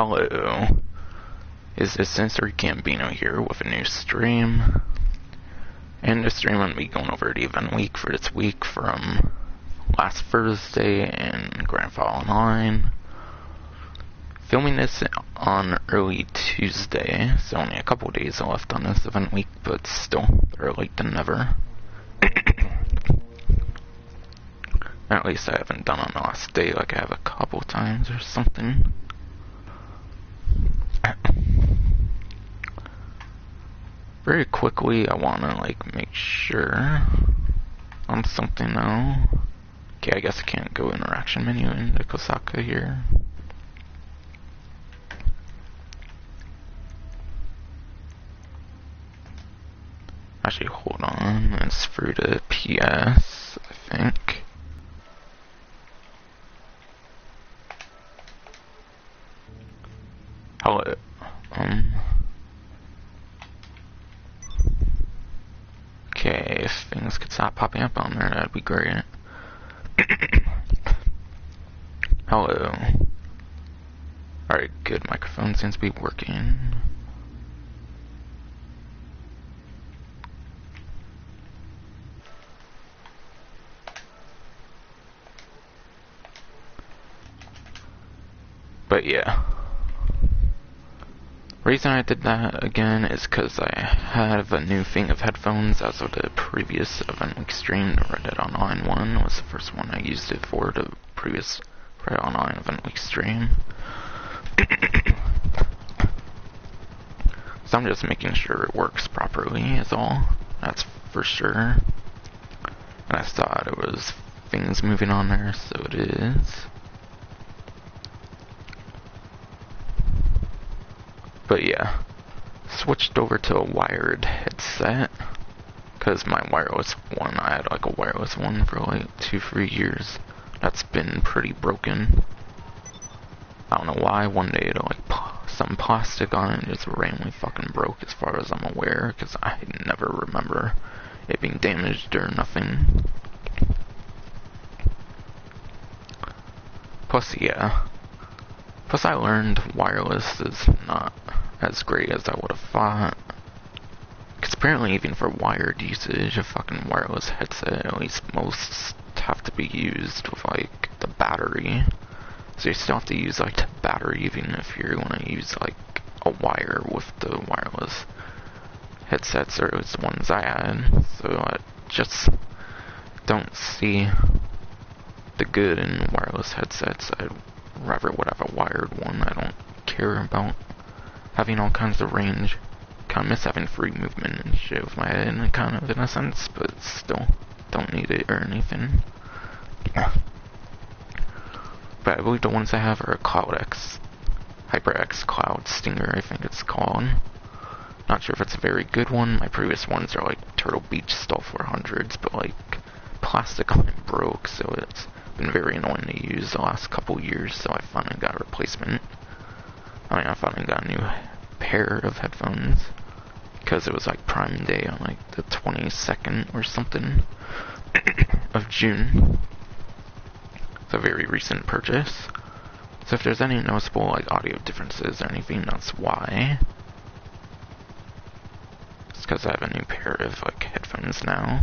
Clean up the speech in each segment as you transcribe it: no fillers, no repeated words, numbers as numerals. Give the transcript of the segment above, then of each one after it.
Hello, is Sensory Gambino here with a new stream, and this stream I'm going to be going over the event week for this week from last Thursday in Grand Theft Auto Online. Filming this on early Tuesday, so only a couple days left on this event week, but still, better late than never. At least I haven't done on the last day like I have a couple times or something. Very quickly, I want to make sure on something now. Okay, I guess I can't go interaction menu into Kosaka here. Actually, hold on, it's through the PS, I think. Hello, okay, if things could stop popping up on there, that'd be great. Hello. Alright, good, microphone seems to be working. But yeah. Reason I did that again is because I have a new thing of headphones as of the previous event week stream. The Red Dead Online one was the first one I used it for, the previous Red Dead Online event week stream. So I'm just making sure it works properly is all. That's for sure. And I thought it was things moving on there, so it is. But yeah, switched over to a wired headset, because my wireless one, I had a wireless one for 2-3 years. That's been pretty broken. I don't know why, one day it had some plastic on it and just randomly fucking broke as far as I'm aware, because I never remember it being damaged or nothing. Plus, yeah. Plus I learned wireless is not as great as I would have thought. Because apparently even for wired usage, a fucking wireless headset, at least most have to be used with the battery. So you still have to use the battery even if you want to use a wire with the wireless headsets, or at least the ones I had. So I just don't see the good in wireless headsets. I'd rather would have a wired one. I don't care about having all kinds of range. Kind of miss having free movement and shit with my head, kind of in a sense, but still don't need it or anything. But I believe the ones I have are a CloudX, HyperX Cloud Stinger, I think it's called. Not sure if it's a very good one. My previous ones are Turtle Beach Stall 400s, but plastic on it broke, so it's been very annoying to use the last couple years, so I finally got a replacement. I finally got a new pair of headphones, because it was Prime Day on the 22nd or something of June. It's a very recent purchase. So if there's any noticeable audio differences or anything, that's why. It's because I have a new pair of headphones now.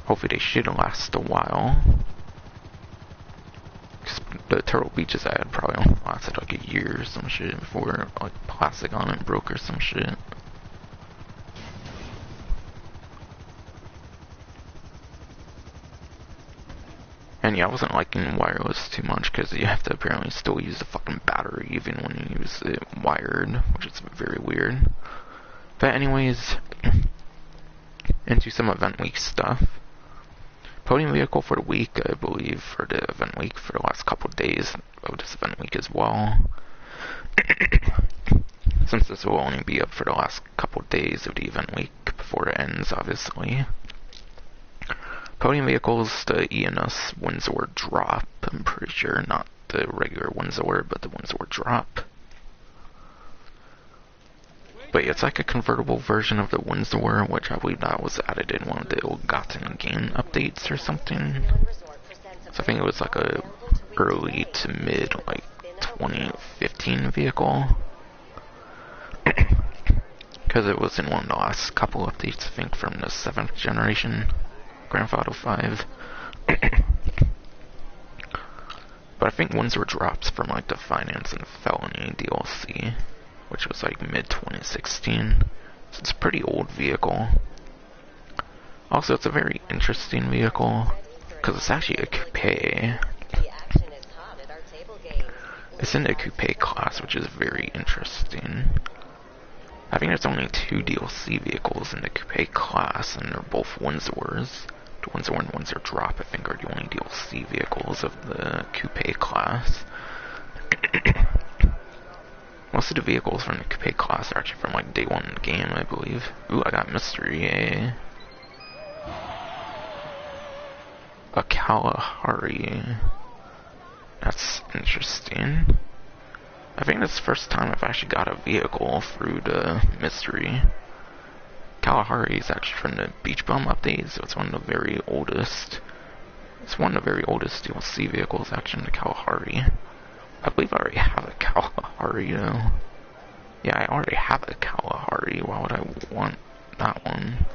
Hopefully they should last a while. Cause the Turtle Beaches I had probably only lasted a year or some shit before plastic on it broke or some shit. And yeah, I wasn't liking wireless too much because you have to apparently still use the fucking battery even when you use it wired, which is very weird. But anyways, into some event week stuff. Podium vehicle for the week, I believe, for the event week for the last couple of days of this event week as well. Since this will only be up for the last couple of days of the event week before it ends, obviously. Podium vehicles, the ENS Windsor drop, I'm pretty sure, not the regular Windsor, but the Windsor drop. But yeah, it's a convertible version of the Windsor, which I believe that was added in one of the ill-gotten game updates or something. So I think it was a early to mid, like, 2015 vehicle. Because it was in one of the last couple updates, I think, from the 7th generation Grand Theft Auto 5. But I think ones were drops from, like, the Finance and Felony DLC, which was, like, mid-2016. So it's a pretty old vehicle. Also, it's a very interesting vehicle, because it's actually a coupe. It's in the coupe class, which is very interesting. I think there's only 2 DLC vehicles in the coupe class, and they're both Windsors. The Windsor and Windsor Drop, I think, are the only DLC vehicles of the coupe class. Most of the vehicles from the coupe class are actually from, like, day 1 in the game, I believe. Ooh, I got mystery, yay. A Kalahari. That's interesting. I think that's the first time I've actually got a vehicle through the mystery. Kalahari is actually from the Beach Bum update, so it's one of the very oldest. It's one of the very oldest DLC vehicles actually in the Kalahari. I believe I already have a Kalahari though. Yeah, I already have a Kalahari. Why would I want that one?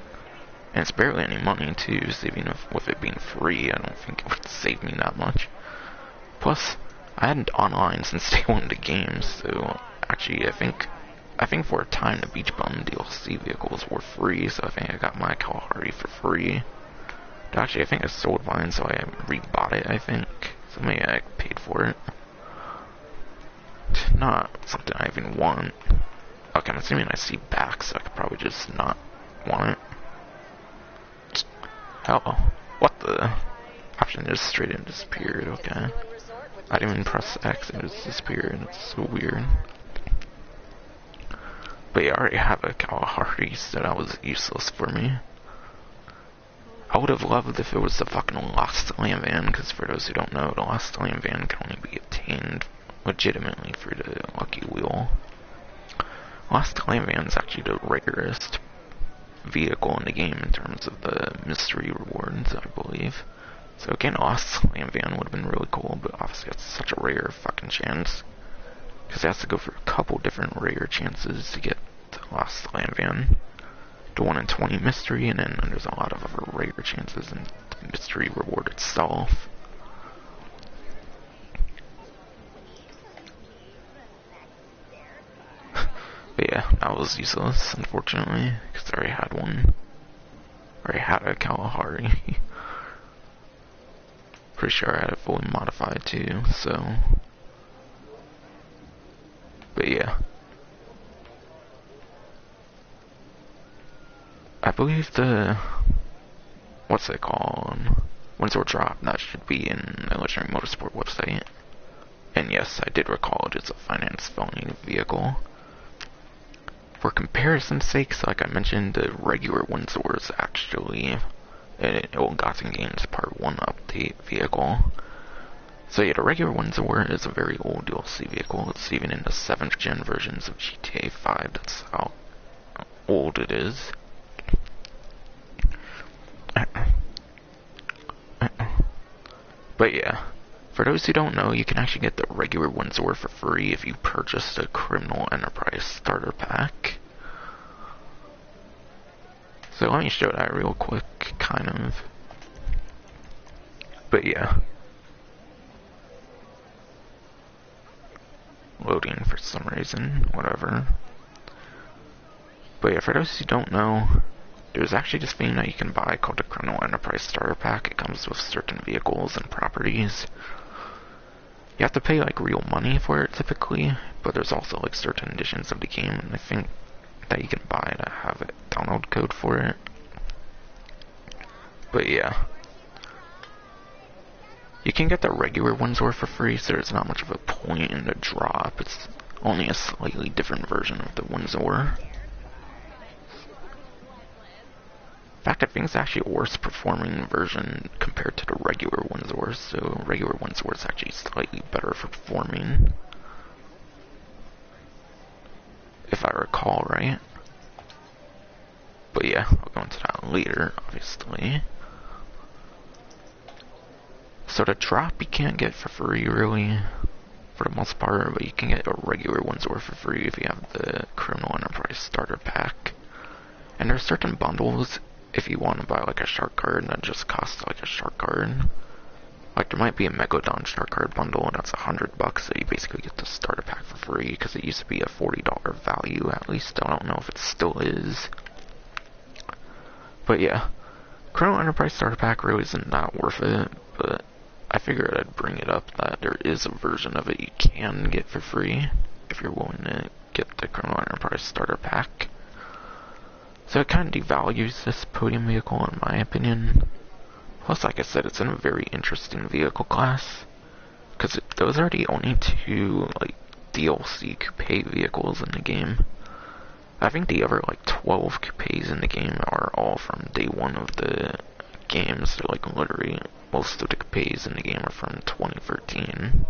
And it's barely any money too, so even with it being free, I don't think it would save me that much. Plus, I hadn't online since day 1 of the game, so actually I think for a time the Beach Bum DLC vehicles were free, so I think I got my Kalahari for free. But actually, I think I sold mine, so I rebought it, I think. So maybe I paid for it. Not something I even want. Okay, I'm assuming I see back, so I could probably just not want it. Hell, what the? Option just straight in disappeared, okay. I didn't even press X, it just disappeared. It's so weird. But yeah, I already have a Kalahari, so that was useless for me. I would have loved if it was the fucking Lost Land Van, because for those who don't know, the Lost Land Van can only be obtained legitimately through the Lucky Wheel. Lost Land Van is actually the rarest vehicle in the game in terms of the mystery rewards, I believe. So getting a Lost Land Van would have been really cool, but obviously it's such a rare fucking chance. Because it has to go for a couple different rare chances to get the Lost Land Van. The 1 in 20 mystery, and then there's a lot of other rare chances in the mystery reward itself. But yeah, that was useless, unfortunately, because I already had one. I already had a Kalahari. Pretty sure I had it fully modified too, so. But yeah. I believe the, what's it called? Windsor Drop, that should be in the Legendary Motorsport website. And yes, I did recall it is a Finance Felony vehicle. For comparison's sake, so like I mentioned, the regular Windsor is actually an Ill-Gotten Games Part 1 update vehicle. So yeah, the regular Windsor is a very old DLC vehicle. It's even in the 7th gen versions of GTA 5, that's how old it is. But yeah, for those who don't know, you can actually get the regular Windsor for free if you purchase the Criminal Enterprise Starter Pack. So let me show that real quick, kind of. But yeah. Loading for some reason, whatever. But yeah, for those who don't know, there's actually this thing that you can buy called the Criminal Enterprise Starter Pack. It comes with certain vehicles and properties. You have to pay like real money for it typically, but there's also like certain editions of the game, and I think that you can buy to have a download code for it. But yeah. You can get the regular Windsor for free, so there's not much of a point in the drop. It's only a slightly different version of the Windsor. In fact, I think it's actually a worse performing version compared to the regular Windsor, so regular Windsor is actually slightly better for performing. If I recall right. But yeah, I'll go into that later, obviously. So the drop you can't get for free, really, for the most part, but you can get a regular Windsor for free if you have the Criminal Enterprise Starter Pack. And there's certain bundles, if you want to buy like a shark card, that just costs like a shark card. Like there might be a Megalodon shark card bundle, and that's $100, so you basically get the starter pack for free, because it used to be a $40 value at least. I don't know if it still is. But yeah, Criminal Enterprise starter pack really isn't that worth it, but I figured I'd bring it up that there is a version of it you can get for free if you're willing to get the Criminal Enterprise starter pack. So it kind of devalues this podium vehicle in my opinion. Plus, like I said, it's in a very interesting vehicle class, because those are the only two like DLC coupe vehicles in the game. I think the other like 12 coupes in the game are all from day one of the game, so like literally most of the coupes in the game are from 2013.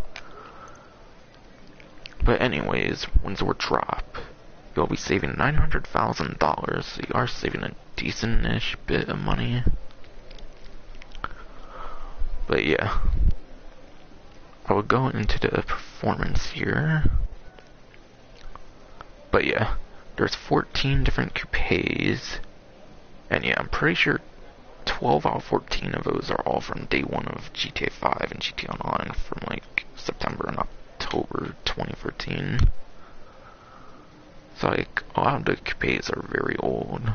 But anyways, Windsor drop, you'll be saving $900,000, so you are saving a decent-ish bit of money. But yeah, I will go into the performance here. But yeah, there's 14 different coupes, and yeah, I'm pretty sure 12 out of 14 of those are all from day one of GTA 5 and GTA Online from like September and October 2013. So like, a lot of the coupes are very old.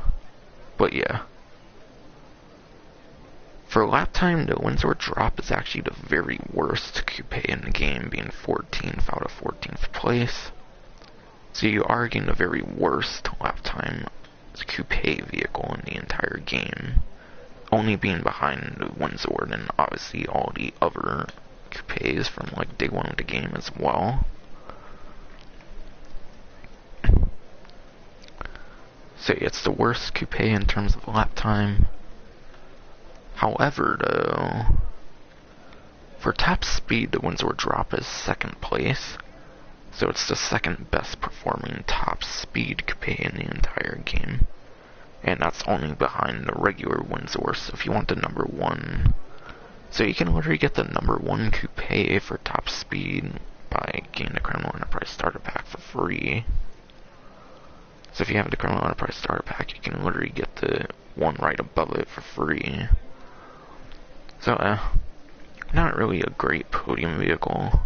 But yeah. For lap time, the Windsor drop is actually the very worst coupe in the game, being 14th out of 14th place. So you are getting the very worst lap time coupe vehicle in the entire game, only being behind the Windsor and obviously all the other coupes from like day one of the game as well. So it's the worst coupe in terms of lap time. However, though, for top speed, the Windsor drop is second place, so it's the second best performing top speed coupe in the entire game, and that's only behind the regular Windsor. So if you want the number one, so you can literally get the number one coupe for top speed by getting the Criminal Enterprise starter pack for free. So if you have the Criminal Enterprise starter pack, you can literally get the one right above it for free. So, not really a great podium vehicle.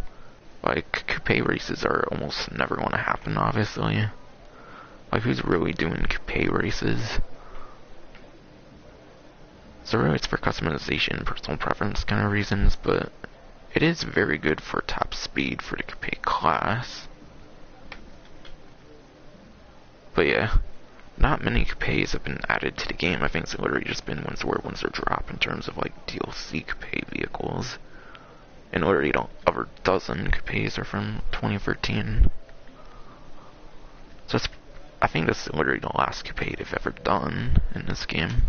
Like, coupe races are almost never going to happen, obviously. Like, who's really doing coupe races? So really it's for customization, personal preference kind of reasons, but it is very good for top speed for the coupe class. But yeah, not many coupes have been added to the game. I think it's literally just been Windsor drop in terms of like DLC coupe vehicles. And literally over a dozen coupes are from 2013. So I think this is literally the last coupe they've ever done in this game.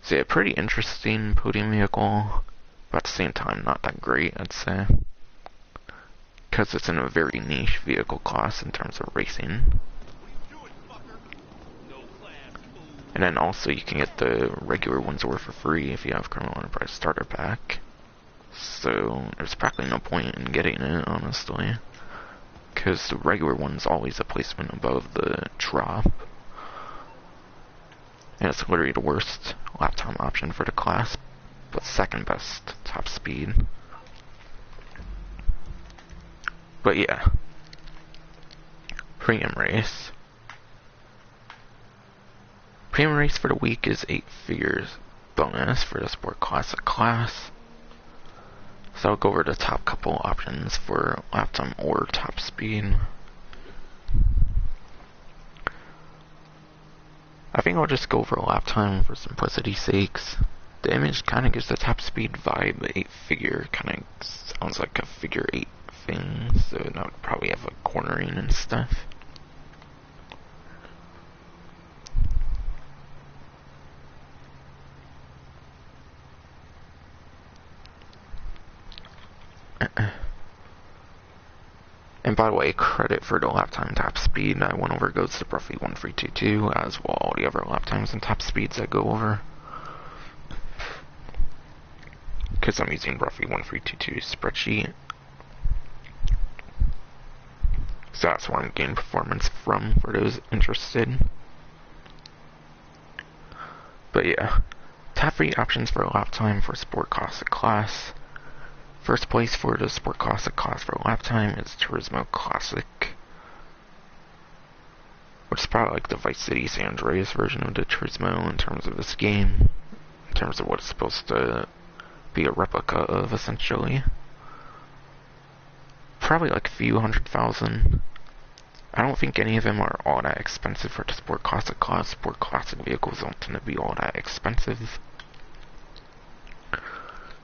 So yeah, pretty interesting podium vehicle, but at the same time not that great, I'd say. Because it's in a very niche vehicle class in terms of racing. And then also you can get the regular Windsor for free if you have Criminal Enterprise starter pack. So there's practically no point in getting it, honestly. Because the regular one's always a placement above the drop. And it's literally the worst lap time option for the class, but second best top speed. But yeah, premium race. Premium race for the week is 8 figures bonus for the Sport Classic class. So I'll go over the top couple options for lap time or top speed. I think I'll just go over lap time for simplicity's sakes. The image kind of gives the top speed vibe, the 8 figure kind of sounds like a figure 8 thing, so that would probably have a cornering and stuff. And by the way, credit for the lap time top speed I went over goes to Bruffy 1322, as well all the other lap times and top speeds I go over. Because I'm using Bruffy 1322 spreadsheet. So that's where I'm getting performance from, for those interested. But yeah, top 3 options for lap time for Sport Classic class. First place for the Sport Classic class for lap time is Turismo Classic, which is probably like the Vice City San Andreas version of the Turismo in terms of this game, in terms of what it's supposed to be a replica of, essentially. Probably like a few $100,000. I don't think any of them are all that expensive for the Sport Classic class. Sport Classic vehicles don't tend to be all that expensive.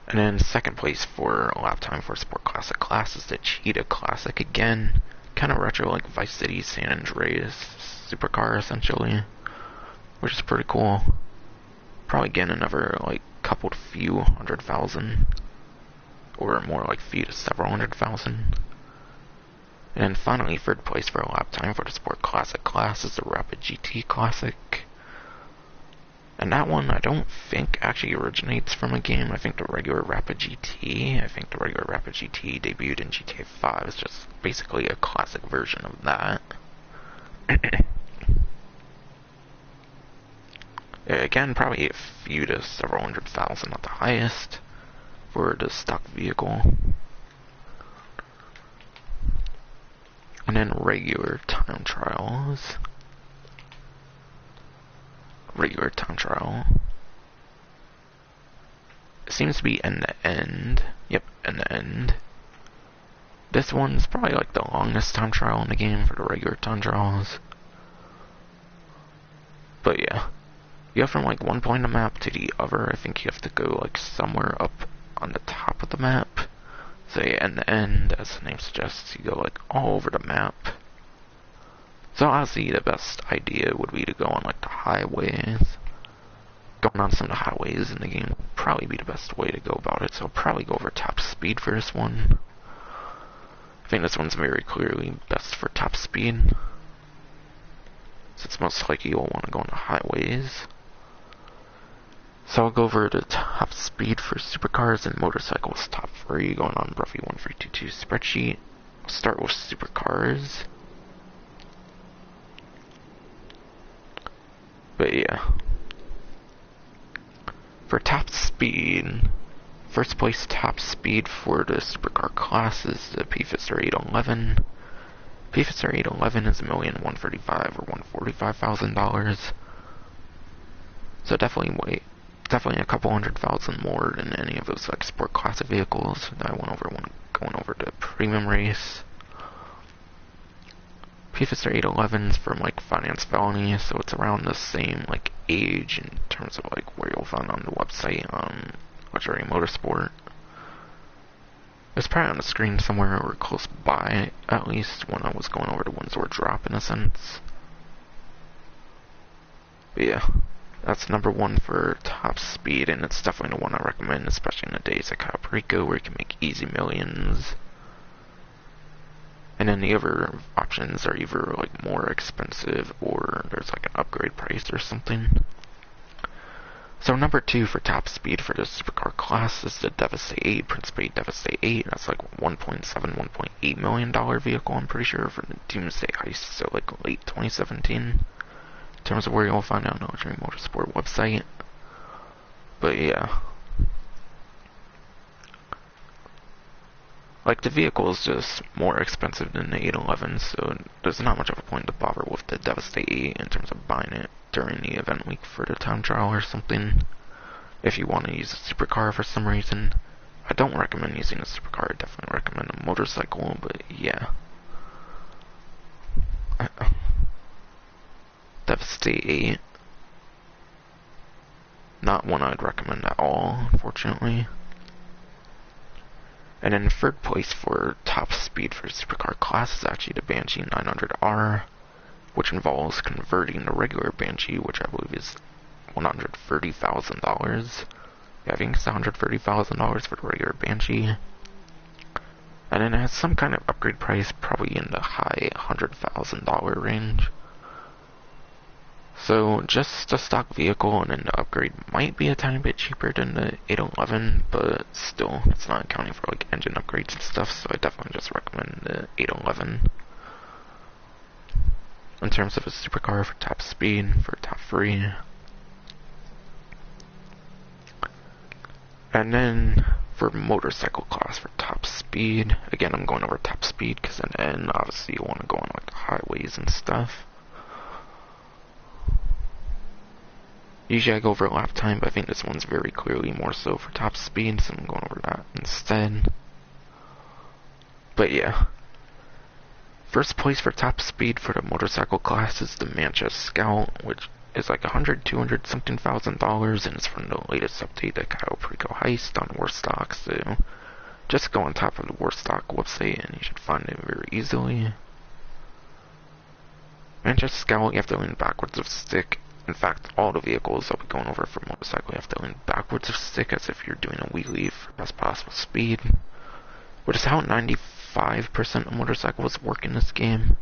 And then second place for lap time for Sport Classic class is the Cheetah Classic again. Kind of retro like Vice City San Andreas supercar, essentially. Which is pretty cool. Probably again another like coupled few $100,000. Or more like few to several $100,000. And finally, third place for lap time for the Sport Classic class is the Rapid GT Classic. And that one, I don't think actually originates from a game. I think the regular Rapid GT debuted in GTA 5. It's just basically a classic version of that. Again, probably a few to several $100,000 at the highest for the stock vehicle. And then regular time trials. Regular time trial. It seems to be end to end. Yep, end to end. This one's probably like the longest time trial in the game for the regular time trials. But yeah, you go from like one point of the map to the other. I think you have to go like somewhere up on the top of the map. So yeah, end to end, as the name suggests, you go like all over the map. So honestly, the best idea would be to go on like the highways. Going on some of the highways in the game would probably be the best way to go about it. So I'll probably go over top speed for this one. I think this one's very clearly best for top speed. So it's most likely you'll want to go on the highways. So I'll go over the top speed for supercars and motorcycles top 3 going on Bruffy 1322 spreadsheet. I'll start with supercars. But yeah, for top speed, first place top speed for the supercar class is the P-Fister 811. P-Fister 811 is $1,135,000 or $145,000. So definitely a couple $100,000 more than any of those like sport classic vehicles that I went over when going over the premium race. P-Fister 811's from like Finance Felony, so it's around the same like age in terms of like where you'll find on the website Luxury Motorsport. It's probably on the screen somewhere or close by, at least when I was going over the ones that were drop in a sense. But yeah, that's number 1 for top speed, and it's definitely the one I recommend, especially in the days of Cayo Perico where you can make easy millions. And then the other options are either like more expensive or there's like an upgrade price or something. So number 2 for top speed for the supercar class is the Devastate 8, Principe Devastate 8. That's like $1.7, $1.8 million vehicle, I'm pretty sure, for the Doomsday Heist, so like late 2017. In terms of where you'll find out on the Luxury Motorsport website. But yeah, like the vehicle is just more expensive than the 811, so there's not much of a point to bother with the Devastate 8 in terms of buying it during the event week for the time trial or something. If you want to use a supercar for some reason, I don't recommend using a supercar. I definitely recommend a motorcycle, but yeah. Devastate 8. Not one I'd recommend at all, unfortunately. And in third place for top speed for supercar class is actually the Banshee 900R, which involves converting the regular Banshee, which I believe is $130,000. Yeah, I think it's $130,000 for the regular Banshee. And then it has some kind of upgrade price, probably in the high $100,000 range. So just a stock vehicle and then the upgrade might be a tiny bit cheaper than the VIII-XI, but still, it's not accounting for like engine upgrades and stuff, so I definitely just recommend the VIII-XI. In terms of a supercar for top speed, for top free. And then for motorcycle class for top speed, again I'm going over top speed because in the end, obviously you want to go on like the highways and stuff. Usually I go over lap time, but I think this one's very clearly more so for top speed, so I'm going over that instead. But yeah. First place for top speed for the motorcycle class is the Manchester Scout, which is like $100,000, something thousand, and it's from the latest update, the Cayo Perico Heist on Warstock, so just go on top of the Warstock website and you should find it very easily. Manchester Scout, you have to lean backwards of stick. In fact, all the vehicles I'll be going over for motorcycle, you have to lean backwards of stick as if you're doing a wheelie for best possible speed. Which is how 95% of motorcycles work in this game.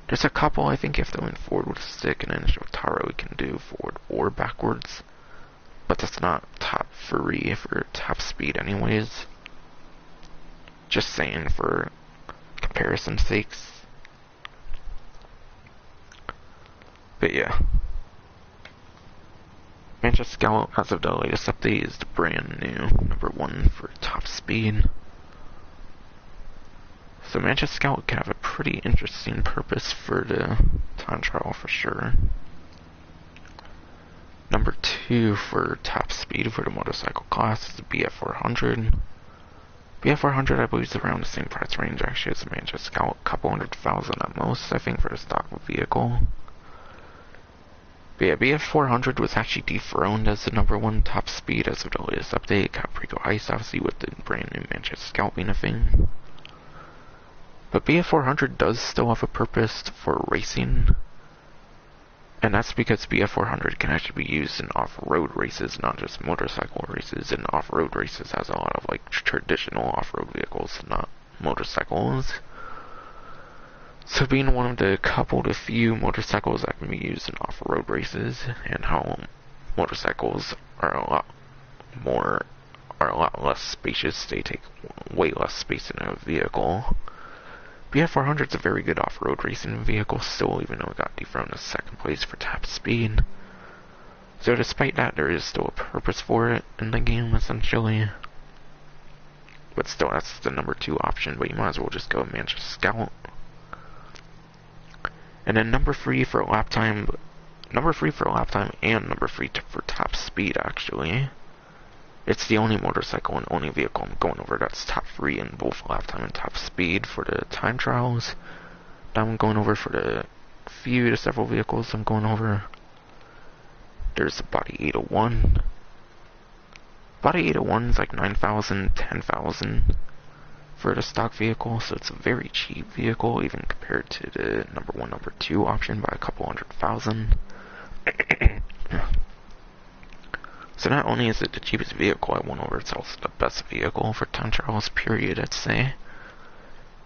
There's a couple I think you have to lean forward with a stick, and then Shotaro you can do forward or backwards. But that's not top free for top speed anyways. Just saying for comparison's sakes. But yeah. Manchester Scout, as of the latest update, is the brand new #1 for top speed. So Manchester Scout can have a pretty interesting purpose for the time trial for sure. #2 for top speed for the motorcycle class is the BF400. BF400 I believe is around the same price range actually as the Manchester Scout, a couple $100,000 at most I think for the stock vehicle. But yeah, BF400 was actually dethroned as the #1 top speed as of the latest update, Cayo Perico Heist obviously with the brand new Manchester Scout being a thing. But BF400 does still have a purpose for racing, and that's because BF400 can actually be used in off-road races, not just motorcycle races. And off-road races has a lot of like traditional off-road vehicles, not motorcycles. So being one of the couple to few motorcycles that can be used in off-road races, and how motorcycles are a lot less spacious, they take way less space in a vehicle. BF400 is a very good off-road racing vehicle still, even though it got dethroned to second place for top speed. So despite that, there is still a purpose for it in the game, essentially. But still, that's the #2 option, but you might as well just go Manchester Scout. And then #3 for lap time, and #3 for top speed, actually. It's the only motorcycle and only vehicle I'm going over that's top free in both lap time and top speed for the time trials. Now I'm going over for the few to several vehicles I'm going over. There's the Body 801. Body 801 is like 9,000, 10,000 for the stock vehicle, so it's a very cheap vehicle even compared to the #1, #2 option by a couple $100,000. So not only is it the cheapest vehicle I went over, it's also the best vehicle for time trials, period, I'd say.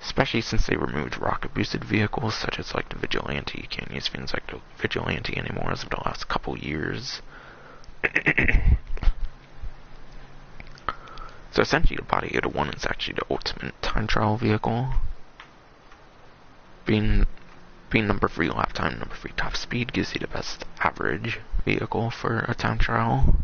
Especially since they removed rocket boosted vehicles such as like the Vigilante. You can't use things like the Vigilante anymore as of the last couple years. So essentially the Body 801 is actually the ultimate time trial vehicle. Being #3 lap time, #3 top speed gives you the best average vehicle for a time trial.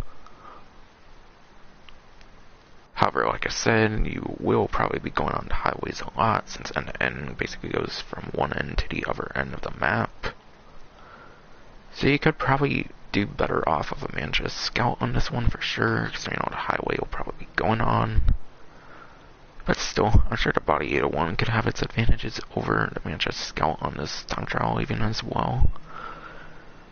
However, like I said, you will probably be going on the highways a lot since end to end basically goes from one end to the other end of the map. So you could probably do better off of a Manchester Scout on this one for sure, because you know the highway will probably be going on. But still, I'm sure the Body 801 could have its advantages over the Manchester Scout on this time trial even as well.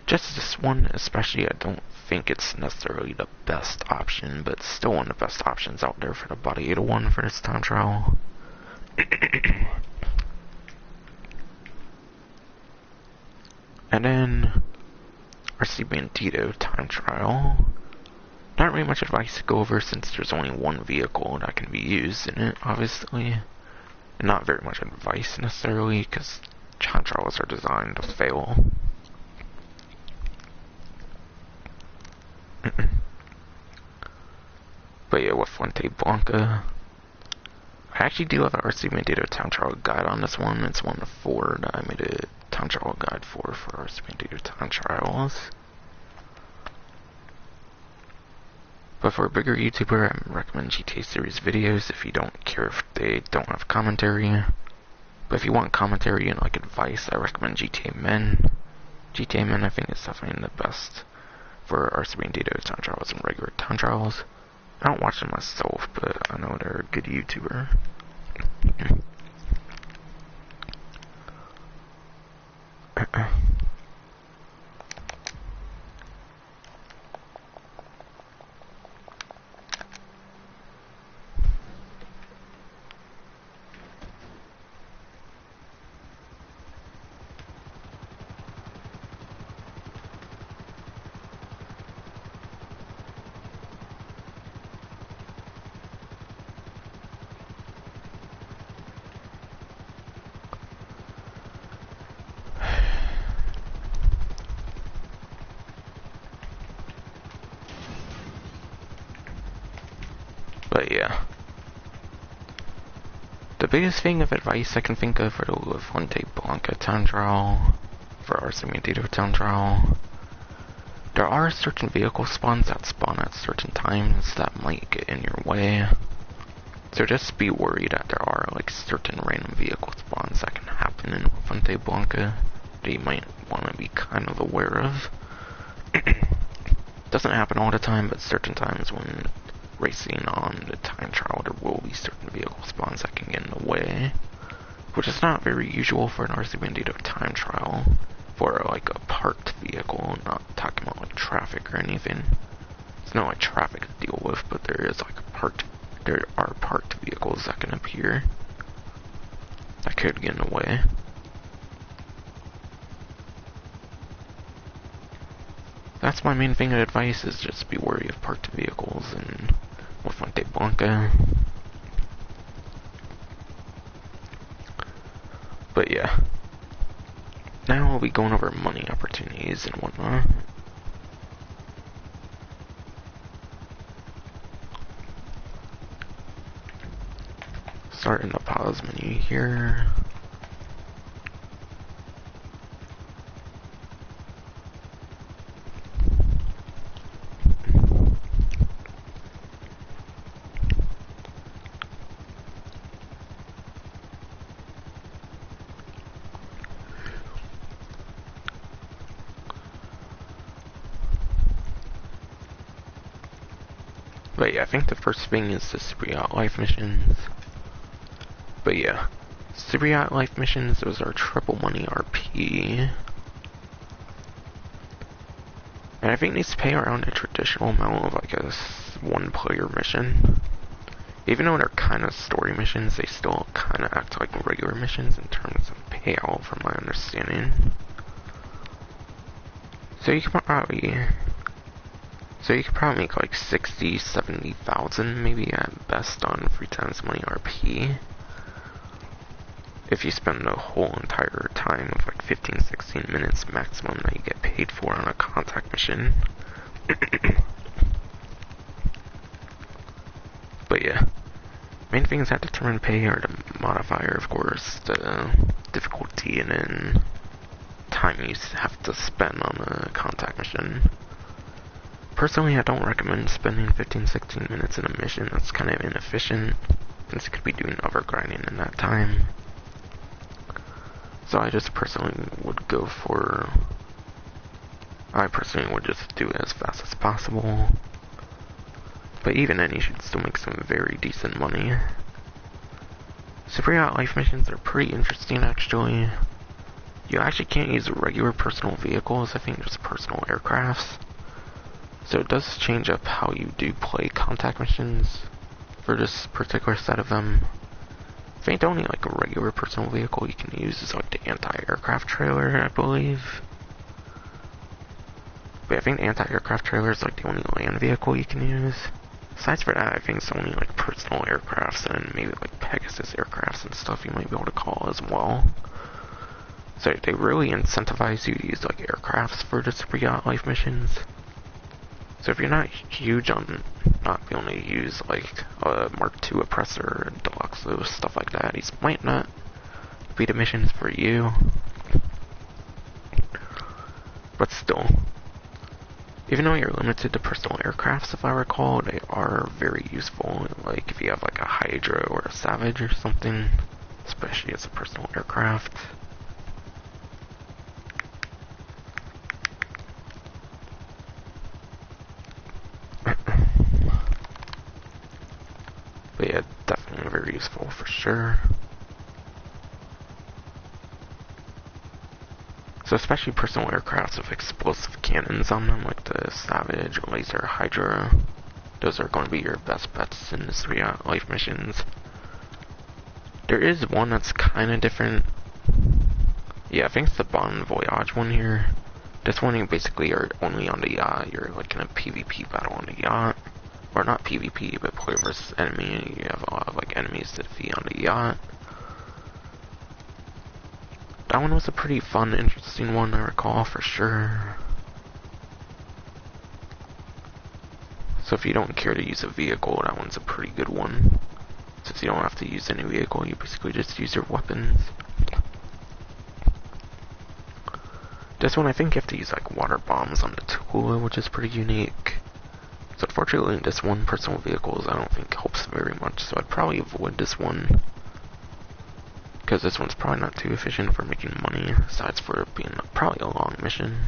Just this one especially, I don't think it's necessarily the best option, but still one of the best options out there for the Body 801 for this time trial. And then RC Bandito time trial. Not really much advice to go over since there's only one vehicle that can be used in it, obviously. And not very much advice necessarily, because time trials are designed to fail. But yeah, with Fuente Blanca, I actually do have an RC Bandito time trial guide on this one. It's one of 4 that I made a time trial guide for RC Bandito time trials. But for a bigger YouTuber, I recommend GTA series videos if you don't care if they don't have commentary. But if you want commentary and like advice, I recommend GTA Men. GTA Men I think is definitely the best for RC Bandito time trials and regular time trials. I don't watch them myself, but I know they're a good YouTuber. But yeah, the biggest thing of advice I can think of for the Fuente Blanca time trial, for RC Bandito time trial, there are certain vehicle spawns that spawn at certain times that might get in your way. So just be worried that there are like certain random vehicle spawns that can happen in Fuente Blanca that you might want to be kind of aware of. Doesn't happen all the time, but certain times when racing on the time trial, there will be certain vehicle spawns that can get in the way, which is not very usual for an RC Bandito time trial for like a parked vehicle. I'm not talking about like traffic or anything. It's not like traffic to deal with, but there are parked vehicles that can appear that could get in the way. That's my main thing of advice, is just be wary of parked vehicles and Fuente Blanca. But yeah, now we'll be going over money opportunities and whatnot. Start in the pause menu here. But yeah, I think the first thing is the Super Yacht Life missions. But yeah, Super Yacht Life missions, those are triple money RP. And I think these pay around a traditional amount of like a 1-player mission. Even though they're kind of story missions, they still kind of act like regular missions in terms of payout, from my understanding. So you could probably make like 60, 70,000 maybe at best on 3 times money RP. If you spend the whole entire time of like 15, 16 minutes maximum that you get paid for on a contact mission. But yeah, main things that determine pay are the modifier, of course, the difficulty, and then time you have to spend on a contact mission. Personally, I don't recommend spending 15, 16 minutes in a mission. That's kind of inefficient, since you could be doing other grinding in that time. So I personally would just do it as fast as possible. But even then, you should still make some very decent money. Super Yacht Life missions are pretty interesting, actually. You actually can't use regular personal vehicles, I think just personal aircrafts. So it does change up how you do play contact missions for this particular set of them. I think the only like a regular personal vehicle you can use is like the anti-aircraft trailer, I believe. But I think the anti-aircraft trailer is like the only land vehicle you can use. Besides for that, I think it's only like personal aircrafts and maybe like Pegasus aircrafts and stuff you might be able to call as well. So they really incentivize you to use like aircrafts for the Super Yacht Life missions. So if you're not huge on not being able to use like a Mark II oppressor, deluxe, stuff like that, these might not be the missions for you. But still, even though you're limited to personal aircrafts, if I recall, they are very useful. Like if you have like a Hydra or a Savage or something, especially as a personal aircraft. But yeah, definitely very useful for sure. So especially personal aircrafts with explosive cannons on them, like the Savage, Laser, Hydra, those are going to be your best bets in this life missions. There is one that's kind of different. Yeah, I think it's the Bon Voyage one here. This one you basically are only on the yacht. You're like in a PvP battle on the yacht. Or not PvP, but player versus enemy. You have a lot of like enemies to defeat on the yacht. That one was a pretty fun, interesting one, I recall for sure. So if you don't care to use a vehicle, that one's a pretty good one. Since you don't have to use any vehicle, you basically just use your weapons. This one I think you have to use like water bombs on the Tula, which is pretty unique. So unfortunately this one, personal vehicles, I don't think helps very much, so I'd probably avoid this one. Because this one's probably not too efficient for making money, besides for it being probably a long mission.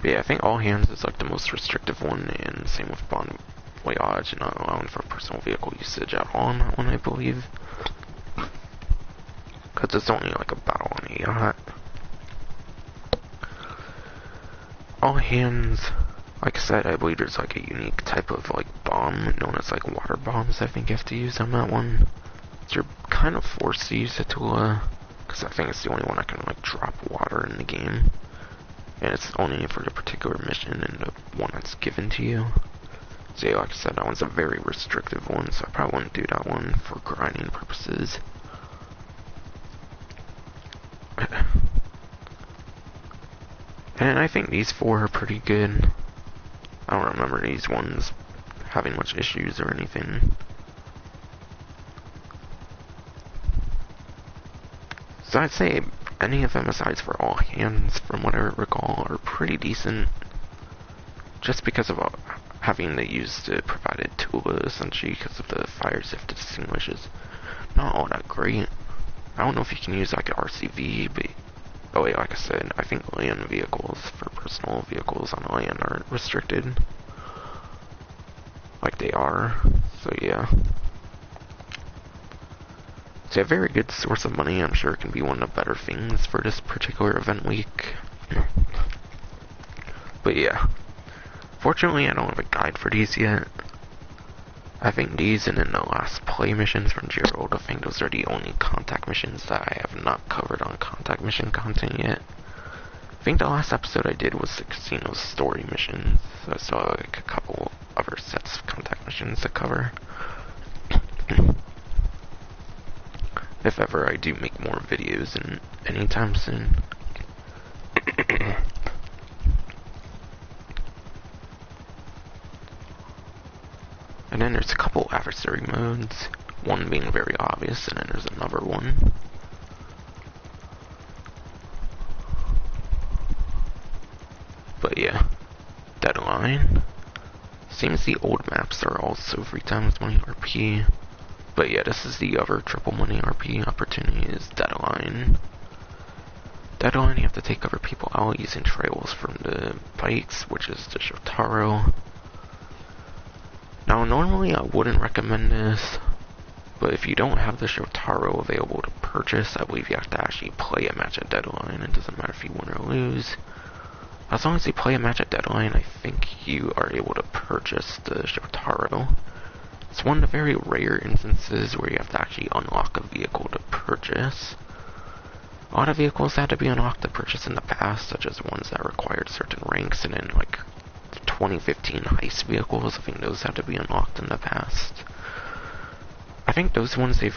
But yeah, I think all hands is like the most restrictive one, and same with Bon Voyage, not allowing for personal vehicle usage at all on that one, I believe. Because it's only like a battle on a yacht. All hands, like I said, I believe there's like a unique type of like bomb known as like water bombs I think you have to use on that one. So you're kind of forced to use the Tula, because I think it's the only one that can like drop water in the game. And it's only for the particular mission and the one that's given to you. So yeah, like I said, that one's a very restrictive one, so I probably wouldn't do that one for grinding purposes. And I think these four are pretty good. I don't remember these ones having much issues or anything. So I'd say any of them besides for all hands, from what I recall, are pretty decent. Just because of having to use the provided Tula, essentially, because of the fire zift distinguishes. Not all that great. I don't know if you can use like an RCV, but oh wait, like I said, I think land vehicles for personal vehicles on land are restricted. Like they are, so yeah. It's a very good source of money. I'm sure it can be one of the better things for this particular event week. But yeah. Fortunately, I don't have a guide for these yet. I think these and then the last play missions from Gerald, I think those are the only contact missions that I have not covered on contact mission content yet. I think the last episode I did was the casino story missions, so I saw like a couple other sets of contact missions to cover. If ever I do make more videos in anytime soon. And then there's a couple adversary modes, one being very obvious, and then there's another one. But yeah, Deadline. Seems the old maps are also 3x money RP. But yeah, this is the other triple money RP opportunity, is Deadline. Deadline, you have to take other people out using trails from the bikes, which is the Shotaro. Now, normally I wouldn't recommend this, but if you don't have the Shotaro available to purchase, I believe you have to actually play a match at Deadline. It doesn't matter if you win or lose. As long as you play a match at Deadline, I think you are able to purchase the Shotaro. It's one of the very rare instances where you have to actually unlock a vehicle to purchase. A lot of vehicles had to be unlocked to purchase in the past, such as ones that required certain ranks, and then like 2015 heist vehicles, I think those had to be unlocked in the past. I think those ones they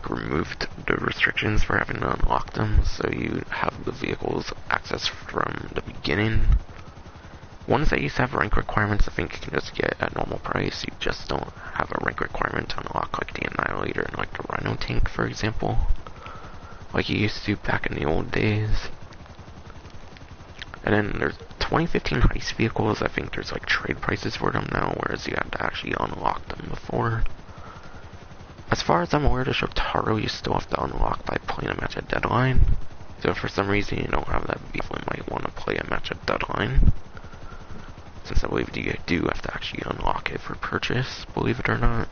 removed the restrictions for having to unlock them, so you have the vehicles accessed from the beginning. Ones that used to have rank requirements, I think you can just get at normal price. You just don't have a rank requirement to unlock like the Annihilator and like the Rhino tank, for example, like you used to back in the old days. And then there's 2015 heist vehicles, I think there's like trade prices for them now, whereas you had to actually unlock them before. As far as I'm aware, the Shotaro you still have to unlock by playing a match at Deadline. So if for some reason you don't have that vehicle, you might want to play a match at Deadline, since I believe you do have to actually unlock it for purchase, believe it or not.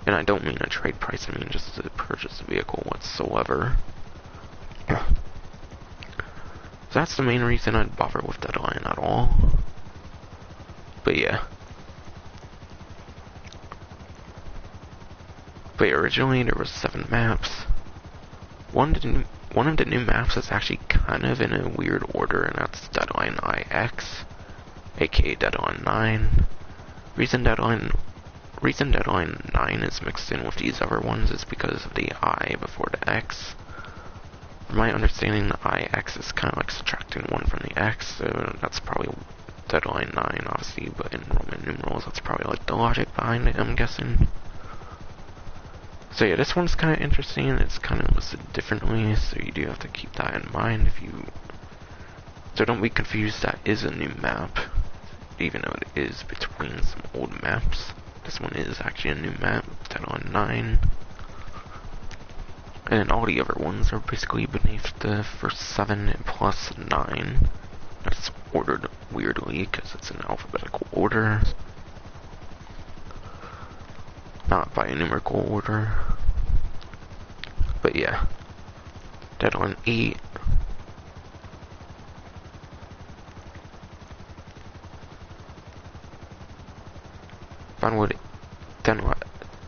And I don't mean a trade price, I mean just to purchase the vehicle whatsoever. So that's the main reason I'd bother with Deadline at all. But yeah. But originally there was 7 maps. One of the new maps is actually kind of in a weird order, and that's Deadline IX, aka Deadline 9. Reason Deadline 9 is mixed in with these other ones is because of the I before the X. From my understanding, the IX is kind of like subtracting 1 from the X, so that's probably Deadline 9, obviously, but in Roman numerals, that's probably like the logic behind it, I'm guessing. So yeah, this one's kind of interesting. It's kind of listed differently, so you do have to keep that in mind if you... So don't be confused, that is a new map, even though it is between some old maps. This one is actually a new map, Deadline 9. And all the other ones are basically beneath the first 7 plus 9. That's ordered weirdly, because it's in alphabetical order. Not by a numerical order. But yeah. Deadline 8.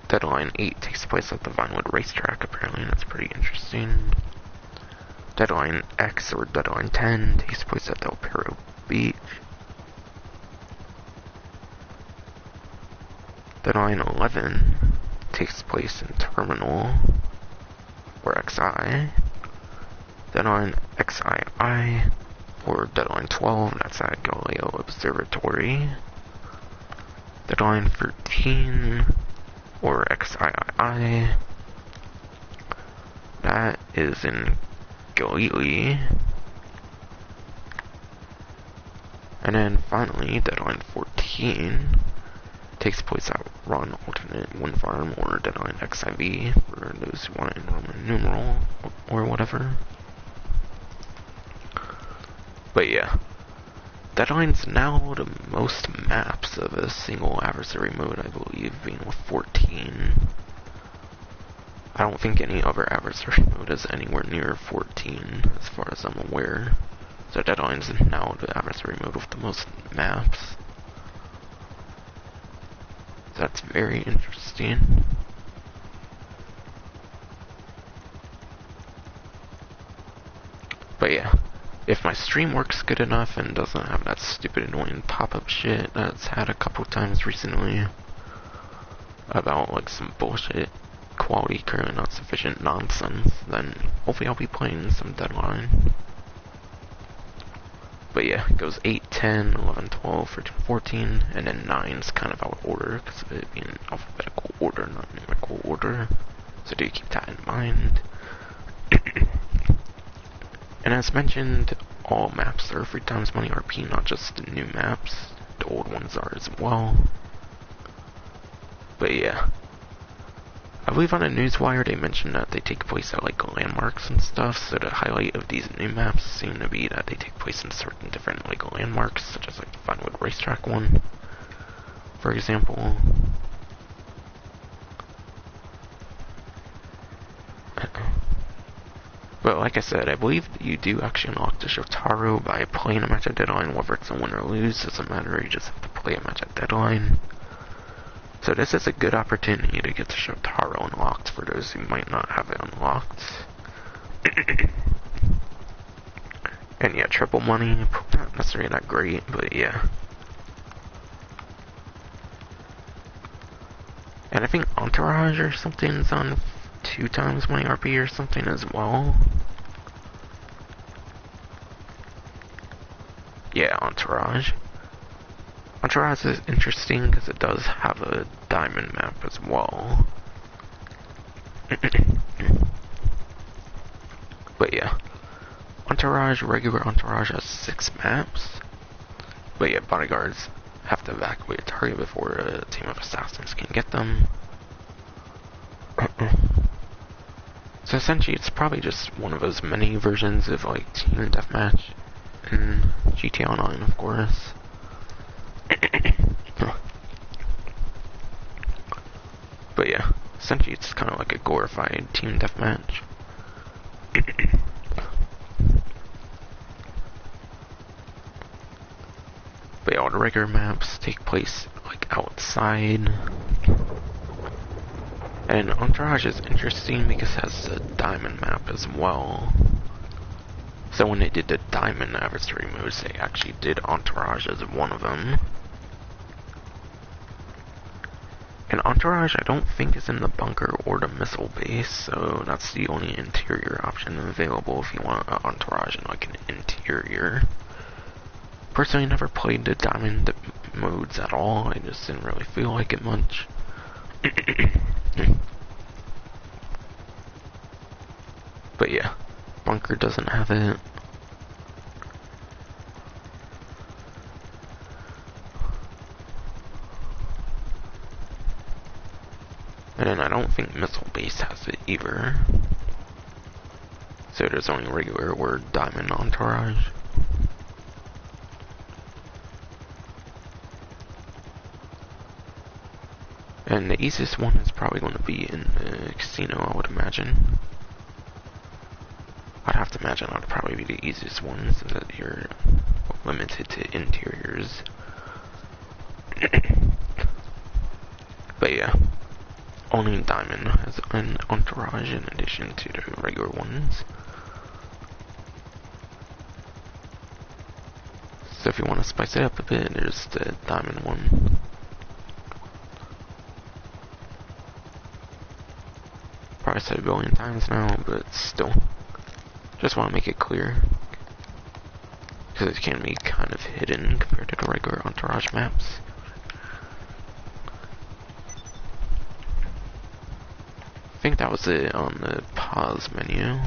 Deadline 8 takes place at the Vinewood racetrack, apparently, and that's pretty interesting. Deadline X, or Deadline 10, takes place at Del Perro Beach. Deadline 11 takes place in Terminal, or XI. Deadline XII, or Deadline 12, that's at Galileo Observatory. Deadline 13, or XII, that is in Galilee. And then finally, Deadline 14 takes place at Ron Alternate Wind Farm, or Deadline XIV, for those who want it in Roman numeral, or whatever. But yeah, Deadline's now the most maps of a single adversary mode, I believe, being with 14. I don't think any other adversary mode is anywhere near 14, as far as I'm aware. So Deadline's now the adversary mode with the most maps. That's very interesting. But yeah, if my stream works good enough and doesn't have that stupid annoying pop-up shit that's had a couple times recently about like some bullshit quality currently not sufficient nonsense, then hopefully I'll be playing some Deadline. But yeah, it goes 8, 10, 11, 12, 13, 14, and then 9's kind of out of order because of it being alphabetical order, not numerical order. So do keep that in mind. And as mentioned, all maps are 3 times money RP, not just the new maps. The old ones are as well. But yeah. I believe on a newswire they mentioned that they take place at like landmarks and stuff, so the highlight of these new maps seem to be that they take place in certain different like landmarks, such as like the Vinewood racetrack one, for example. But like I said, I believe that you do actually unlock the Shotaro by playing a match at Deadline, whether it's a win or lose, doesn't matter, you just have to play a match at Deadline. So this is a good opportunity to get the Shotaro unlocked for those who might not have it unlocked. And yeah, triple money, not necessarily that great, but yeah. And I think Entourage or something's on 2 times money RP or something as well. Yeah, Entourage. Entourage is interesting because it does have a diamond map as well. But yeah, Entourage, regular Entourage has 6 maps. But yeah, bodyguards have to evacuate a target before a team of assassins can get them. So essentially, it's probably just one of those many versions of like Team Deathmatch in GTA Online, of course. But yeah, essentially it's kind of like a glorified Team Deathmatch. But yeah, all the regular maps take place like outside. And Entourage is interesting because it has a diamond map as well. So when they did the diamond adversary modes, they actually did Entourage as one of them. And Entourage I don't think is in the bunker or the missile base, so that's the only interior option available if you want an Entourage in like an interior. Personally, I never played the diamond modes at all, I just didn't really feel like it much. But yeah, bunker doesn't have it. And then I don't think missile base has it either. So there's only regular or diamond Entourage. And the easiest one is probably going to be in the casino, I would imagine. I'd have to imagine that would probably be the easiest one, so that you're limited to interiors. But yeah, only diamond has an Entourage in addition to the regular ones. So if you want to spice it up a bit, there's the diamond one. Probably said a billion times now, but still. Just want to make it clear. Because it can be kind of hidden compared to the regular Entourage maps. I think that was it on the pause menu.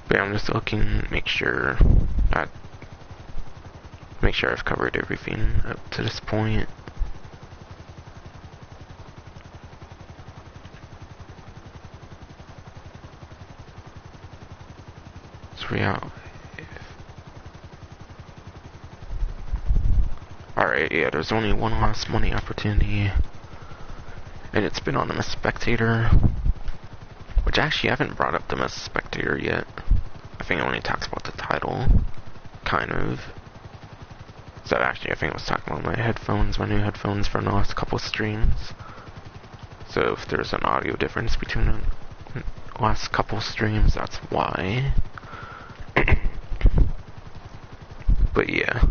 But yeah, I'm just looking, make sure I've covered everything up to this point. So yeah. Alright, yeah, there's only one last money opportunity. And it's been on the Spectator. Which actually I haven't brought up the Spectator yet. I think it only talks about the title. Kind of. So actually I think I was talking about my headphones, my new headphones from the last couple streams. So if there's an audio difference between the last couple streams, that's why. But yeah.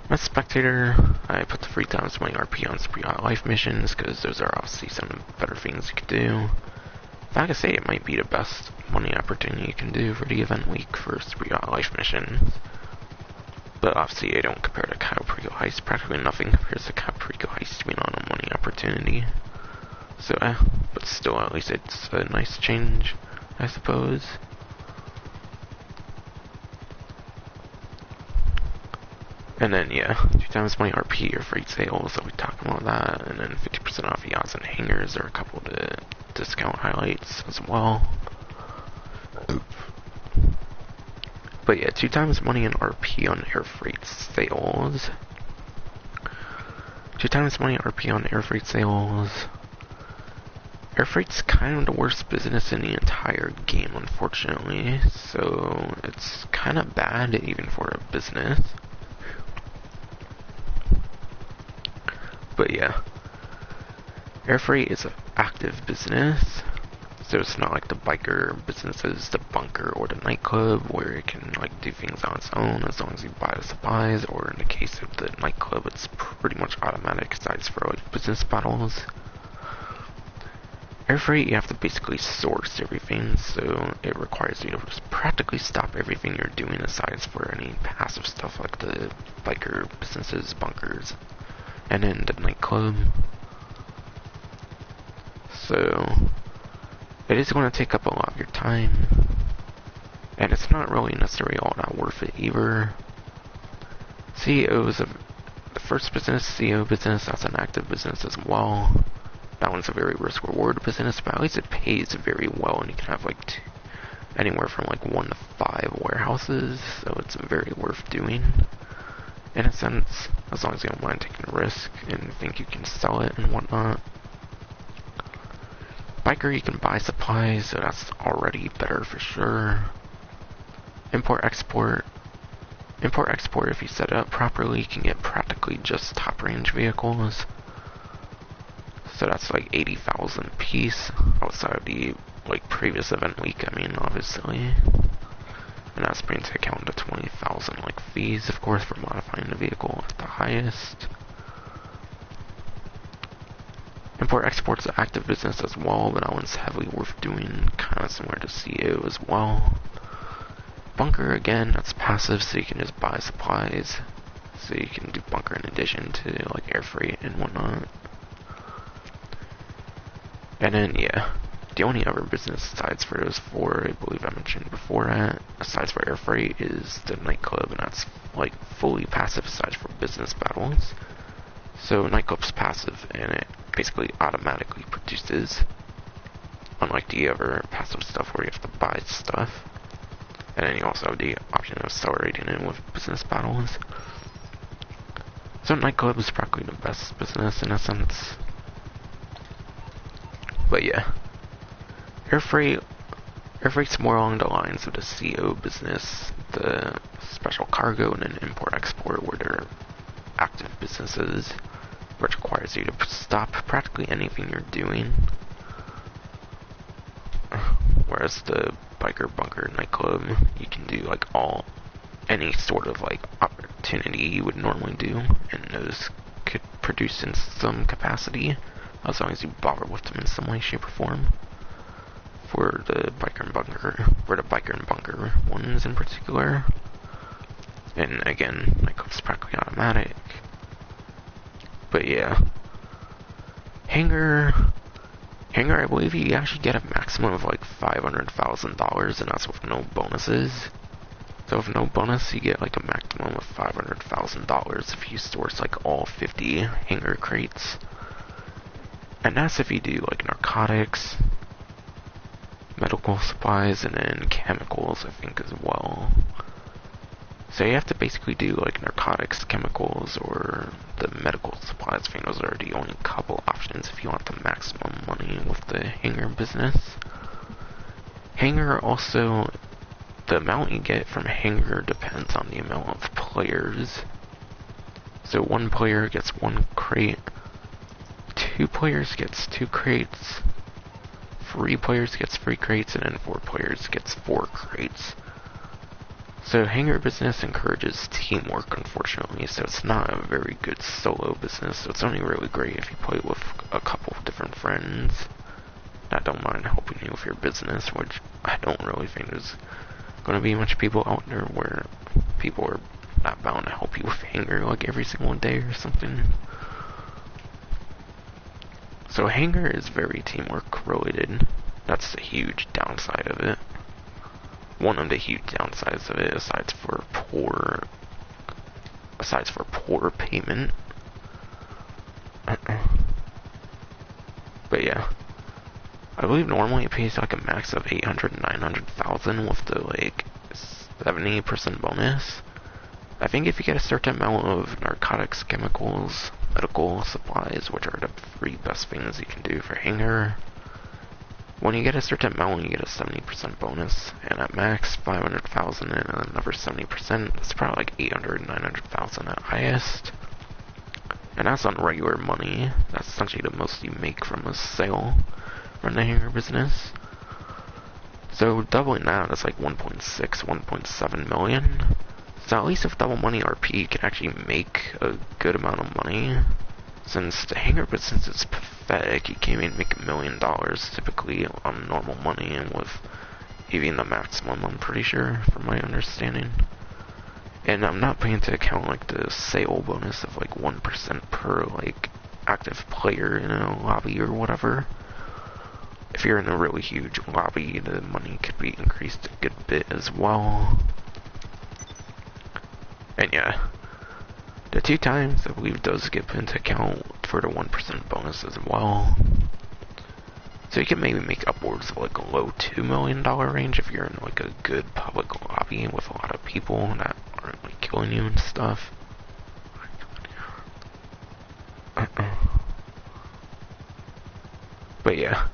My Spectator, I put the 3 times my RP on Spree Out Life missions, because those are obviously some better things you could do. If I could say it might be the best money opportunity you can do for the event week for Spree Out Life missions. But obviously they don't compare to Cayo Perico Heist. Practically nothing compares to Cayo Perico Heist being on a money opportunity. So but still at least it's a nice change, I suppose. And then, yeah, 2 times money RP or freight sales, so we talked about that. And then 50% off yachts and hangars are a couple of discount highlights as well. But yeah, 2 times money in RP on air freight sales. 2 times money RP on air freight sales. Air freight's kind of the worst business in the entire game, unfortunately. So it's kind of bad even for a business. But yeah, air freight is an active business, so it's not like the biker businesses, the bunker or the nightclub, where it can like do things on its own as long as you buy the supplies, or in the case of the nightclub, it's pretty much automatic aside for like business battles. Air freight, you have to basically source everything, so it requires you to just practically stop everything you're doing aside for any passive stuff like the biker businesses, bunkers, and then the nightclub. So it is going to take up a lot of your time, and it's not really necessarily all that worth it either. CEO is the first business, CEO business, that's an active business as well. That one's a very risk reward business, but at least it pays very well, and you can have like anywhere from like 1 to 5 warehouses, so it's very worth doing. In a sense, as long as you don't mind taking a risk and think you can sell it and whatnot. Biker, you can buy supplies, so that's already better for sure. Import-export. Import-export, if you set it up properly, you can get practically just top-range vehicles. So that's like 80,000 a piece, outside of the like previous event week, I mean, obviously. And that's bringing into account the 20,000 like fees, of course, for modifying the vehicle at the highest. Import-export's an active business as well, but that one's heavily worth doing, kind of similar to CO as well. Bunker, again, that's passive, so you can just buy supplies. So you can do bunker in addition to like air freight and whatnot. And then, yeah, the only other business aside for those 4, I believe I mentioned before that, aside for air freight, is the nightclub, and that's like fully passive aside for business battles. So nightclub's passive, and it basically automatically produces, unlike the other passive stuff where you have to buy stuff. And then you also have the option of accelerating it with business battles. So nightclub is probably the best business in a sense. But yeah, air freight's more along the lines of the CO business, the special cargo, and then import-export, where they're active businesses, which requires you to stop practically anything you're doing. Whereas the biker, bunker, nightclub, you can do like any sort of like opportunity you would normally do, and those could produce in some capacity, as long as you bother with them in some way, shape, or form. For the biker and bunker ones in particular. And again, nightclub's practically automatic. But yeah, hangar, I believe you actually get a maximum of like $500,000, and that's with no bonuses. So with no bonus, you get like a maximum of $500,000 if you source like all 50 hangar crates. And that's if you do like narcotics, medical supplies, and then chemicals, I think, as well. So you have to basically do like narcotics, chemicals, or the medical supplies. I think those are the only couple options if you want the maximum money with the hangar business. Hangar also, the amount you get from hangar depends on the amount of players. So 1 player gets 1 crate, 2 players gets 2 crates, 3 players gets 3 crates, and then 4 players gets 4 crates. So hangar business encourages teamwork, unfortunately, so it's not a very good solo business, so it's only really great if you play with a couple of different friends that don't mind helping you with your business, which I don't really think there's going to be much people out there where people are not bound to help you with hangar like every single day or something. So hangar is very teamwork related. That's the huge downside of it. One of the huge downsides of it, aside for poor aside for poor payment. But yeah, I believe normally it pays like a max of 800, 900,000 with the like 70% bonus. I think if you get a certain amount of narcotics, chemicals, medical supplies, which are the 3 best things you can do for Hangar, when you get a certain amount, you get a 70% bonus, and at max 500,000 and another 70%. That's probably like 800, 900,000 at highest. And that's on regular money. That's essentially the most you make from a sale from the Hangar business. So doubling that, that's like 1.6, 1.7 million. So at least with double money RP, you can actually make a good amount of money. Since the Hangar business is pathetic, you can't even make $1 million typically on normal money, and with even the maximum, I'm pretty sure, from my understanding. And I'm not paying into account like the sale bonus of like 1% per like active player in a lobby or whatever. If you're in a really huge lobby, the money could be increased a good bit as well. And yeah, the 2 times I believe does get put into account for the 1% bonus as well. So you can maybe make upwards of like a low $2 million range if you're in like a good public lobby with a lot of people that aren't like killing you and stuff. But yeah,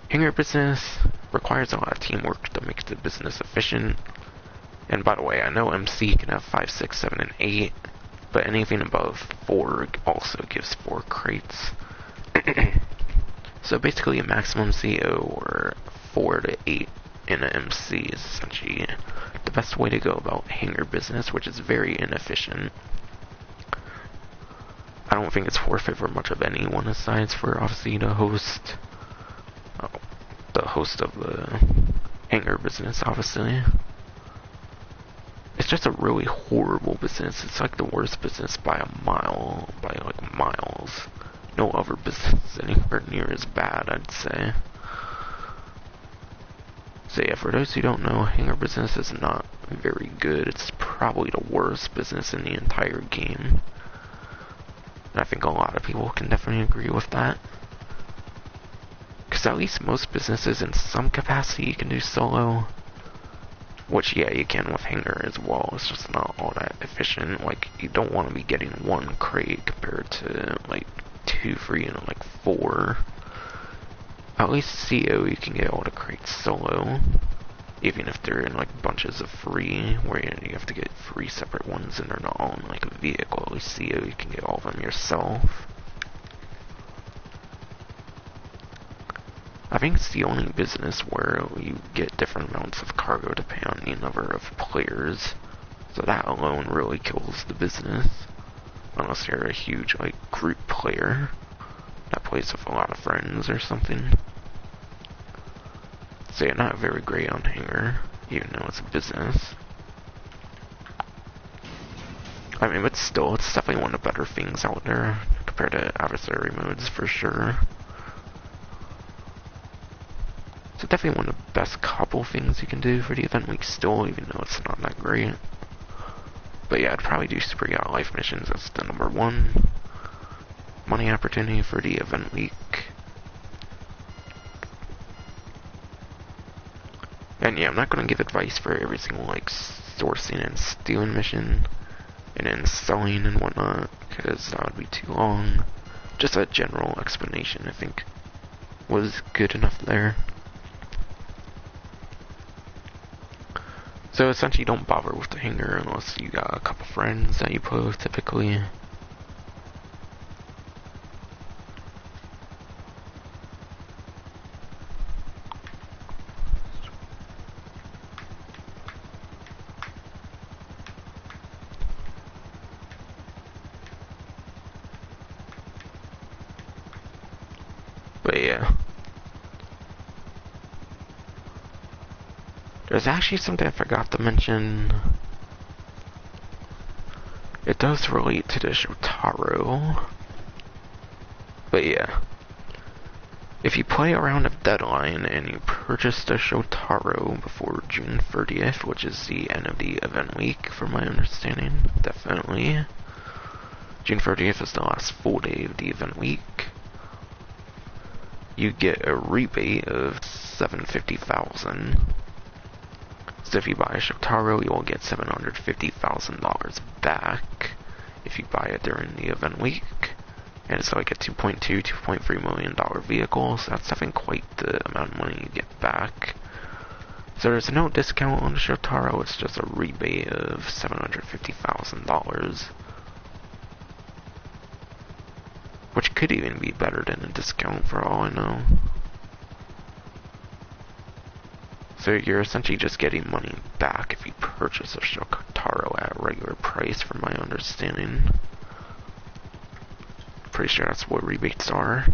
Hangar business requires a lot of teamwork to make the business efficient. And by the way, I know MC can have 5, 6, 7, and 8, but anything above 4 also gives 4 crates. So basically a maximum CO or 4 to 8 in an MC is essentially the best way to go about Hangar business, which is very inefficient. I don't think it's worth it for much of anyone aside for obviously the host. The host of the Hangar business, obviously. It's just a really horrible business. It's like the worst business by a mile, by like miles. No other business anywhere near as bad, I'd say. So yeah, for those who don't know, Hangar business is not very good. It's probably the worst business in the entire game. And I think a lot of people can definitely agree with that. Because at least most businesses in some capacity can do solo. Which, yeah, you can with Hangar as well. It's just not all that efficient. Like, you don't want to be getting 1 crate compared to, like, 2, 3, and, like, 4. At least CO, you can get all the crates solo. Even if they're in, like, bunches of 3, where you have to get 3 separate ones and they're not all in, like, a vehicle. At least CO, you can get all of them yourself. I think it's the only business where you get different amounts of cargo depending on the number of players. So that alone really kills the business. Unless you're a huge, like, group player that plays with a lot of friends or something. So yeah, not very great on Hangar, even though it's a business. I mean, but still, it's definitely one of the better things out there compared to adversary modes for sure. So definitely one of the best couple things you can do for the event week still, even though it's not that great. But yeah, I'd probably do Super Yacht Life missions as the number 1 money opportunity for the event week. And yeah, I'm not going to give advice for every single like sourcing and stealing mission and then selling and whatnot, because that would be too long. Just a general explanation, I think, was good enough there. So essentially, don't bother with the Hangar unless you got a couple friends that you play with typically. But yeah. There's actually something I forgot to mention. It does relate to the Shotaro. But yeah. If you play around a deadline and you purchase the Shotaro before June 30th, which is the end of the event week, from my understanding, definitely, June 30th is the last full day of the event week. You get a rebate of $750,000. So if you buy a Shotaro, you will get $750,000 back if you buy it during the event week. And it's like a $2.3 million vehicle, so that's having quite the amount of money you get back. So there's no discount on the Shotaro, it's just a rebate of $750,000. Which could even be better than a discount for all I know. So you're essentially just getting money back if you purchase a Shotaro at regular price, from my understanding. Pretty sure that's what rebates are.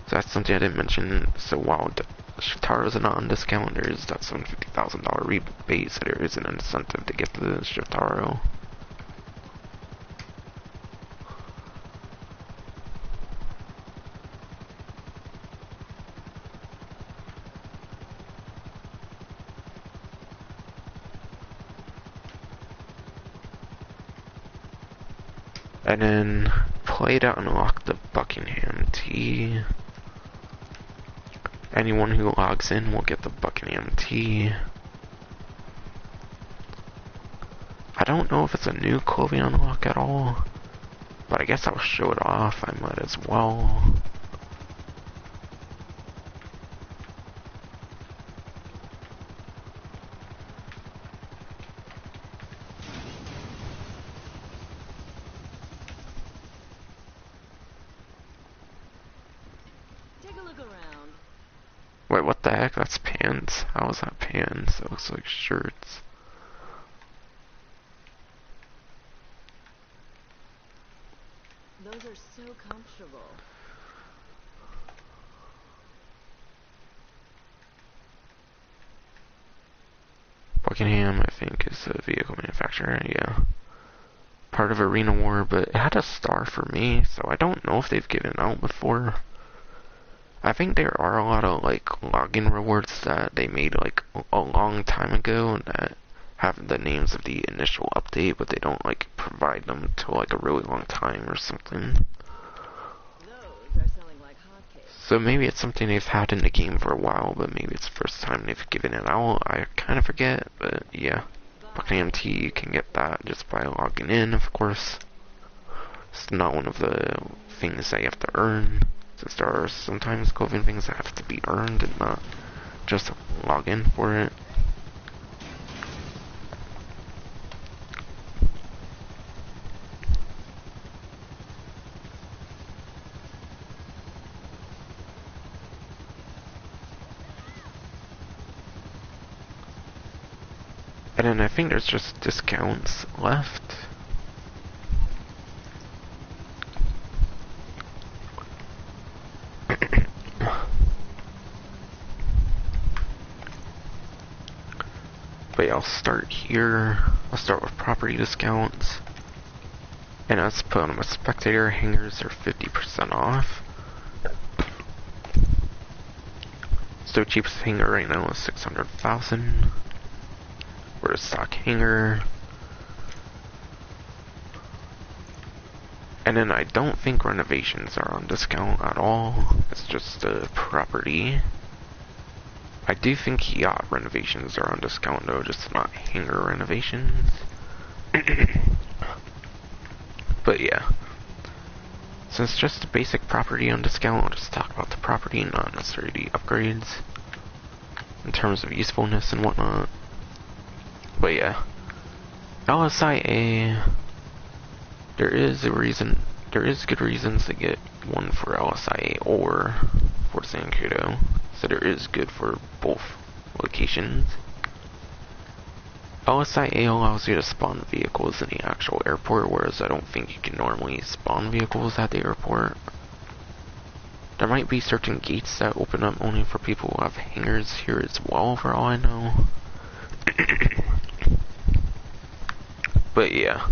So that's something I didn't mention. So while Shotaros are not on discount, there is that $750,000 rebate, so there is an incentive to get the Shotaro. And then play to unlock the Buckingham T. Anyone who logs in will get the Buckingham T. I don't know if it's a new clothing unlock at all, but I guess I'll show it off. I might as well. Wait, what the heck? That's pants? How is that pants? It looks like shirts. Those are so comfortable. Buckingham, I think, is a vehicle manufacturer, yeah. Part of Arena War, but it had a star for me, so I don't know if they've given out before. I think there are a lot of, like, login rewards that they made, like, a long time ago that have the names of the initial update, but they don't, like, provide them till, like, a really long time or something. Those are selling like hotcakes. So maybe it's something they've had in the game for a while, but maybe it's the first time they've given it out. I kind of forget, but yeah. Buckingham T, you can get that just by logging in, of course. It's not one of the things that you have to earn. Since there are sometimes clothing things that have to be earned and not just log in for it. And then I think there's just discounts left. But yeah, I'll start here. I'll start with property discounts. And let's put on my spectator hangers are 50% off. So cheapest hanger right now is 600,000. We're a stock hanger. And then I don't think renovations are on discount at all. It's just a property. I do think yacht renovations are on discount though, just not hanger renovations. But yeah. Since just the basic property on discount, I'll just talk about the property, not necessarily the upgrades. In terms of usefulness and whatnot. But yeah. LSIA, there is good reasons to get one for LSIA or for Zancudo. So there is good for both locations. LSIA allows you to spawn vehicles in the actual airport, whereas I don't think you can normally spawn vehicles at the airport. There might be certain gates that open up only for people who have hangars here as well, for all I know. But yeah.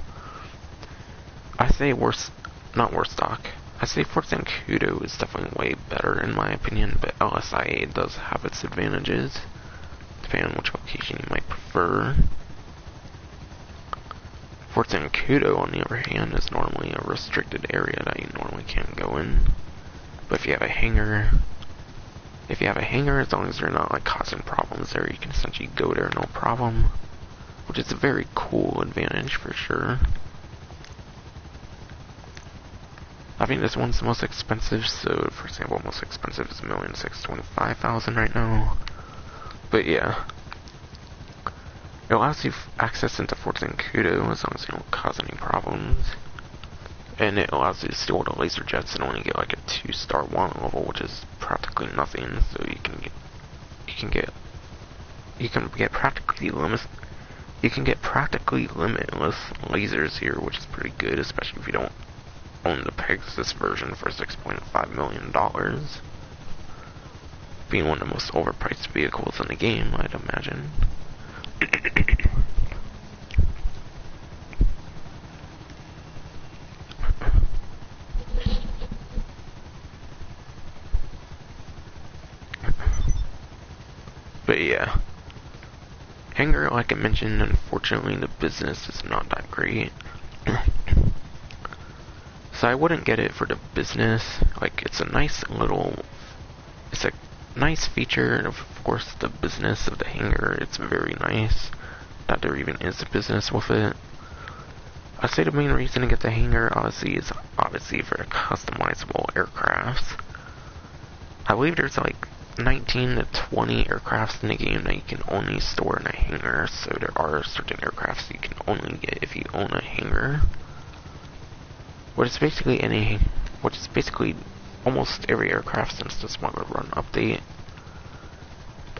I say not worse stock. I say Fort Zancudo is definitely way better in my opinion, but LSIA does have its advantages. depending on which location you might prefer. Fort Zancudo, on the other hand, is normally a restricted area that you normally can't go in. But if you have a hangar, as long as you're not like causing problems there, you can essentially go there no problem, which is a very cool advantage for sure. I think this one's the most expensive, so for example, most expensive is $1,625,000 right now. But yeah, it allows you access into Fort Zancudo as long as you don't cause any problems. And it allows you to steal the laser jets and only get like a 2-star want level, which is practically nothing. So you can get practically limitless lasers here, which is pretty good, especially if you don't own the Pegasus version for $6.5 million. Being one of the most overpriced vehicles in the game, I'd imagine. But yeah, hangar, like I mentioned, unfortunately the business is not that great. So I wouldn't get it for the business. Like, it's a nice feature, and of course the business of the hangar, it's very nice that there even is a business with it. I'd say the main reason to get the hangar is obviously for the customizable aircrafts. I believe there's like 19 to 20 aircrafts in the game that you can only store in a hangar, so there are certain aircrafts you can only get if you own a hangar. Which is basically almost every aircraft since the Smuggler Run update.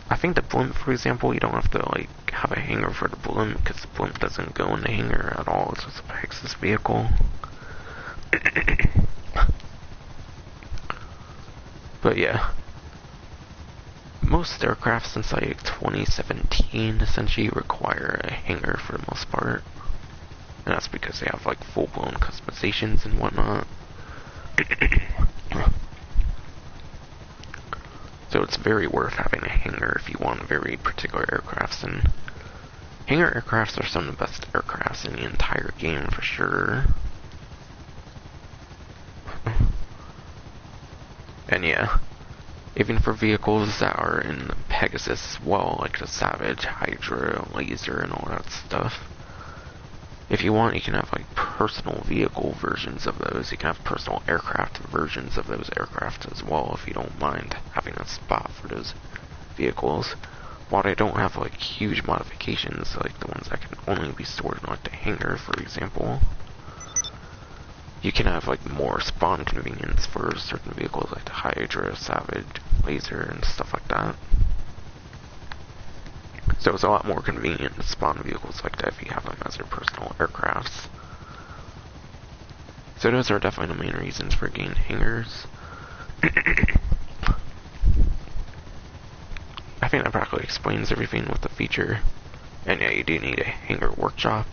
I think the blimp, for example, you don't have to like have a hangar for the blimp, because the blimp doesn't go in the hangar at all. It's just a Pegasus vehicle. But yeah, most aircraft since like 2017 essentially require a hangar for the most part. And that's because they have like full-blown customizations and whatnot. So it's very worth having a hangar if you want very particular aircrafts, and hangar aircrafts are some of the best aircrafts in the entire game for sure. And yeah, even for vehicles that are in the Pegasus as well, like the Savage, Hydra, Laser, and all that stuff. If you want, you can have like personal vehicle versions of those. You can have personal aircraft versions of those aircraft as well, if you don't mind having a spot for those vehicles. While they don't have like huge modifications, like the ones that can only be stored in like the hangar, for example, you can have like more spawn convenience for certain vehicles like the Hydra, Savage, Laser, and stuff like that. So it's a lot more convenient to spawn vehicles like that if you have them as your personal aircrafts. So those are definitely the main reasons for getting hangars. I think that practically explains everything with the feature. And yeah, you do need a hangar workshop.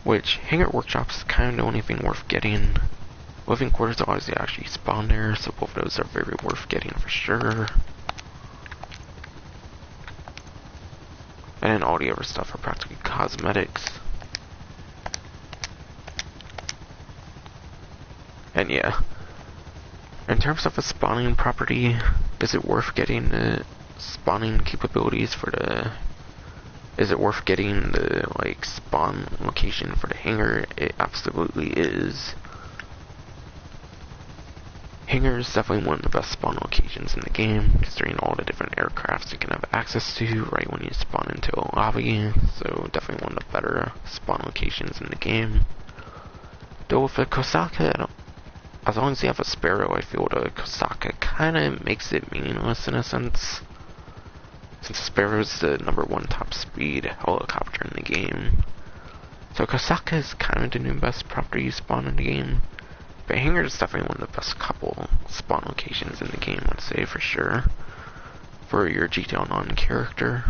Which, hangar workshops is kind of the only thing worth getting. Living quarters allows you to actually spawn there, so both of those are very worth getting for sure. And then all the other stuff are practically cosmetics. And yeah, in terms of a spawning property, is it worth getting the spawning capabilities for the... Is it worth getting the, like, spawn location for the hangar? It absolutely is. Hangar is definitely one of the best spawn locations in the game, considering all the different aircrafts you can have access to right when you spawn into a lobby, so definitely one of the better spawn locations in the game. Though with the Kosaka, as long as you have a Sparrow, I feel the Kosaka kinda makes it meaningless in a sense, since Sparrow is the #1 top speed helicopter in the game. So Kosaka is kind of the new best property you spawn in the game. But hangar is definitely one of the best couple spawn locations in the game, I'd say for sure, for your GTA 9 character.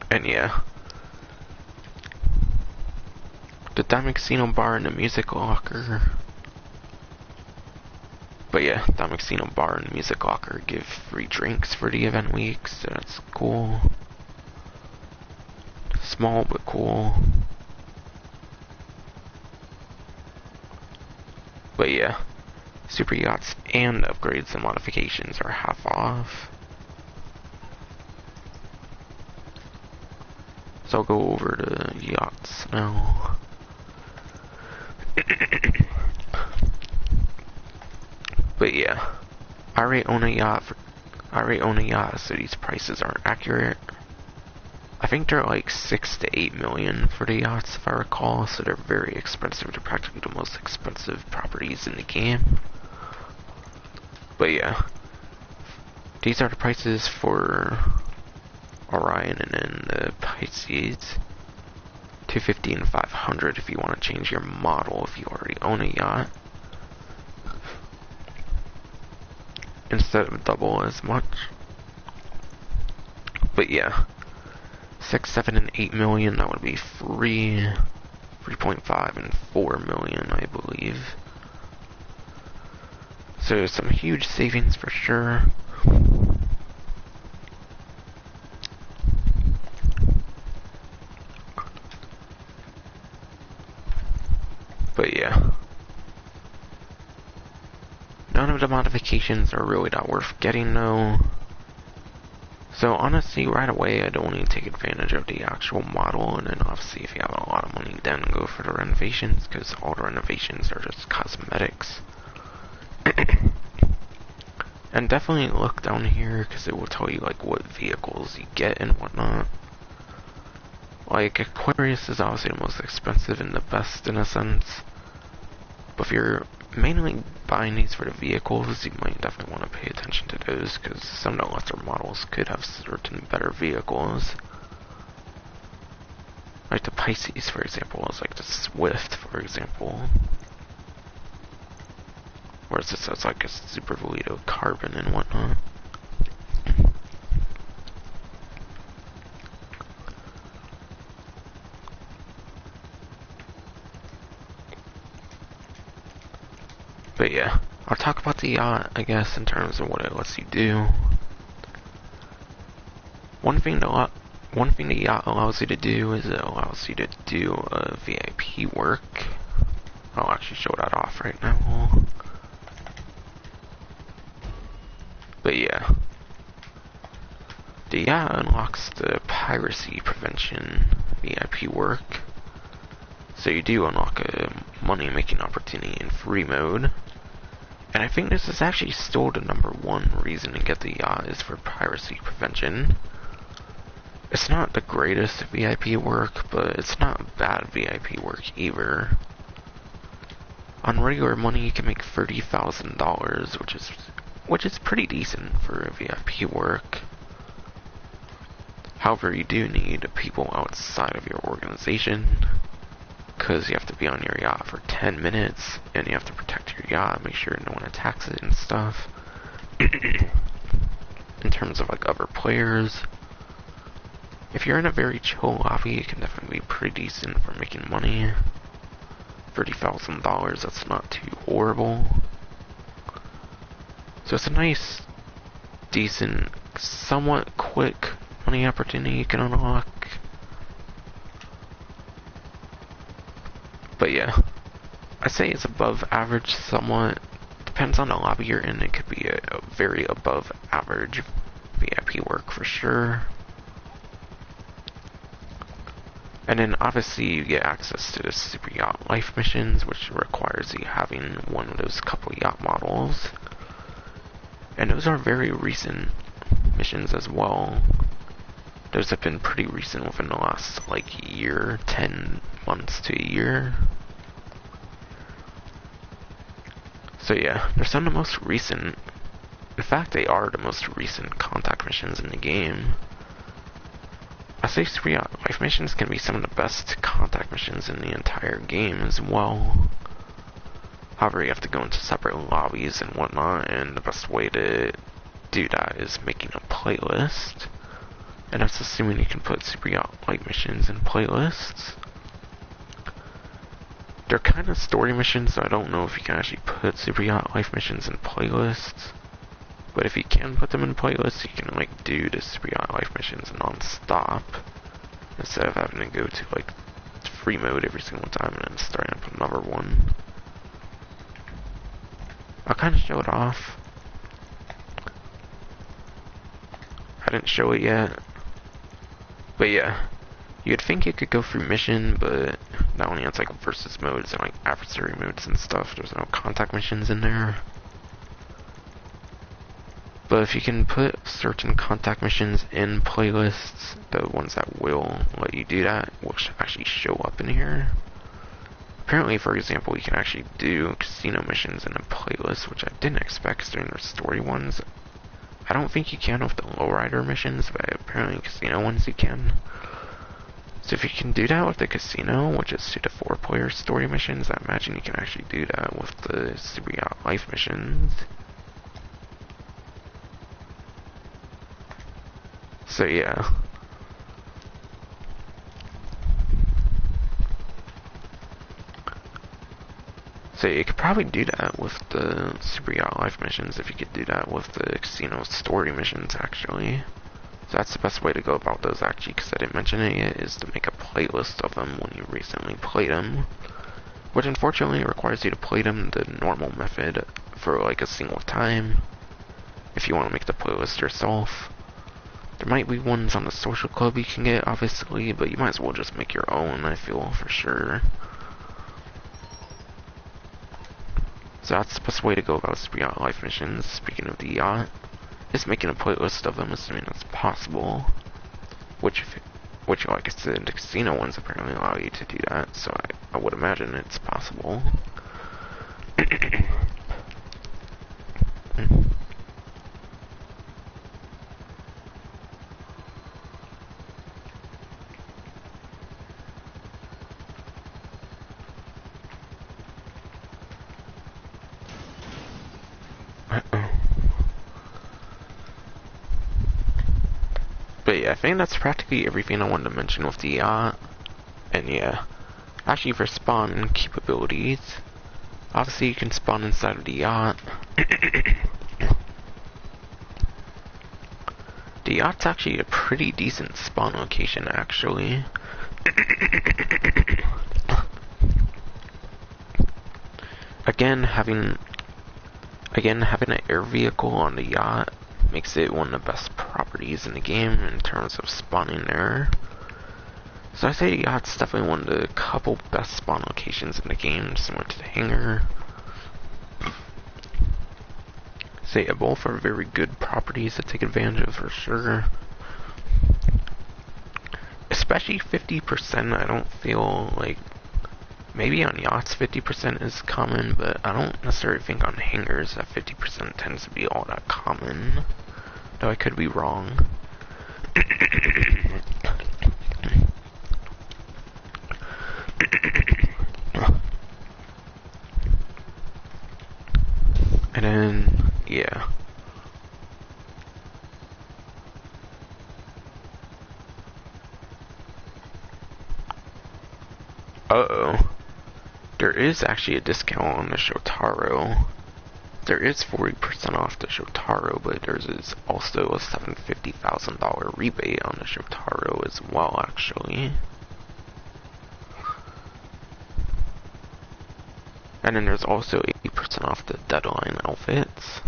And yeah, the Diamond Casino Bar and the Music Locker. But yeah, that Casino Bar and Music Locker give free drinks for the event week, so that's cool. Small but cool. But yeah, super yachts and upgrades and modifications are half off. So I'll go over to yachts now. But yeah, I already own a yacht, so these prices aren't accurate. I think they're like 6 to 8 million for the yachts, if I recall, so they're very expensive. They're practically the most expensive properties in the game. But yeah, these are the prices for Orion and then the Pisces. 250 and 500 if you want to change your model if you already own a yacht, instead of double as much. But yeah, 6, 7, and 8 million, that would be 3.5 and 4 million, I believe. So some huge savings for sure. But yeah, none of the modifications are really that worth getting though. So honestly, right away, I'd only take advantage of the actual model, and then obviously if you have a lot of money, then go for the renovations, because all the renovations are just cosmetics. And definitely look down here, because it will tell you like what vehicles you get and whatnot. Like, Aquarius is obviously the most expensive and the best in a sense. But if you're mainly buying these for the vehicles, you might definitely want to pay attention to those, because some of the lesser models could have certain better vehicles. Like the Pisces, for example, is like the Swift, for example. Whereas this has like a Super Volito Carbon and whatnot. But yeah, I'll talk about the yacht, I guess, in terms of what it lets you do. One thing the yacht allows you to do is it allows you to do VIP work. I'll actually show that off right now. But yeah, the yacht unlocks the piracy prevention VIP work. So you do unlock a money-making opportunity in free mode. And I think this is actually still the #1 reason to get the yacht is for piracy prevention. It's not the greatest VIP work, but it's not bad VIP work either. On regular money, you can make $30,000, which is pretty decent for VIP work. However, you do need people outside of your organization, because you have to be on your yacht for 10 minutes, and you have to protect your yacht, make sure no one attacks it and stuff. In terms of like other players, if you're in a very chill lobby, it can definitely be pretty decent for making money. $30,000, that's not too horrible. So it's a nice, decent, somewhat quick money opportunity you can unlock. But yeah, I say it's above average somewhat. Depends on the lobby you're in, it could be a very above average VIP work for sure. And then obviously you get access to the Super Yacht Life missions, which requires you having one of those couple yacht models. And those are very recent missions as well. Those have been pretty recent within the last like year, 10 months to a year. So yeah, they're some of the most recent. In fact, they are the most recent contact missions in the game. I say Super Yacht Life missions can be some of the best contact missions in the entire game as well. However, you have to go into separate lobbies and whatnot, and the best way to do that is making a playlist. And that's assuming you can put Super Yacht Life missions in playlists. They're kind of story missions, so I don't know if you can actually put Super Yacht Life missions in playlists. But if you can put them in playlists, you can like do the Super Yacht Life missions non-stop instead of having to go to like free mode every single time and then starting up another one. I'll kind of show it off. I didn't show it yet. But yeah, you'd think it could go through mission, but not only has like versus modes and like adversary modes and stuff, there's no contact missions in there. But if you can put certain contact missions in playlists, the ones that will let you do that will actually show up in here. Apparently, for example, you can actually do casino missions in a playlist, which I didn't expect considering they're story ones. I don't think you can with the lowrider missions, but apparently casino ones you can. So if you can do that with the casino, which is 2 to 4 player story missions, I imagine you can actually do that with the Super Yacht Life missions. So yeah. So you could probably do that with the Super Yacht Life missions if you could do that with the casino story missions actually. So that's the best way to go about those actually, because I didn't mention it yet, is to make a playlist of them when you recently played them. Which unfortunately requires you to play them the normal method for like a single time if you want to make the playlist yourself. There might be ones on the social club you can get, obviously, but you might as well just make your own, I feel, for sure. So that's the best way to go about Super Yacht Life missions, speaking of the yacht, is making a playlist of them, assuming that's possible. Which, like I said, the casino ones apparently allow you to do that, so I would imagine it's possible. But yeah, I think that's practically everything I wanted to mention with the yacht. And yeah, actually for spawn capabilities, obviously you can spawn inside of the yacht. The yacht's actually a pretty decent spawn location, actually. Again, having an air vehicle on the yacht makes it one of the best properties in the game in terms of spawning there. So I say the yacht's definitely one of the couple best spawn locations in the game, similar to the hangar. So yeah, both are very good properties to take advantage of for sure. Especially 50%, I don't feel like... Maybe on yachts 50% is common, but I don't necessarily think on hangars that 50% tends to be all that common. Though I could be wrong. And then, yeah. Uh-oh. There is actually a discount on the Shotaro. There is 40% off the Shotaro, but there's also a $750,000 rebate on the Shotaro as well, actually. And then there's also 80% off the Deadline outfits.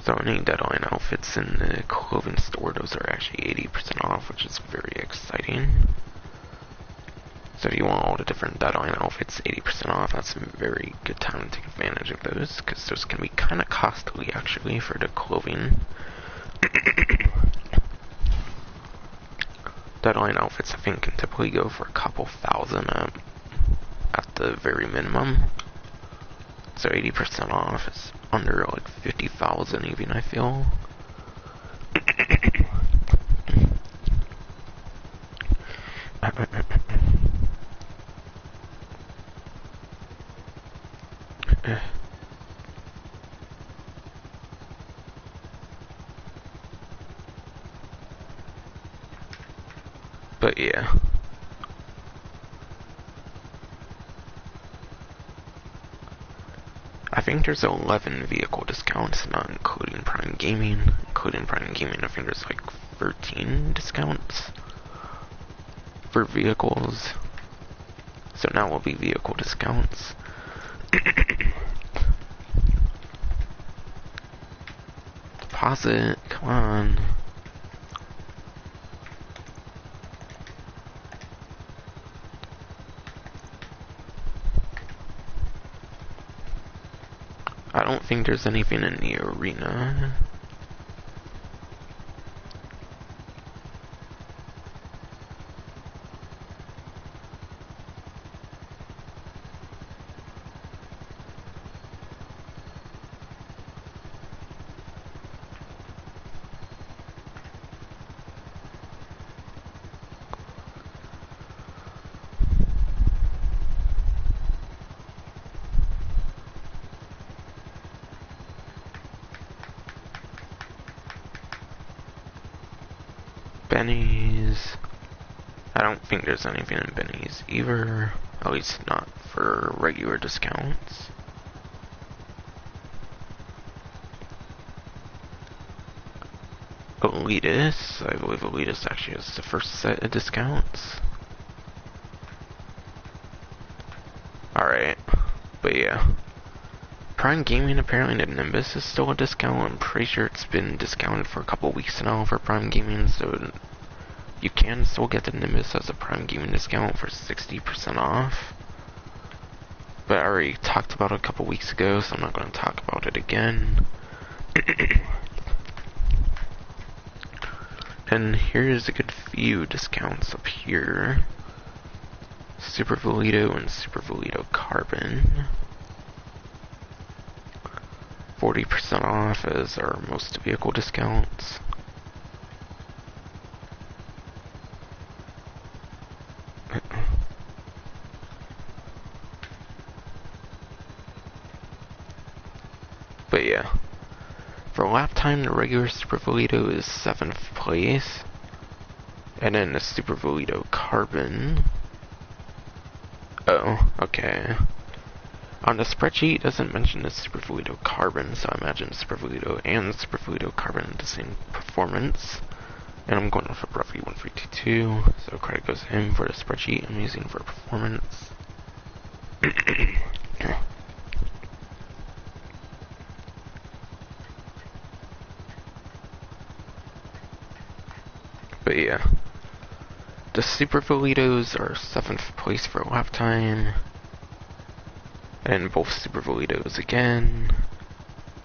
So any Deadline outfits in the clothing store, those are actually 80% off, which is very exciting. So if you want all the different Deadline outfits 80% off, that's a very good time to take advantage of those, because those can be kind of costly actually for the clothing. Deadline outfits I think can typically go for a couple thousand at the very minimum. So 80% off is under like 50,000 even, I feel. But yeah. I think there's 11 vehicle discounts, not including Prime Gaming. Including Prime Gaming, I think there's like 13 discounts for vehicles. So now will be vehicle discounts. Deposit, come on. I don't think there's anything in the arena. Benny's. I don't think there's anything in Benny's either. At least not for regular discounts. Elitist. I believe Elitist actually has the first set of discounts. Alright. But yeah. Prime Gaming, apparently the Nimbus is still a discount. I'm pretty sure it's been discounted for a couple weeks now for Prime Gaming, so you can still get the Nimbus as a Prime Gaming discount for 60% off. But I already talked about it a couple weeks ago, so I'm not going to talk about it again. And here's a good few discounts up here. Super Volito and Super Volito Carbon. 40% off as are most vehicle discounts. But yeah, for lap time, the regular Super Volito is 7th place, and then the Super Volito Carbon. Oh, okay. On the spreadsheet, it doesn't mention the Super Volito Carbon, so I imagine Super Volito and Super Volito Carbon have the same performance. And I'm going off of roughly 1322, so credit goes to him for the spreadsheet I'm using for performance. But yeah, the Super Volitos are 7th place for lap time. And both Super Volitos again,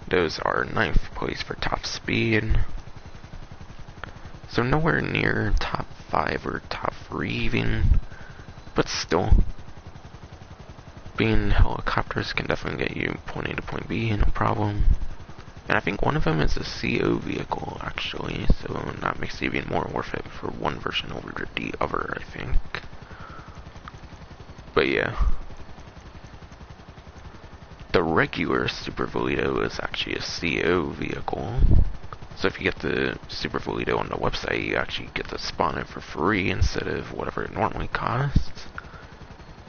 those are 9th place for top speed. So nowhere near top 5 or top 3 even, but still, being helicopters can definitely get you point A to point B, no problem. And I think one of them is a CO vehicle actually, so that makes it even more worth it for one version over the other, I think. But yeah. The regular Super Volito is actually a CO vehicle. So if you get the Super Volito on the website, you actually get to spawn it for free instead of whatever it normally costs.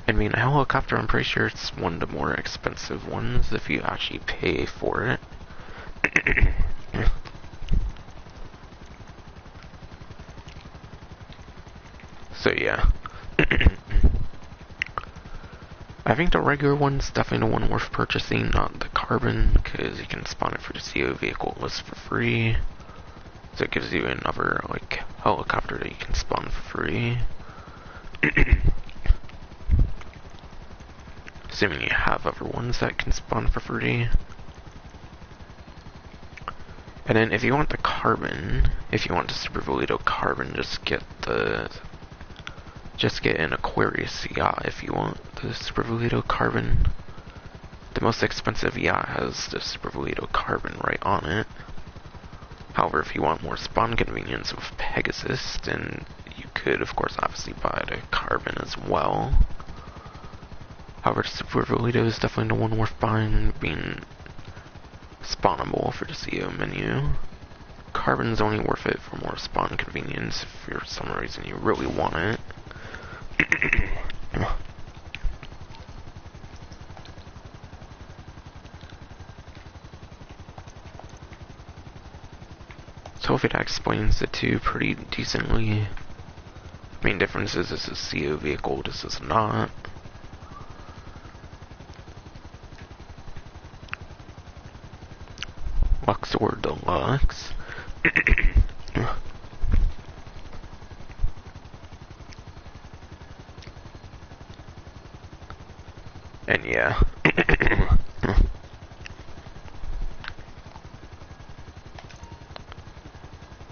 I mean, a helicopter, I'm pretty sure it's one of the more expensive ones if you actually pay for it. So yeah. I think the regular one's definitely the one worth purchasing, not the Carbon, because you can spawn it for the CO vehicle list for free. So it gives you another, like, helicopter that you can spawn for free. Assuming you have other ones that can spawn for free. And then if you want the Carbon, if you want the Super Volito Carbon, just get an Aquarius yacht if you want the Super Volito Carbon. The most expensive yacht has the Super Volito Carbon right on it. However, if you want more spawn convenience with Pegasus, then you could, of course, obviously buy the Carbon as well. However, the Super Volito is definitely the one worth buying, being spawnable for the CO menu. Carbon's only worth it for more spawn convenience if for some reason you really want it. So hopefully that explains the two pretty decently. Main difference is this is a CO vehicle, this is not. Luxor Deluxe. And yeah.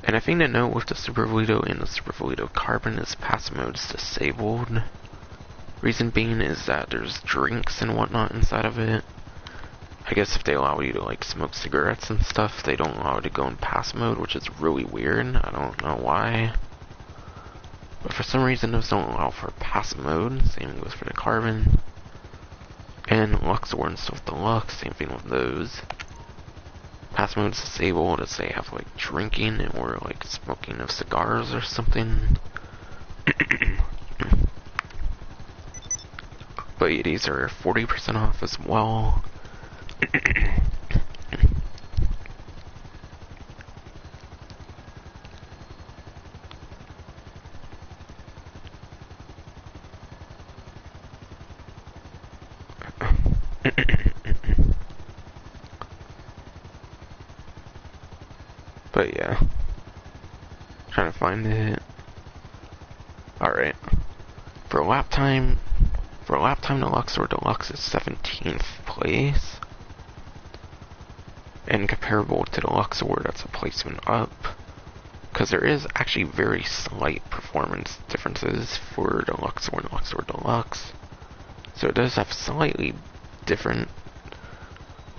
And I think to note with the Super Vito and the Super Vito Carbon is passive mode is disabled. Reason being is that there's drinks and whatnot inside of it. I guess if they allow you to like smoke cigarettes and stuff, they don't allow you to go in passive mode, which is really weird. I don't know why. But for some reason those don't allow for passive mode. Same goes for the Carbon. And Luxor and stuff Deluxe, same thing with those. Passive mode is disabled as they have like drinking or like smoking of cigars or something. But yeah, these are 40% off as well. But yeah, trying to find it. Alright, for lap time Deluxe or Deluxe is 17th place. And comparable to the Luxor, that's a placement up. Because there is actually very slight performance differences for the Luxor and Luxor Deluxe. So it does have slightly different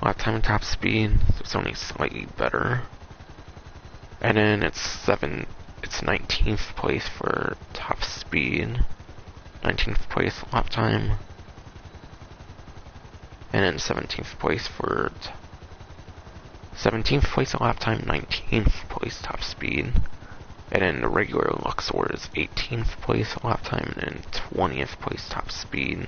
lap time and top speed, so it's only slightly better. And then it's 19th place for top speed, 19th place lap time, and then 17th place for 17th place lap time, 19th place top speed, and then the regular Luxor is 18th place lap time and 20th place top speed.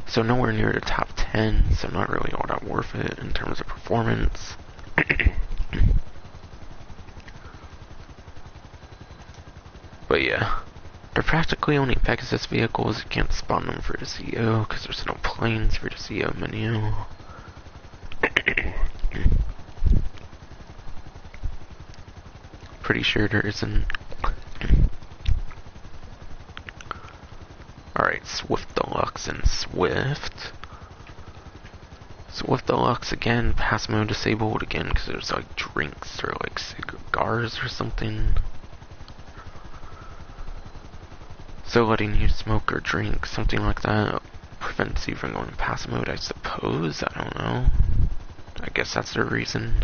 So nowhere near the top 10, so not really all that worth it in terms of performance. But yeah, they're practically only Pegasus vehicles. You can't spawn them for the CO because there's no planes for the CO menu. Pretty sure there isn't. Alright, Swift Deluxe and Swift. Swift Deluxe again, pass mode disabled again because there's like drinks or like cigars or something. So letting you smoke or drink, something like that, prevents you from going pass mode, I suppose. I don't know. I guess that's the reason.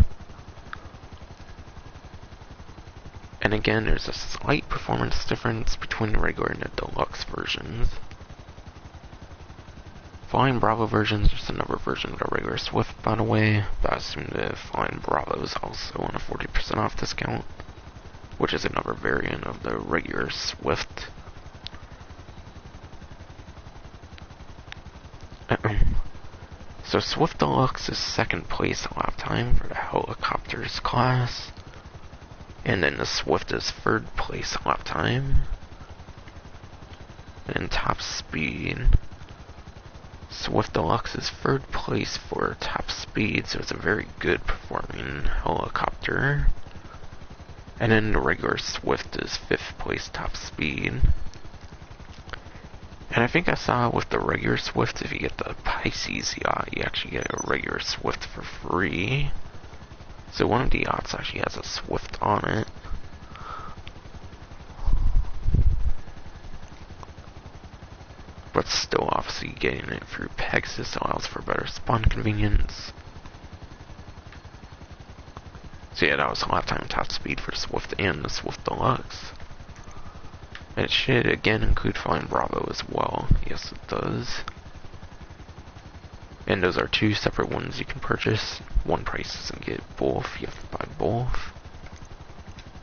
And again, there's a slight performance difference between the regular and the deluxe versions. Flying Bravo version is just another version of the regular Swift, by the way, but I assume the Flying Bravo is also on a 40% off discount, which is another variant of the regular Swift. So Swift Deluxe is second place lap time for the helicopters class. And then the Swift is third place lap time. And top speed. Swift Deluxe is third place for top speed, so it's a very good performing helicopter. And then the regular Swift is fifth place top speed. And I think I saw with the regular Swift, if you get the Pisces yacht, you actually get a regular Swift for free. So one of the yachts actually has a Swift on it. But still, obviously, getting it through Pegasus allows for better spawn convenience. So yeah, that was lap time top speed for Swift and the Swift Deluxe. And it should again include Flying Bravo as well. Yes, it does. And those are two separate ones you can purchase. One price doesn't get both, you have to buy both.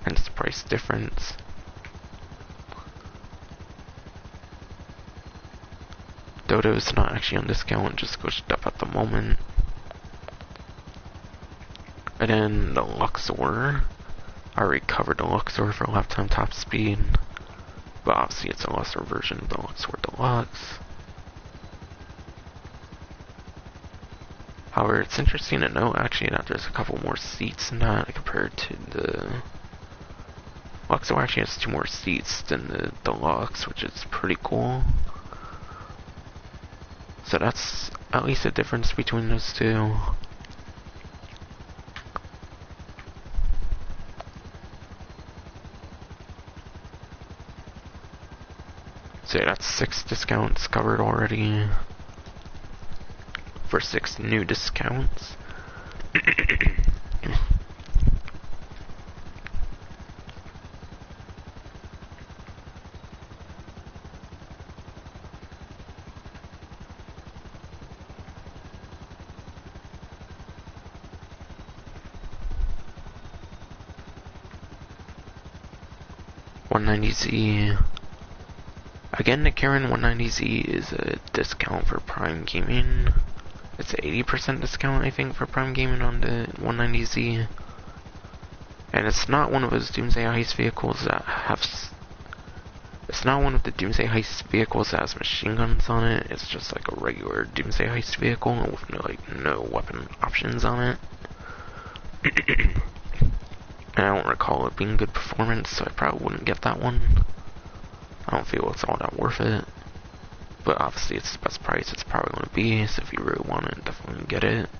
Hence the price difference. Dodo's not actually on discount, just glitched up at the moment. And then the Luxor. I already covered the Luxor for lifetime top speed. But obviously it's a lesser version of the Luxor Deluxe. However, it's interesting to note actually that there's a couple more seats in that compared to the Luxor. Actually has 2 more seats than the Deluxe, which is pretty cool. So that's at least a difference between those two. So yeah, that's 6 discounts covered already. For 6 new discounts. $190Z. Again, the Karen 190Z is a discount for Prime Gaming. It's an 80% discount, I think, for Prime Gaming on the 190Z. And it's not one of those Doomsday Heist vehicles that have... It's not one of the Doomsday Heist vehicles that has machine guns on it. It's just like a regular Doomsday Heist vehicle with no weapon options on it. And I don't recall it being good performance, so I probably wouldn't get that one. I don't feel it's all that worth it. But obviously it's the best price it's probably going to be, so if you really want it, definitely get it.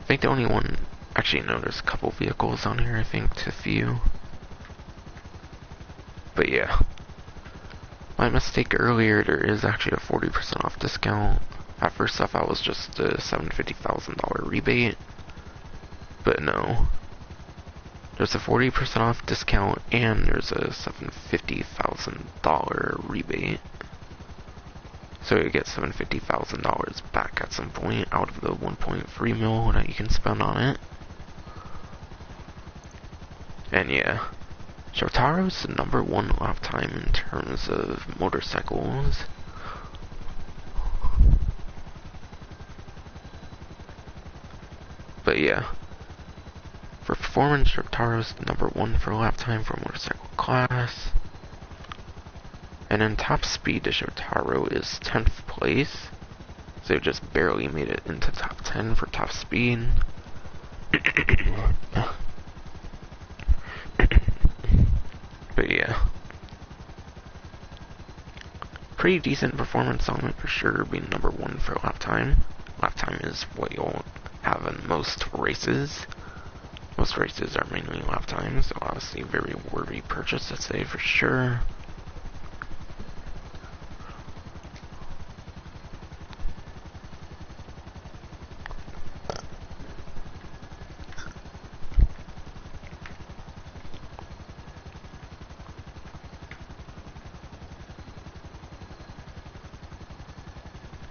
I think the only one... Actually, no, there's a couple vehicles on here, I think, to view. But yeah. My mistake earlier, there is actually a 40% off discount. At first I thought it was just a $750,000 rebate. But no. There's a 40% off discount and there's a $750,000 rebate. So you get $750,000 back at some point out of the 1.3 mil that you can spend on it. And yeah. Shotaro's the #1 lifetime in terms of motorcycles. But yeah. For performance, Shotaro's the #1 for lifetime for motorcycle class. And in top speed, the Shotaro is 10th place. So it just barely made it into top 10 for top speed. But yeah. Pretty decent performance on it for sure, being #1 for lifetime. Lifetime is what you'll have in most races. Most races are mainly lifetimes, so obviously a very worthy purchase, I'd say for sure.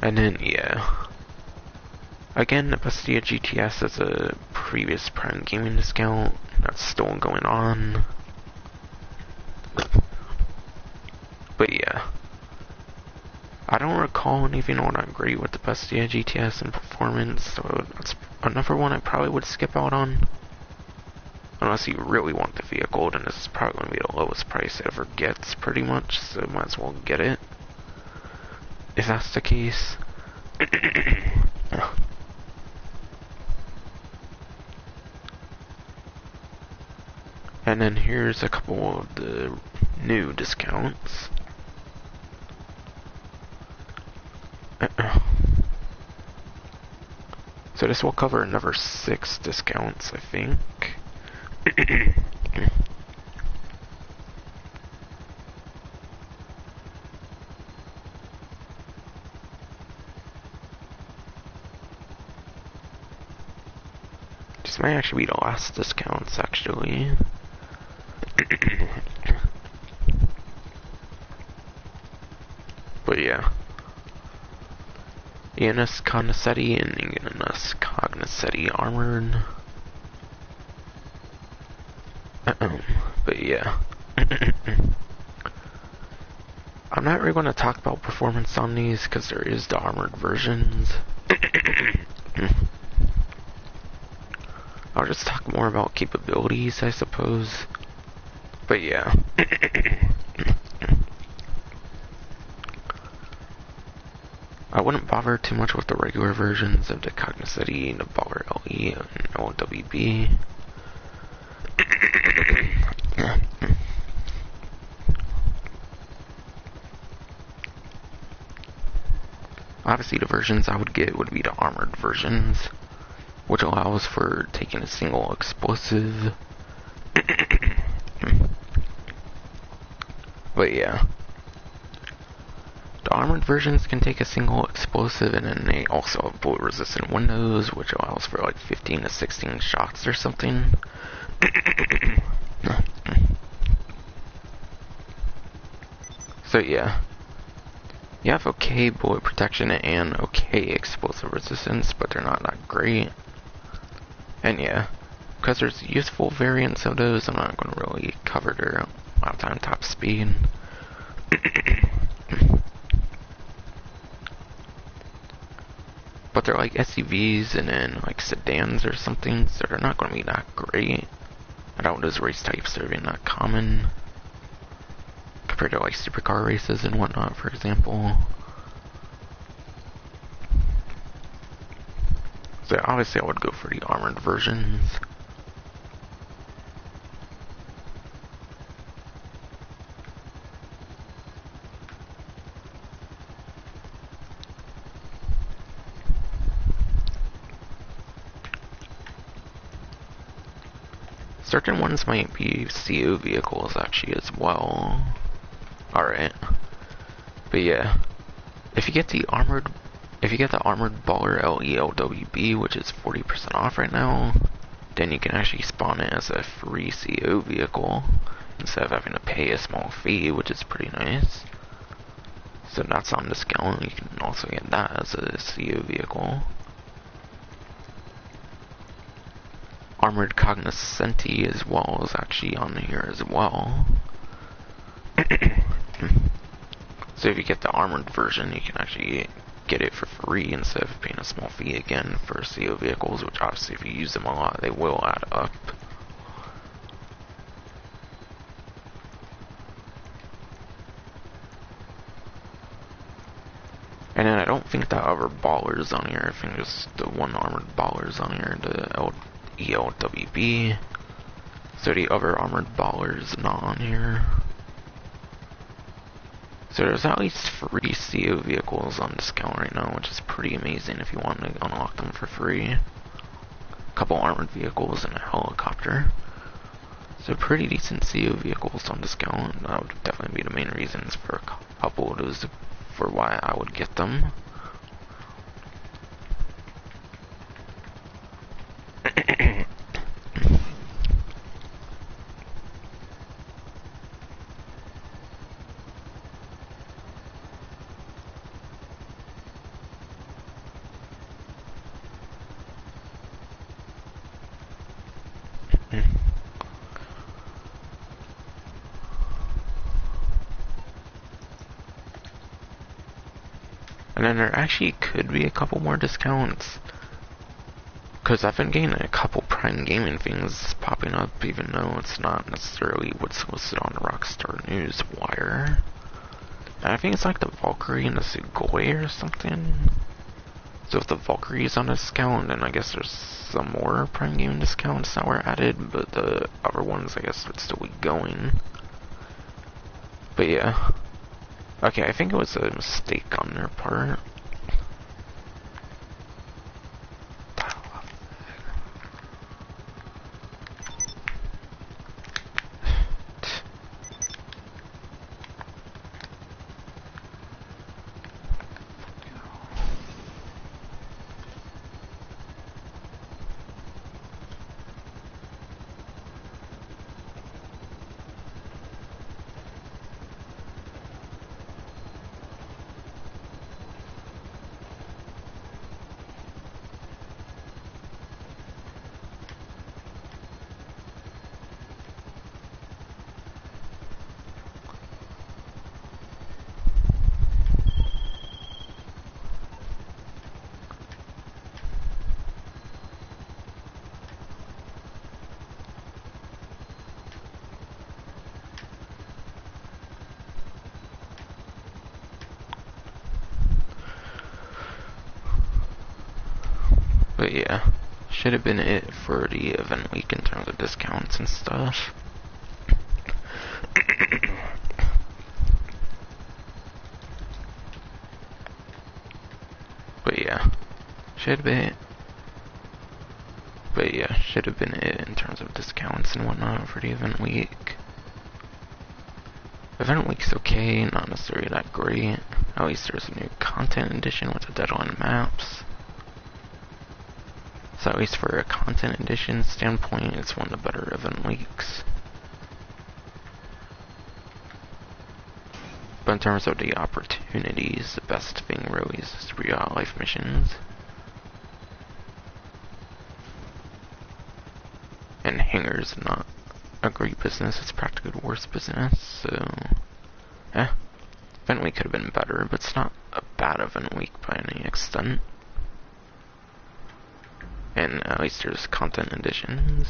And then, yeah. Again, the Bestia GTS is a previous Prime Gaming discount. That's still going on. But yeah. I don't recall anything all that great with the Bestia GTS in performance, so that's another one I probably would skip out on. Unless you really want the vehicle, then this is probably going to be the lowest price it ever gets, pretty much, so might as well get it. If that's the case. And then here's a couple of the new discounts. So this will cover another 6 discounts, I think. This might actually be the last discounts, actually. But yeah. ENS Cognoscetti and ENS Cognoscetti Armored. But yeah. I'm not really going to talk about performance on these because there is the armored versions. I'll just talk more about capabilities, I suppose. But yeah. I wouldn't bother too much with the regular versions of the Cognoscetti, the Baller LE, and LWB. Obviously the versions I would get would be the armored versions, which allows for taking a single explosive. But yeah. The armored versions can take a single explosive, and then they also have bullet resistant windows, which allows for like 15 to 16 shots or something. So yeah. You have okay bullet protection and okay explosive resistance, but they're not that great. And yeah, because there's useful variants of those, I'm not going to really cover their lifetime top speed. But they're like SUVs and then like sedans or something, so they're not going to be that great. I doubt those race types are being that common compared to like supercar races and whatnot, for example. So obviously I would go for the armored versions. Certain ones might be CO vehicles actually as well. Alright. But yeah. If you get the armored Baller LELWB, which is 40% off right now, then you can actually spawn it as a free CO vehicle instead of having to pay a small fee, which is pretty nice. So that's on discount. You can also get that as a CO vehicle. Armored Cognoscenti as well is actually on here as well. So if you get the armored version, you can actually get it for free instead of paying a small fee again for CO vehicles, which obviously if you use them a lot, they will add up. And then I don't think the other ballers on here, I think just the one armored ballers on here, the ELWB. So the other armored ballers not on here. So there's at least 3 CO vehicles on discount right now, which is pretty amazing if you want to unlock them for free. A couple armored vehicles and a helicopter. So pretty decent CO vehicles on discount. That would definitely be the main reasons for a couple of those for why I would get them. And then there actually could be a couple more discounts, because I've been getting a couple Prime Gaming things popping up, even though it's not necessarily what's listed on the Rockstar News wire. And I think it's like the Valkyrie and the Sugoi or something. So if the Valkyrie is on discount, then I guess there's some more Prime Gaming discounts that were added, but the other ones I guess would still be going. But yeah. Okay, I think it was a mistake on their part. But yeah, should have been it for the event week in terms of discounts and stuff. But yeah, should have been. But yeah, should have been it in terms of discounts and whatnot for the event week. Event week's okay, not necessarily that great. At least there's a new content edition with the deadline maps. So at least for a content edition standpoint, it's one of the better event weeks. But in terms of the opportunities, the best thing really is real life missions. And hangars not a great business, it's practically the worst business, so event week could have been better, but it's not a bad event week by any extent. And at least there's content editions.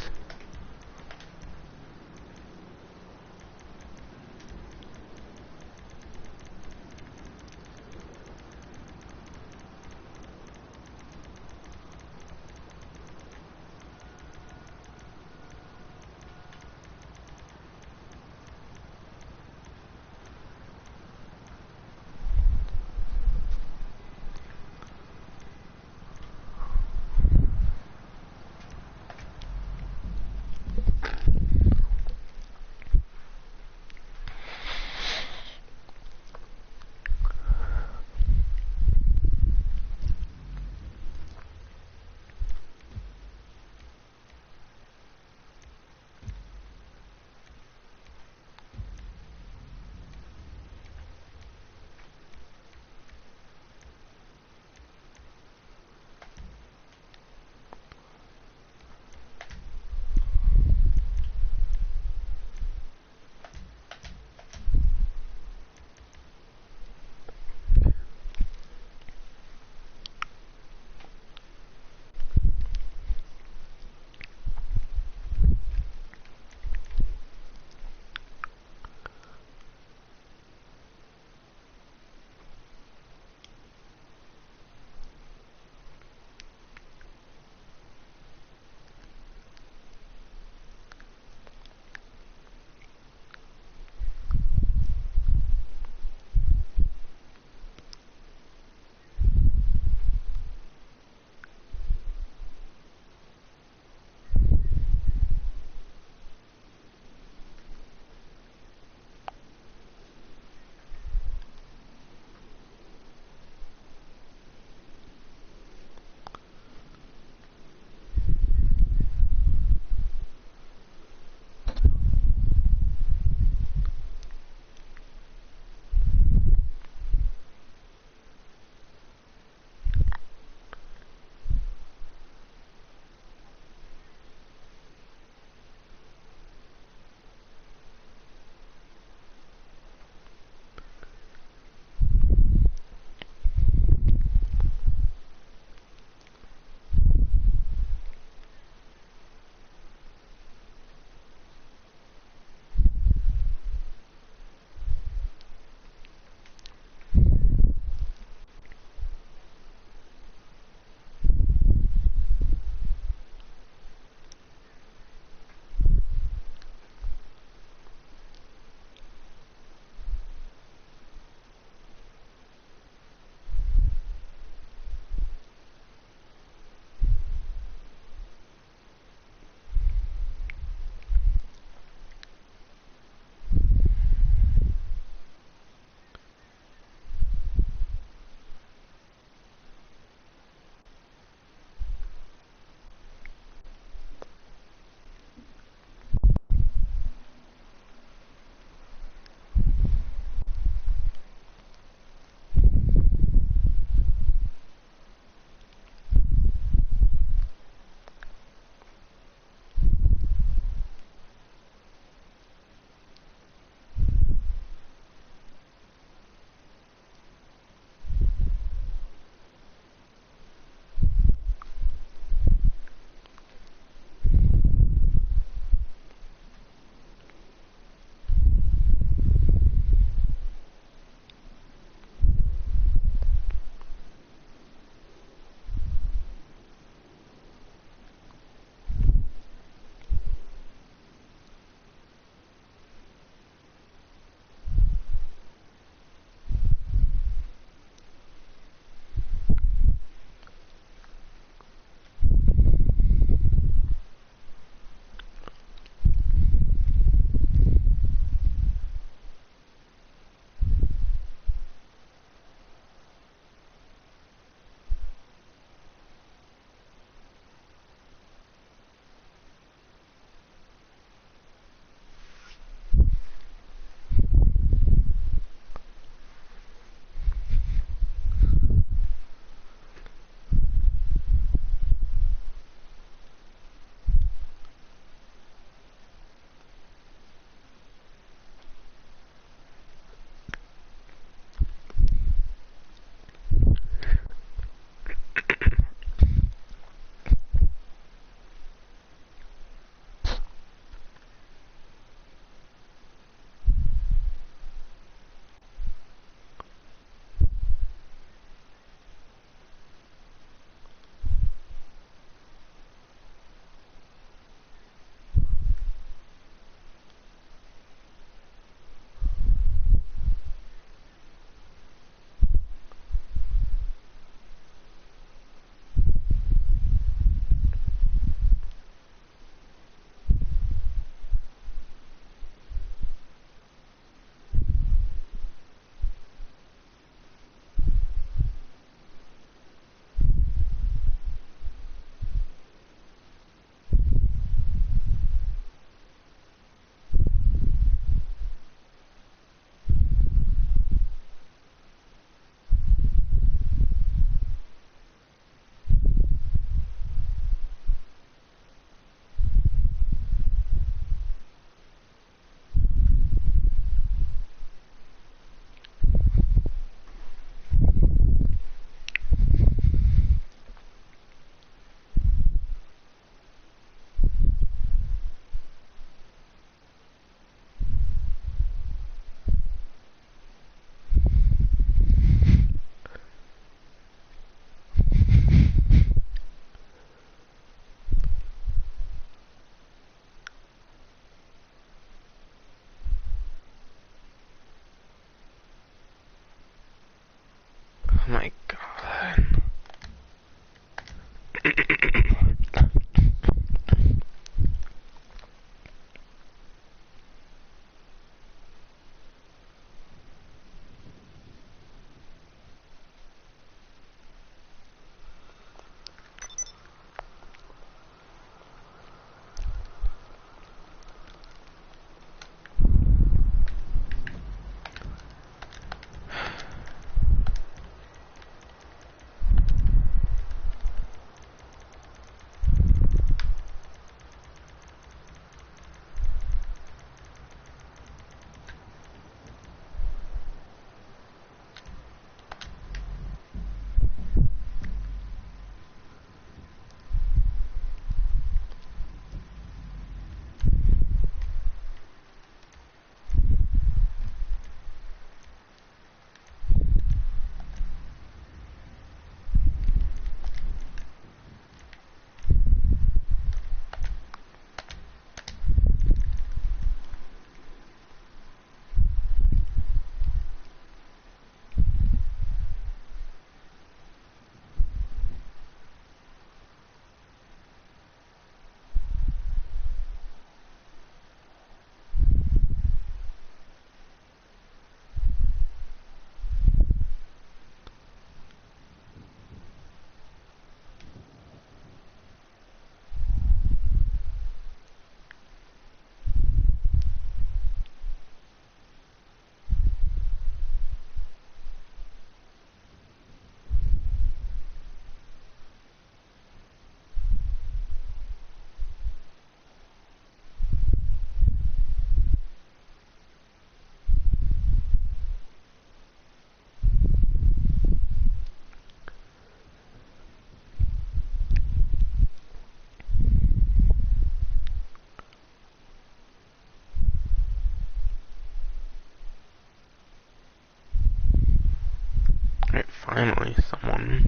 Finally, someone.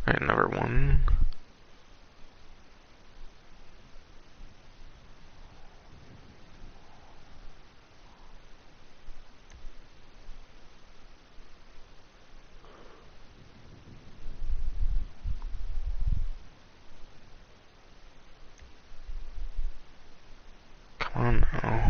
Alright, number one. Come on now.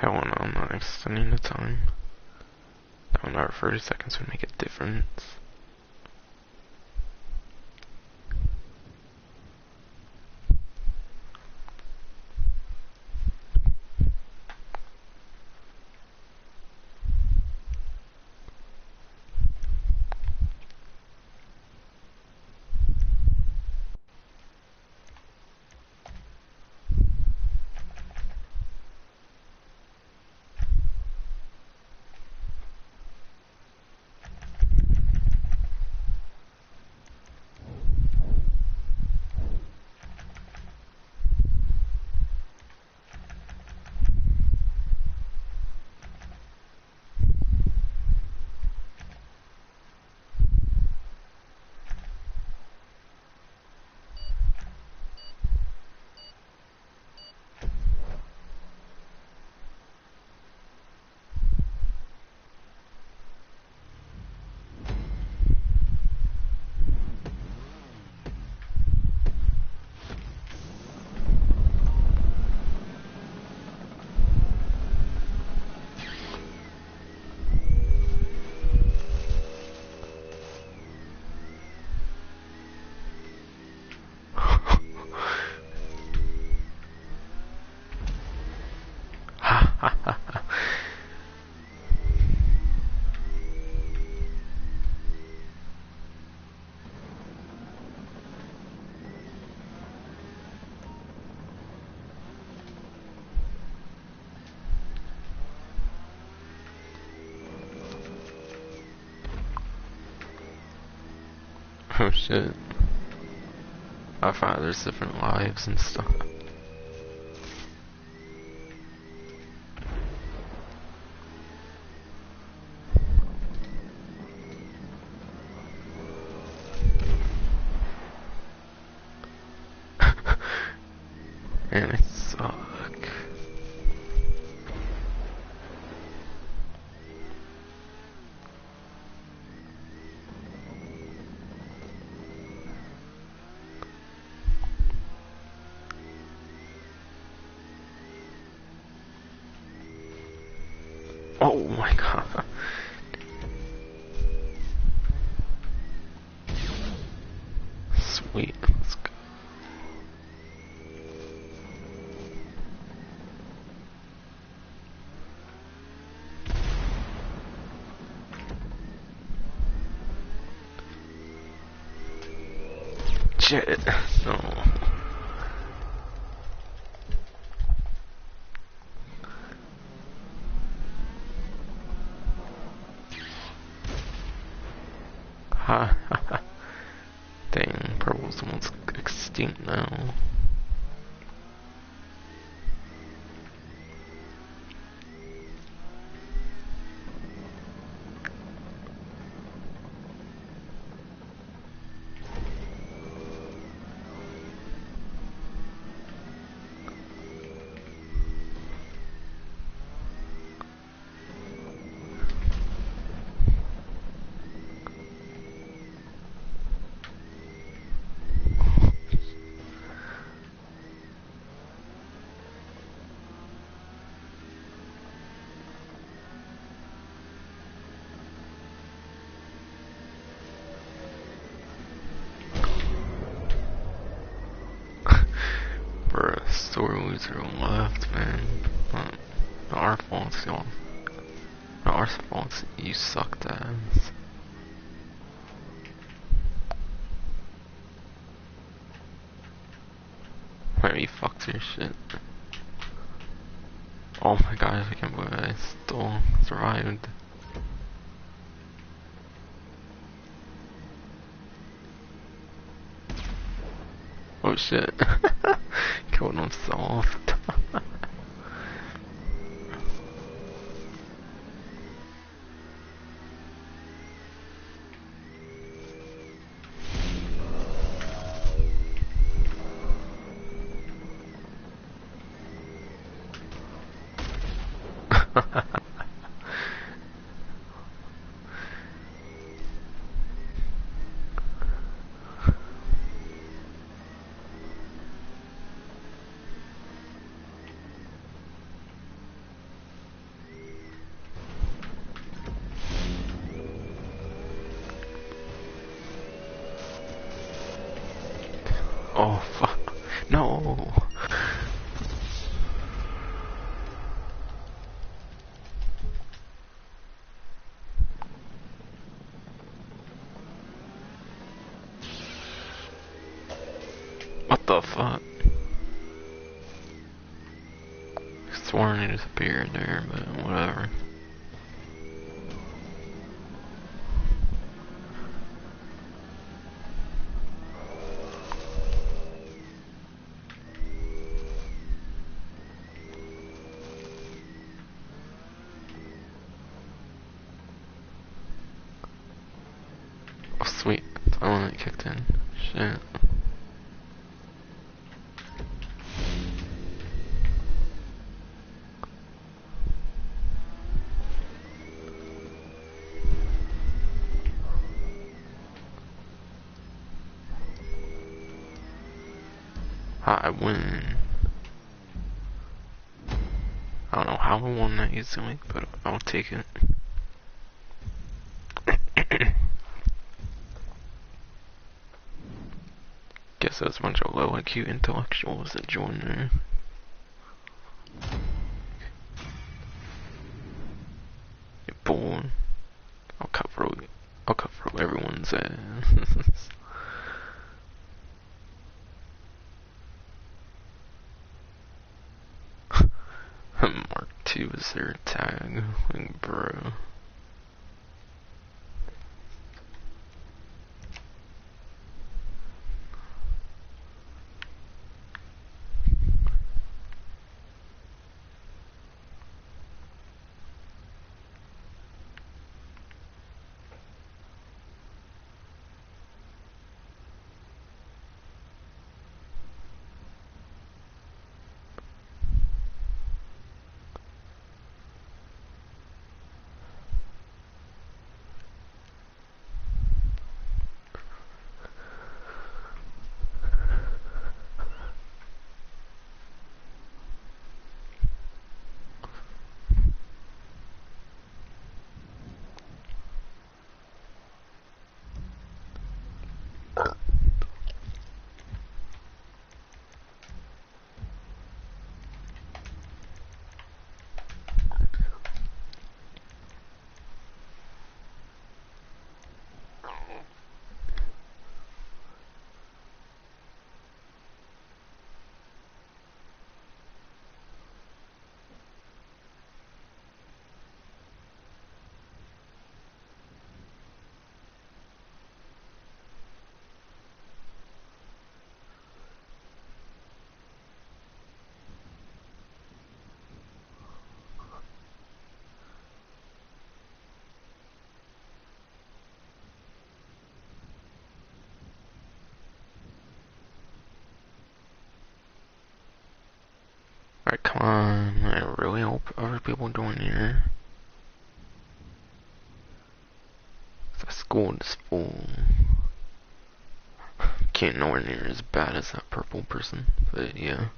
Hell no, I'm not extending the time. That one over 30 seconds would make a difference. Oh shit. I found there's different lives and stuff. Man, it suck. Oh my god. Sweet, let's go. Shit, no. Ha ha ha. Dang, purple's almost extinct now. user left, man. Not our fault, y'all. Not our fault, you sucked ass. Maybe you fucked your shit. Oh my god, I can't believe I still survived. Oh shit. Killed himself. Oh fuck. No. What the fuck? I swore he disappeared there, but whatever. Oh sweet, I want it kicked in. Shit. I win. I don't know how I won that easily, but I'll take it. Guess there's a bunch of low IQ intellectuals that joined there. You bull. I'll cover everyone's ass. Mark 2 is their tag, like, bro. Alright, come on. I really hope other people join here. The school is full. Can't nowhere near as bad as that purple person, but yeah.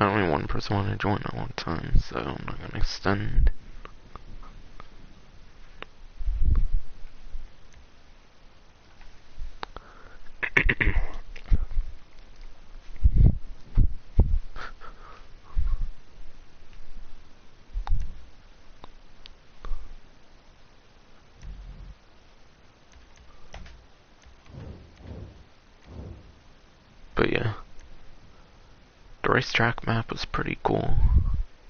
Only one person wanted to join at one time, so I'm not gonna extend. But yeah. The racetrack map was pretty cool.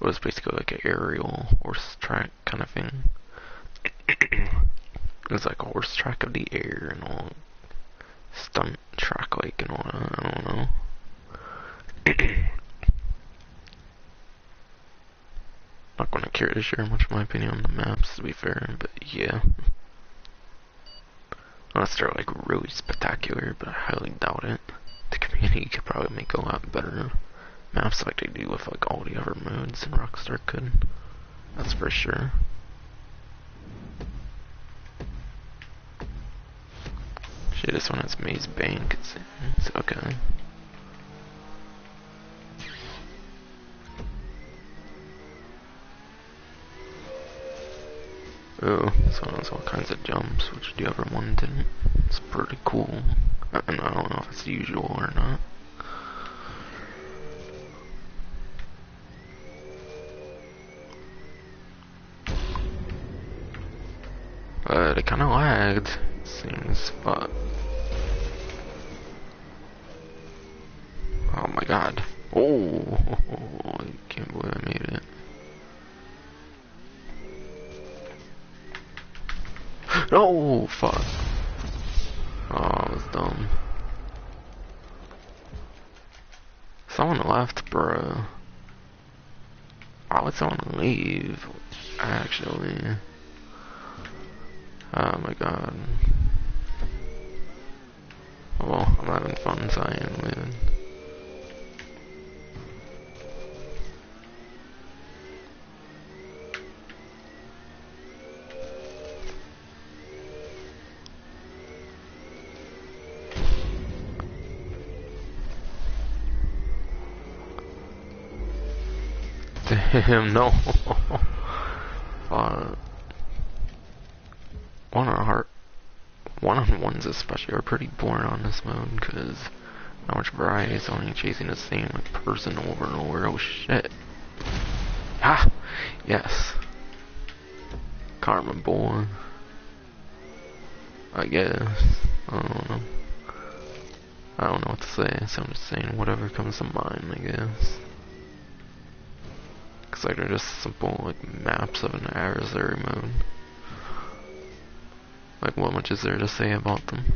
It was basically like an aerial horse track kind of thing. It was like a horse track of the air and all. Stunt track like and all that, I don't know. Not gonna care to share much of my opinion on the maps, to be fair, but yeah. Unless they're like really spectacular, but I highly doubt it. The community could probably make a lot better maps like they do with like all the other modes and Rockstar could. That's for sure. Shit, this one has Maze Bank, it's okay. Oh, this one has all kinds of jumps, which the other one didn't. It's pretty cool. And I don't know if it's usual or not. It kinda lagged, it seems, but... Oh my god. Oh, I can't believe I made it. No, fuck. Oh, I was dumb. Someone left, bro. Why would someone leave? Actually. Oh my god. Well, I'm having fun, so I am leaving. Damn, no. One-on-ones especially are pretty boring on this mode because not much variety is only chasing the same like person over and over. Oh shit. Ah, yes. Karma boy. I guess. I don't know. I don't know what to say, so I'm just saying whatever comes to mind, I guess. Cause like they're just simple like maps of an adversary mode. Like what much is there to say about them?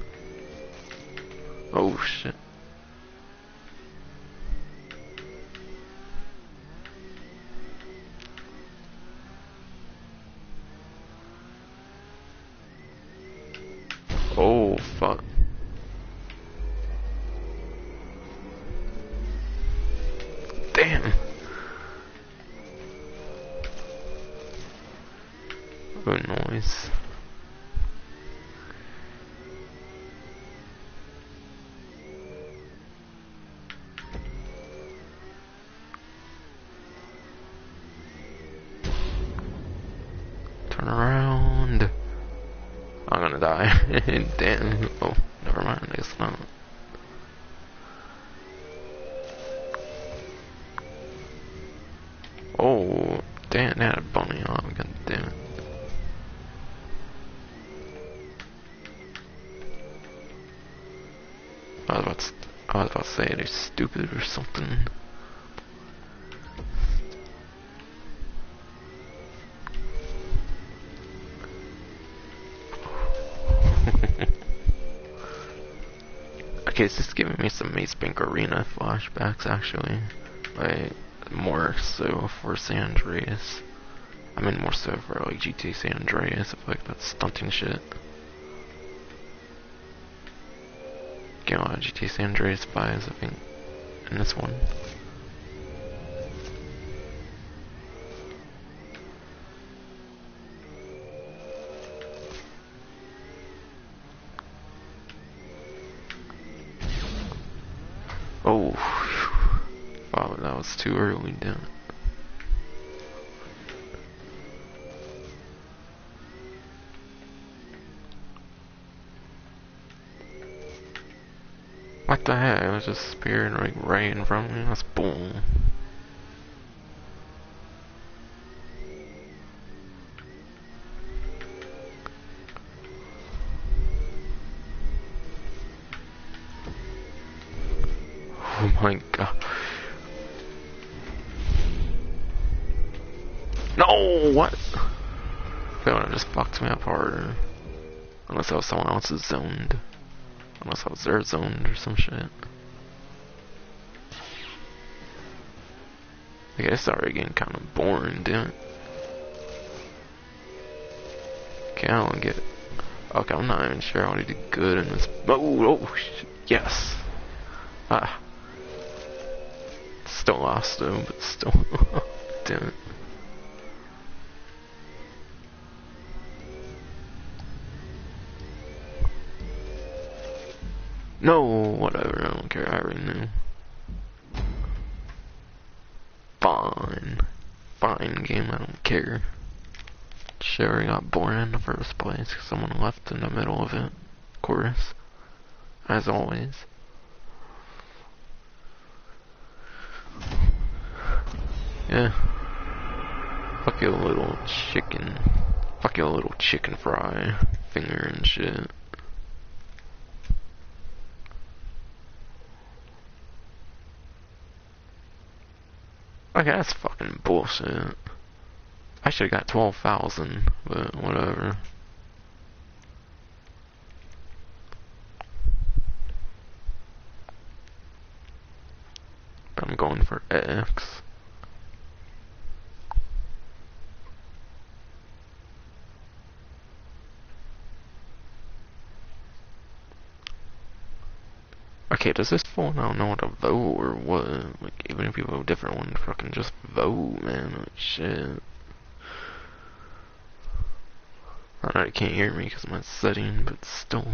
Oh shit. Oh fuck. Damn. Good noise. Turn around. I'm gonna die. Damn. Oh, never mind. I guess not. Oh, damn. They had a bunny on. God damn it. I was about to say they're stupid or something. Okay, it's just giving me some Maze Bank Arena flashbacks actually. Like, more so for San Andreas. I mean more so for like GTA San Andreas, if like that stunting shit. Get a lot of GTA San Andreas vibes, I think, in this one. Oh, wow, that was too early, damn it. What the heck? It was just speared like right in front of me. That's bull. Oh my god. No, what? That would have just fucked me up harder. Unless that was someone else's zoned. Unless that was their zoned or some shit. I guess it's already getting kind of boring, damn it. Okay, I don't get it. Okay, I'm not even sure I want to do good in this. Oh, shit. Yes. Ah. Still lost though, but still. Damn it. No, whatever, I don't care, I already knew. Fine. Fine game, I don't care. Shit already got boring in the first place because someone left in the middle of it. Of course. As always. Yeah. Fuck your little chicken. Fuck your little chicken fry finger and shit. Okay, that's fucking bullshit. I should've got 12,000, but whatever. I'm going for X. Okay, does this fool not know what to vote or what? Like, even if you vote different one, fucking just vote, man. Like, shit. I know you can't hear me because of my setting, but still.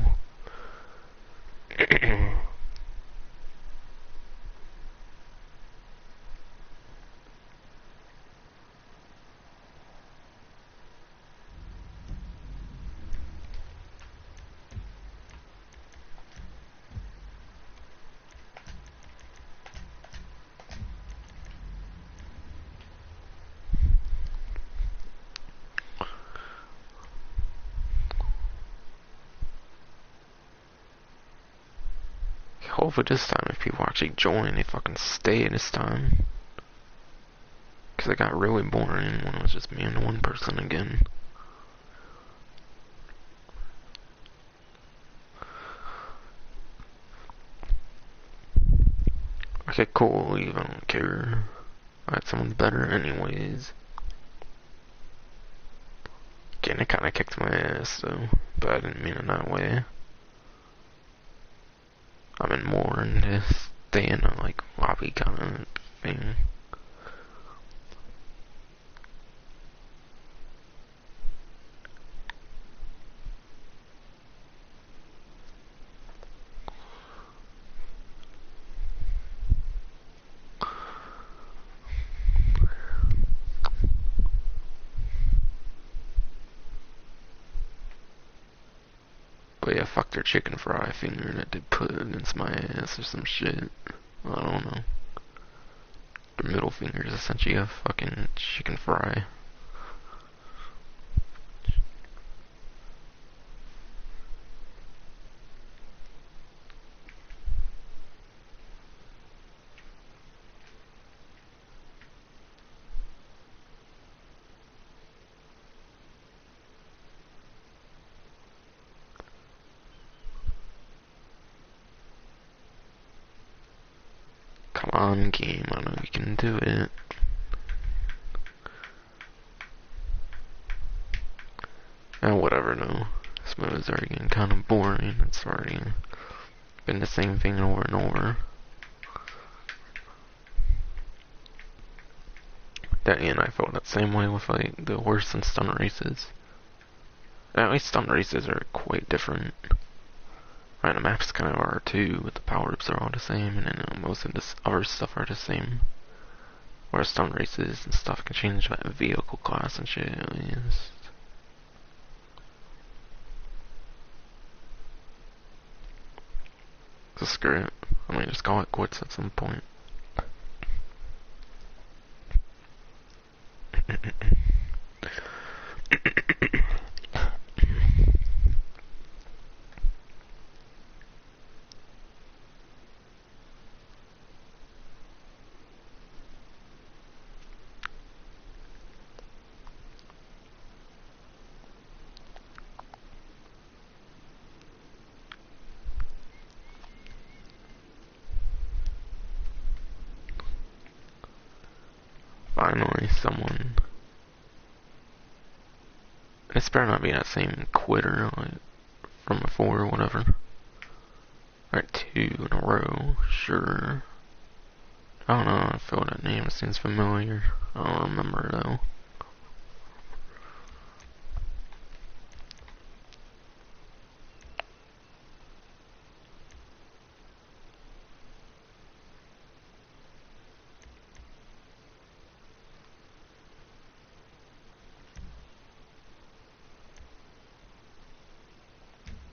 Hopefully this time if people actually join, they fucking stay this time. Because it got really boring when it was just me and one person again. Okay, cool, leave, I don't care. I had someone better anyways. Okay, and it kinda kicked my ass though, but I didn't mean it that way. I'm in more in this stay in a like lobby kind of thing. But yeah, fuck their chicken fry finger that they put against my ass or some shit. I don't know. Their middle finger is essentially a fucking chicken fry. Come on, game, I know you can do it. Whatever, no. This mode is already getting kind of boring. It's already been the same thing over and over. Danny and I felt that same way with like the horse and stunt races. At least stunt races are quite different. Right, the maps kind of are too, but the power-ups are all the same, and then most of this other stuff are the same. Whereas stunt races and stuff can change like vehicle class and shit. So screw it. I mean, just call it quits at some point. Finally, someone. It's better not be that same quitter, like, from before or whatever. Alright, 2 in a row, sure. I don't know, I feel that name seems familiar. I don't remember though.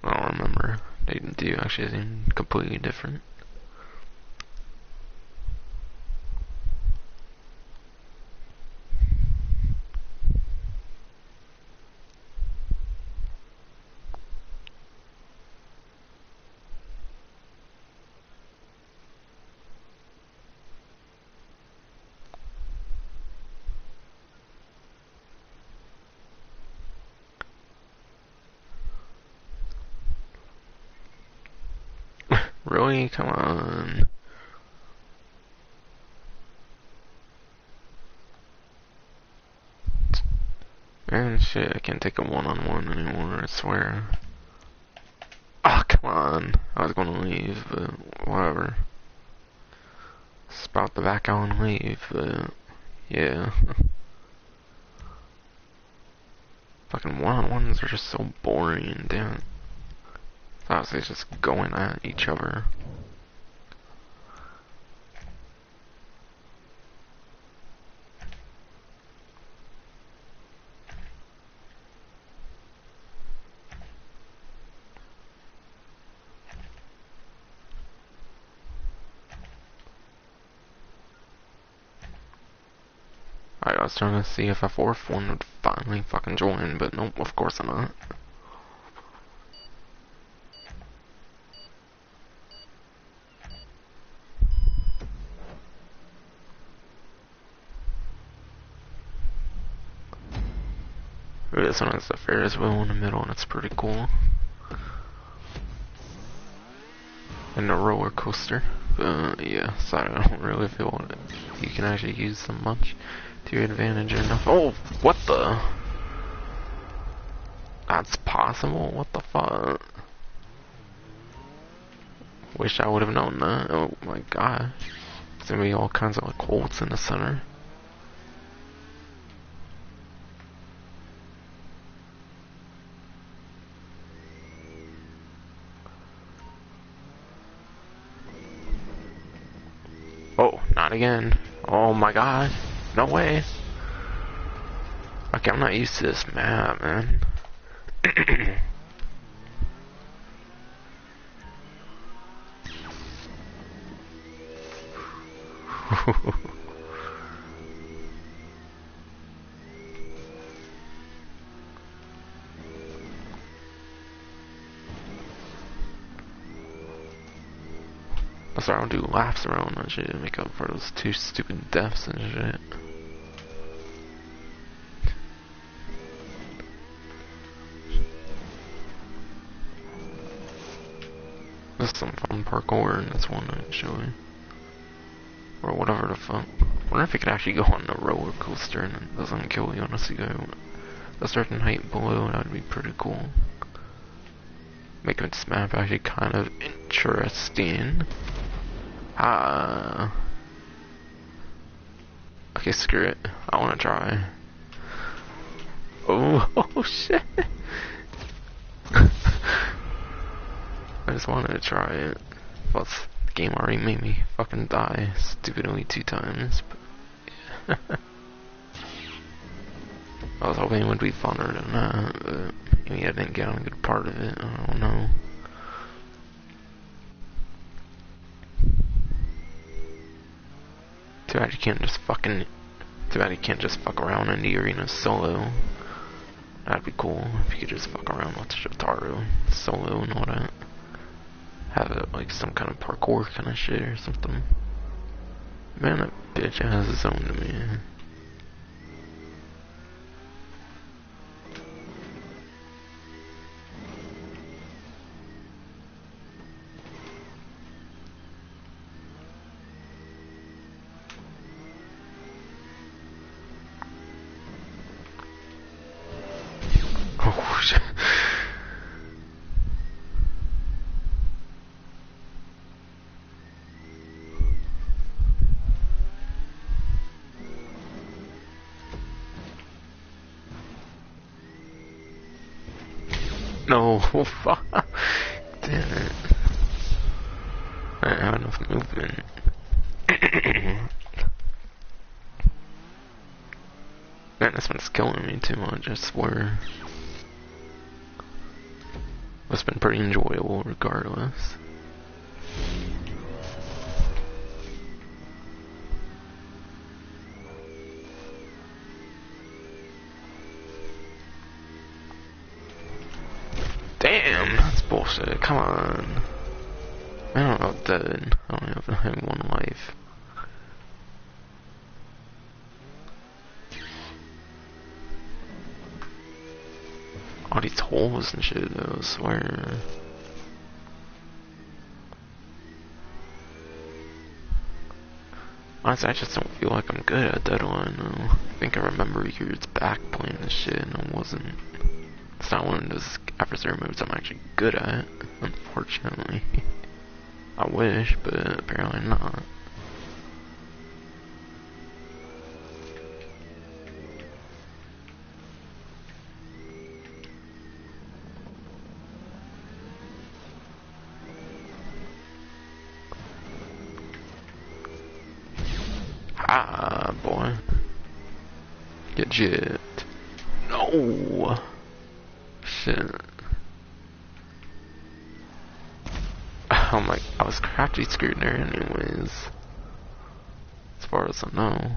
I don't remember. They do actually seem completely different. Really? Come on. Man, shit, I can't take a one-on-one anymore, I swear. Oh, come on. I was gonna leave, but whatever. It's about to back out and leave, but yeah. Fucking one-on-ones are just so boring, damn. Honestly, it's just going at each other. I was trying to see if a fourth one would finally fucking join, but nope, of course not. This one has the Ferris wheel in the middle, and it's pretty cool. And the roller coaster. Yeah, sorry, I don't really feel that you can actually use them much to your advantage enough. Oh, what the? That's possible? What the fuck? Wish I would have known that. Oh my god. There's gonna be all kinds of like holes in the center. Oh, not again. Oh my god. No way. Okay, I'm not used to this map, man. That's why I don't do laps around that shit to make up for those 2 stupid deaths and shit. This is some fun parkour in this one actually. Or whatever the fuck. I wonder if you could actually go on the roller coaster and it doesn't kill you unless you go a certain height below. That would be pretty cool. Make this map actually kind of interesting. Okay, screw it. I wanna try. Oh shit. I just wanted to try it. Well, the game already made me fucking die stupidly 2 times. But yeah. I was hoping it would be funner than that, but maybe I didn't get on a good part of it. I don't know. Too bad you can't just fucking. Too bad you can't just fuck around in the arena solo. That'd be cool if you could just fuck around with Shotaro solo and all that. Have it like some kind of parkour kind of shit or something. Man, that bitch has his own to me. No, fuck. Damn it. I don't have enough movement. Man, this one's killing me too much, I swear. It's been pretty enjoyable regardless. Damn, that's bullshit, come on. Man, I'm dead. I only have one life. All these holes and shit though, I swear. Honestly, I just don't feel like I'm good at Deadline though. I think I remember years back playing this shit and I wasn't. It's not one of those adversary modes I'm actually good at, unfortunately. I wish, but apparently not. Ah, boy. Get jet. No! Shit. Oh my, I was crafty screwed there anyways. As far as I know.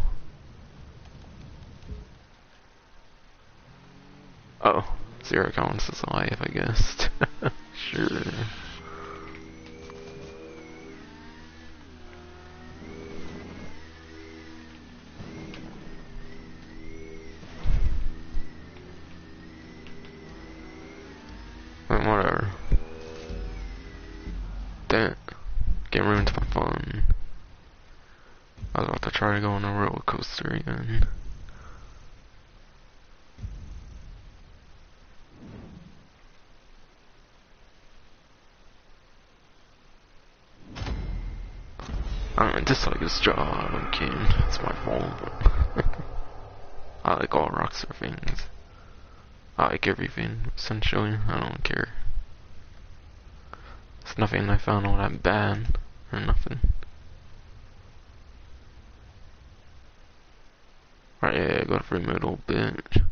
Oh, 0 counts as a life, I guess. Sure. Whatever. Damn. Get ruined my fun. I was about to try to go on a roller coaster again. I dislike this job, I'm kidding. It's my fault. I like all Rockstar things. I like everything, essentially. I don't care. There's nothing I found all that bad, or nothing. Right, yeah, go to free middle, bitch.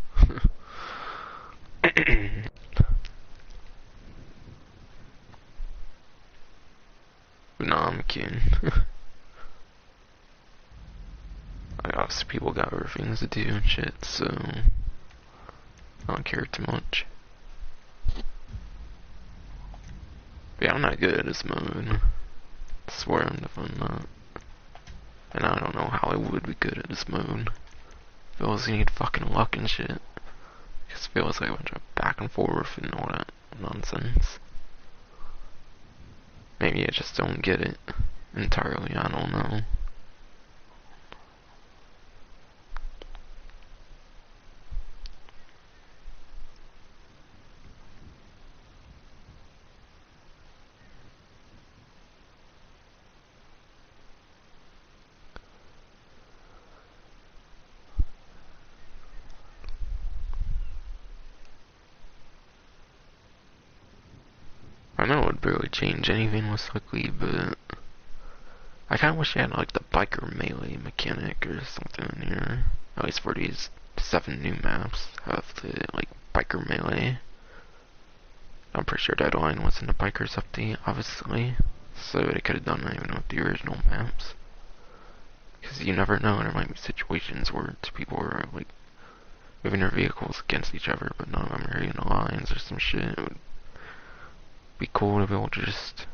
Nah, I'm kidding. Obviously people got other things to do and shit, so I don't care too much. But yeah, I'm not good at this mode. I swear I'm definitely not. And I don't know how I would be good at this mode. Feels you need fucking luck and shit. Just feels like a bunch of back and forth and all that nonsense. Maybe I just don't get it entirely, I don't know. I know it would barely change anything most likely, but I kinda wish I had like the biker melee mechanic or something in here. At least for these 7 new maps have the like biker melee. I'm pretty sure Deadline was in the bikers update, obviously. So they could have done that even with the original maps. Because you never know, there might be situations where 2 people are like moving their vehicles against each other, but none of them are in the lines or some shit. It would be cool to be able to just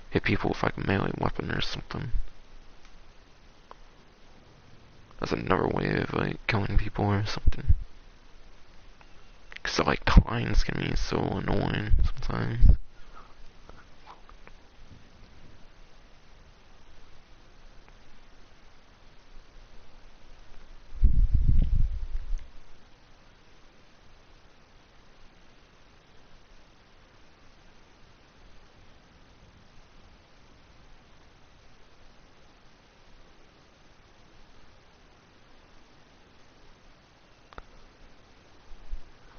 hit people with like a melee weapon or something. That's another way of like killing people or something. Cause like the lines can be so annoying sometimes.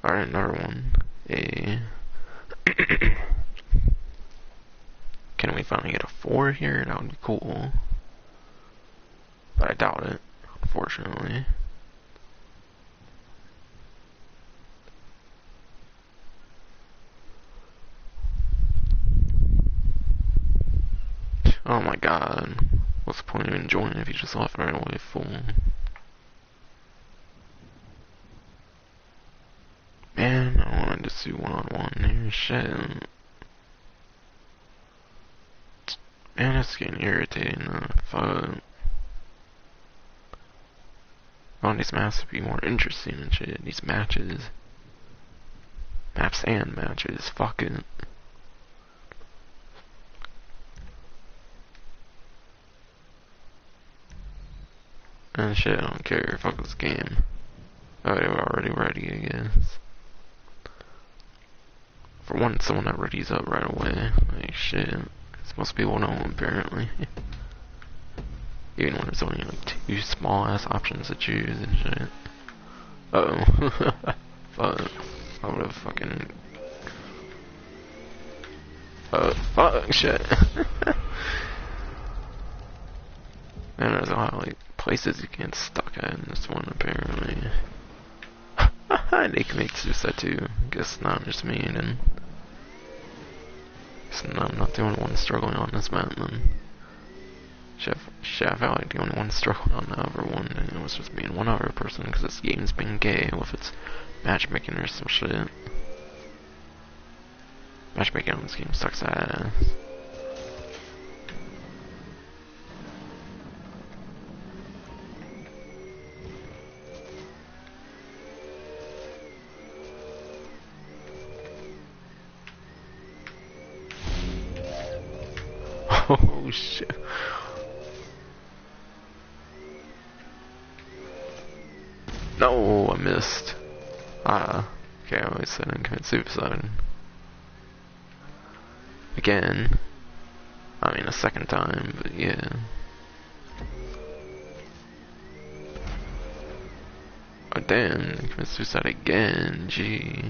Alright, another one. A Can we finally get a 4 here? That would be cool. But I doubt it, unfortunately. Oh my god. What's the point of even joining if you just left right away full? Man, I wanted to do one-on-one here. Shit. Man, it's getting irritating. Fuck. I want these maps to be more interesting and shit. These matches. Maps and matches. Fuck it. And shit, I don't care. Fuck this game. Oh, they were already ready, I guess. For one, someone that readies up right away. Like, shit. It's most people know, apparently. Even when there's only like 2 small ass options to choose and shit. Uh oh. Fuck. I would've fucking. Fuck, shit. Man, there's a lot of like places you get stuck at in this one, apparently. They can make suicide too. Guess not just me, then. Guess I'm not the only one struggling on this map, then. Shit, I felt like the only one struggling on the other one, and it was just me and one other person, because this game's been gay with its matchmaking or some shit. Matchmaking on this game sucks ass. Oh shit. No, I missed. Okay, I always said I didn't commit suicide. Again. I mean, a second time, but yeah. Oh damn, I commit suicide again, gee.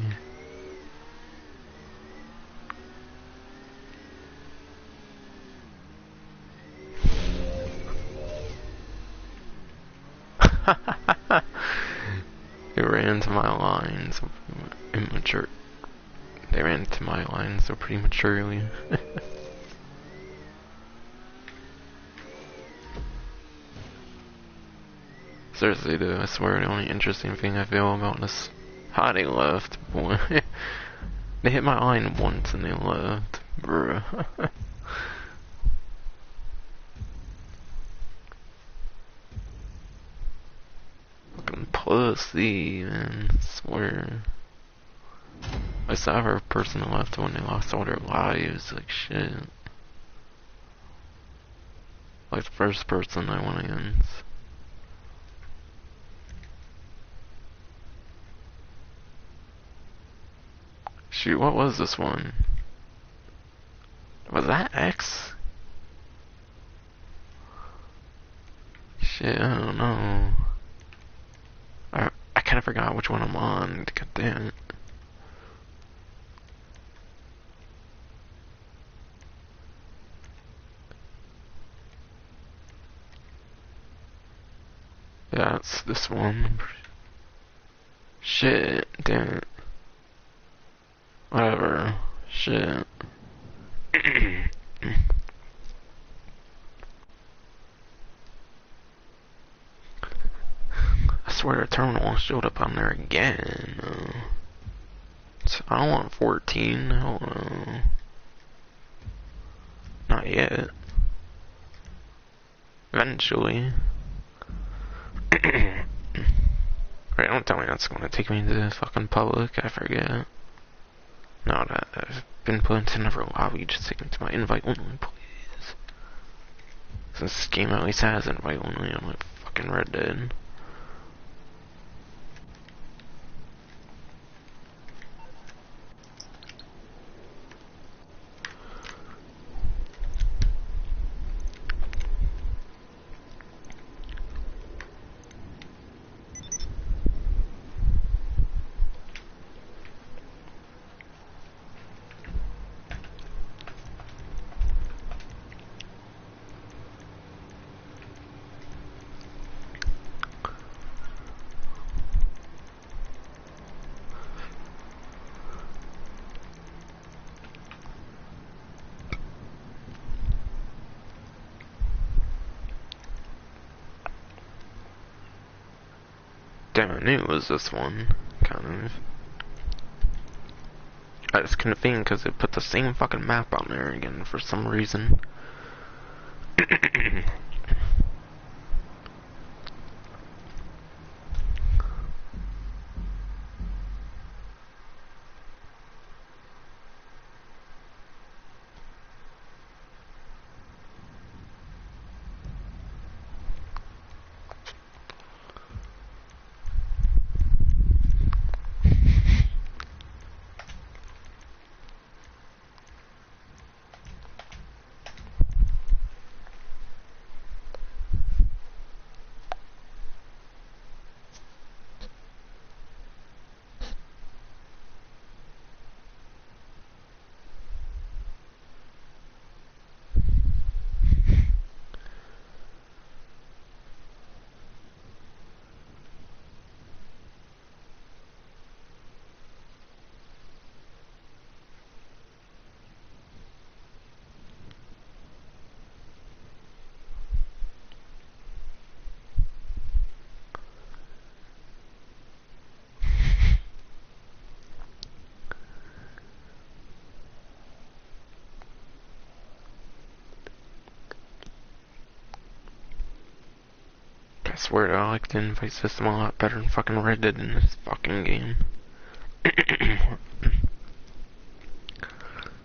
They ran into my lines immature. They ran into my lines so prematurely. Seriously though, I swear the only interesting thing I feel about this how they left, boy. They hit my line once and they left. Bruh. Fucking pussy, man. I swear. I saw her person that left when they lost all their lives, like shit. Like the first person I went against. Shoot, what was this one? Was that X? Shit, I don't know. I kinda forgot which one I'm on. God damn it. Yeah, it's this one. Shit, damn it. Whatever. Shit. I swear the terminal showed up on there again. I don't want 14. I don't know. Not yet. Eventually. Right, don't tell me that's gonna take me to the fucking public. I forget. No, I've been put into another lobby. Just take me to my invite only, please. Since this game at least has invite only, I'm like fucking Red Dead. Damn, I knew it was this one, kind of. I just couldn't think because it put the same fucking map on there again for some reason. I swear I like the invite system a lot better than fucking Red Dead in this fucking game.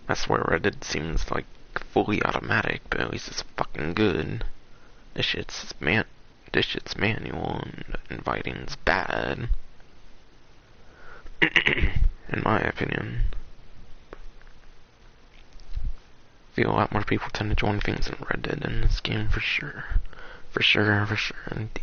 I swear Red Dead seems like fully automatic, but at least it's fucking good. This shit's manual and inviting's bad. In my opinion. I feel a lot more people tend to join things in Red Dead in this game for sure. For sure indeed.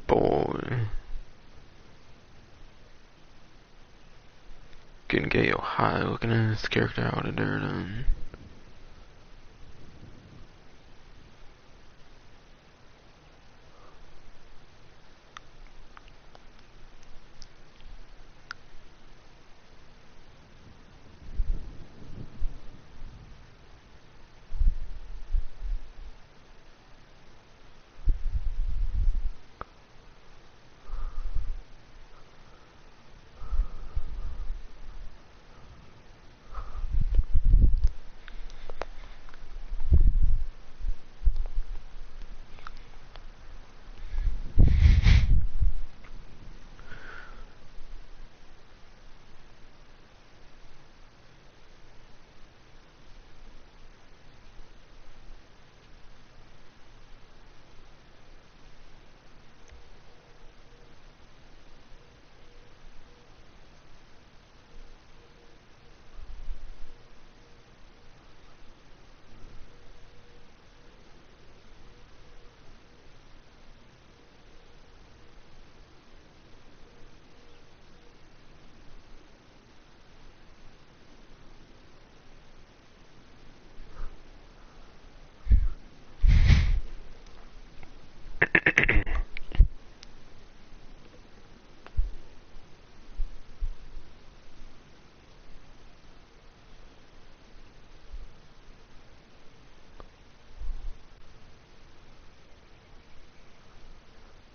Boy. Getting Cayo high looking at his character out of there then.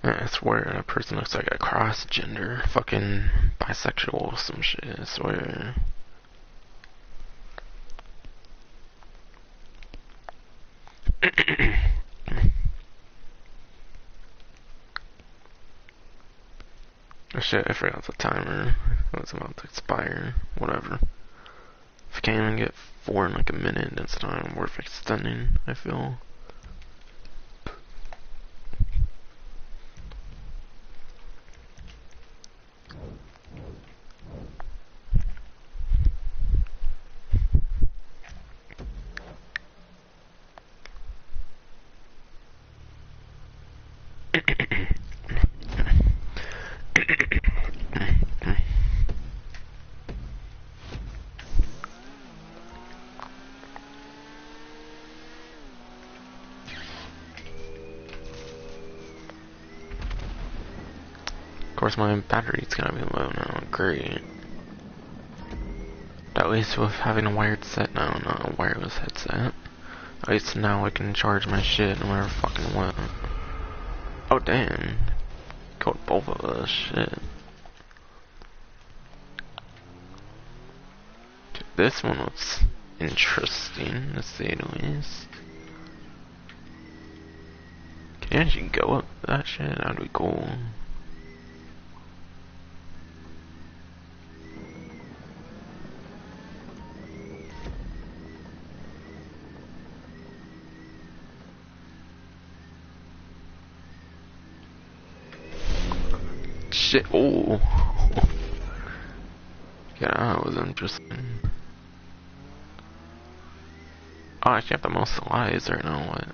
I swear that person looks like a cross-gender, fucking bisexual or some shit, I swear. Oh shit, I forgot the timer. It was about to expire. Whatever. If I can't even get 4 in like a minute, it's not worth extending, I feel. course my battery's gonna be low now, great. At least with having a wired set now, not a wireless headset. At least now I can charge my shit no matter fucking what. Oh damn. Killed both of us, shit. Dude, this one looks interesting, to say the least. Can you actually go up that shit? That'd be cool. Shit, oh. Yeah, that was interesting. Oh, I actually have the most lives right now, what?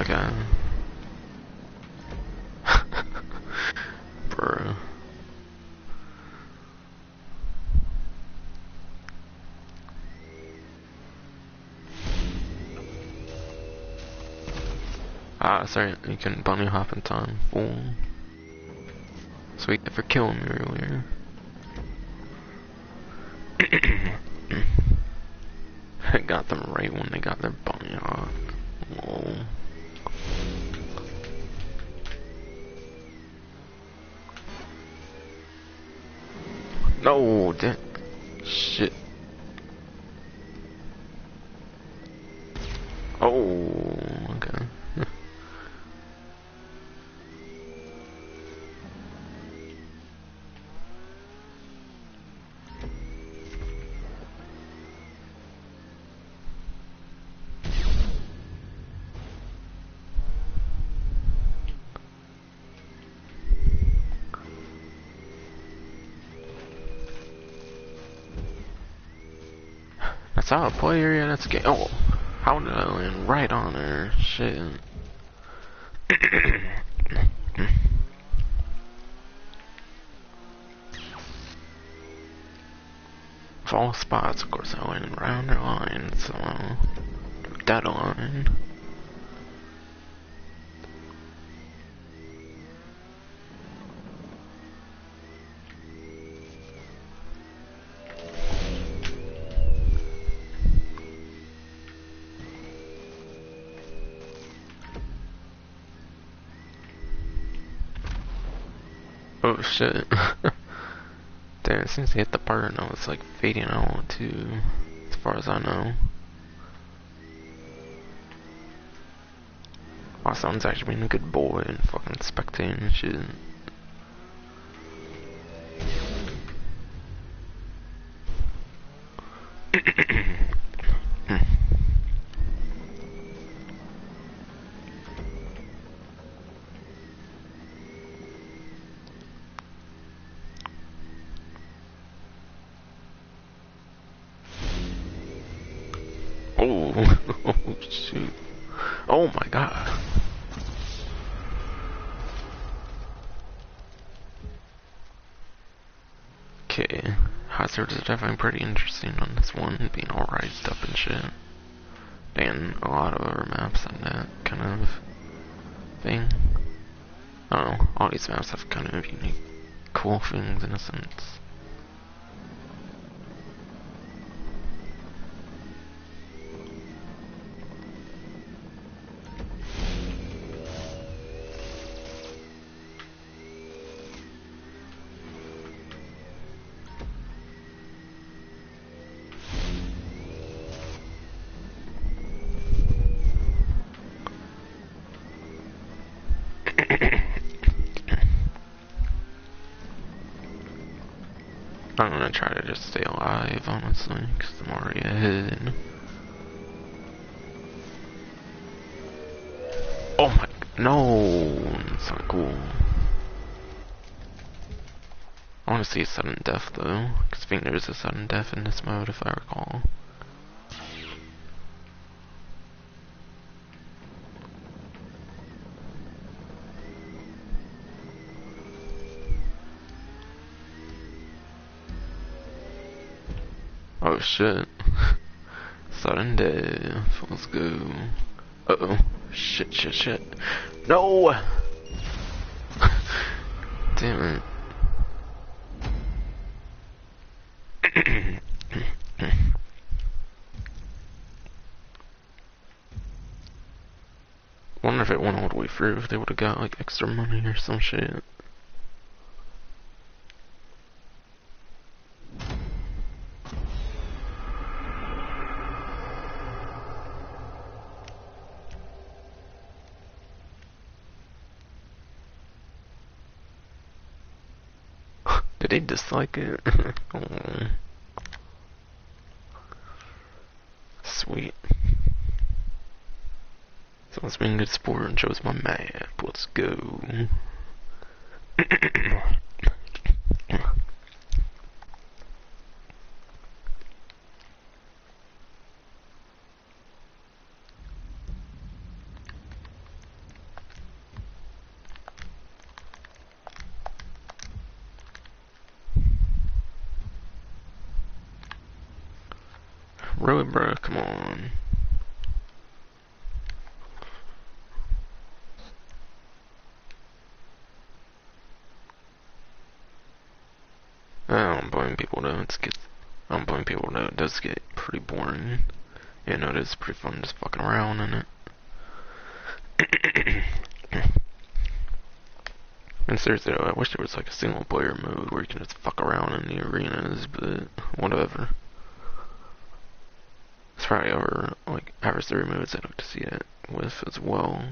Okay. Bro. Ah, sorry, you couldn't bunny hop in time, fool. Sweet for killing me earlier. I got them right when they got their bunny hop. Lol. No, damn. Shit. Oh, okay. That's how I play area, that's game. Oh, how did I land right on her? Shit. Fall spots, of course, I went around their line, so dead line. Oh shit. Damn, it seems to hit the part now, it's like fading out too, as far as I know. Oh, someone's actually being a good boy and fucking spectating and shit. Oh, oh shoot. Oh my god. Okay, hazards are definitely pretty interesting on this one, being all raised up and shit. And a lot of other maps have that kind of thing. I don't know, all these maps have kind of unique, cool things in a sense. I'm gonna try to just stay alive, honestly, because I'm already ahead. Oh my, no, it's not cool. I want to see a sudden death though, because I think there's a sudden death in this mode if I recall. Oh shit. Sudden death. Let's go. Uh oh. Shit, shit, shit. No! Damn it. Wonder if it went all the way through, if they would have got like extra money or some shit. Did they dislike it? Oh. Sweet. Someone's being a good sport and chose my map. Let's go. Really, bro? Come on. I don't blame people though. I don't blame people though. It does get pretty boring. You know, it is pretty fun just fucking around in it. And seriously though, I wish there was like a single player mode where you can just fuck around in the arenas, but whatever. It's probably our like adversary modes I'd like to see it with as well.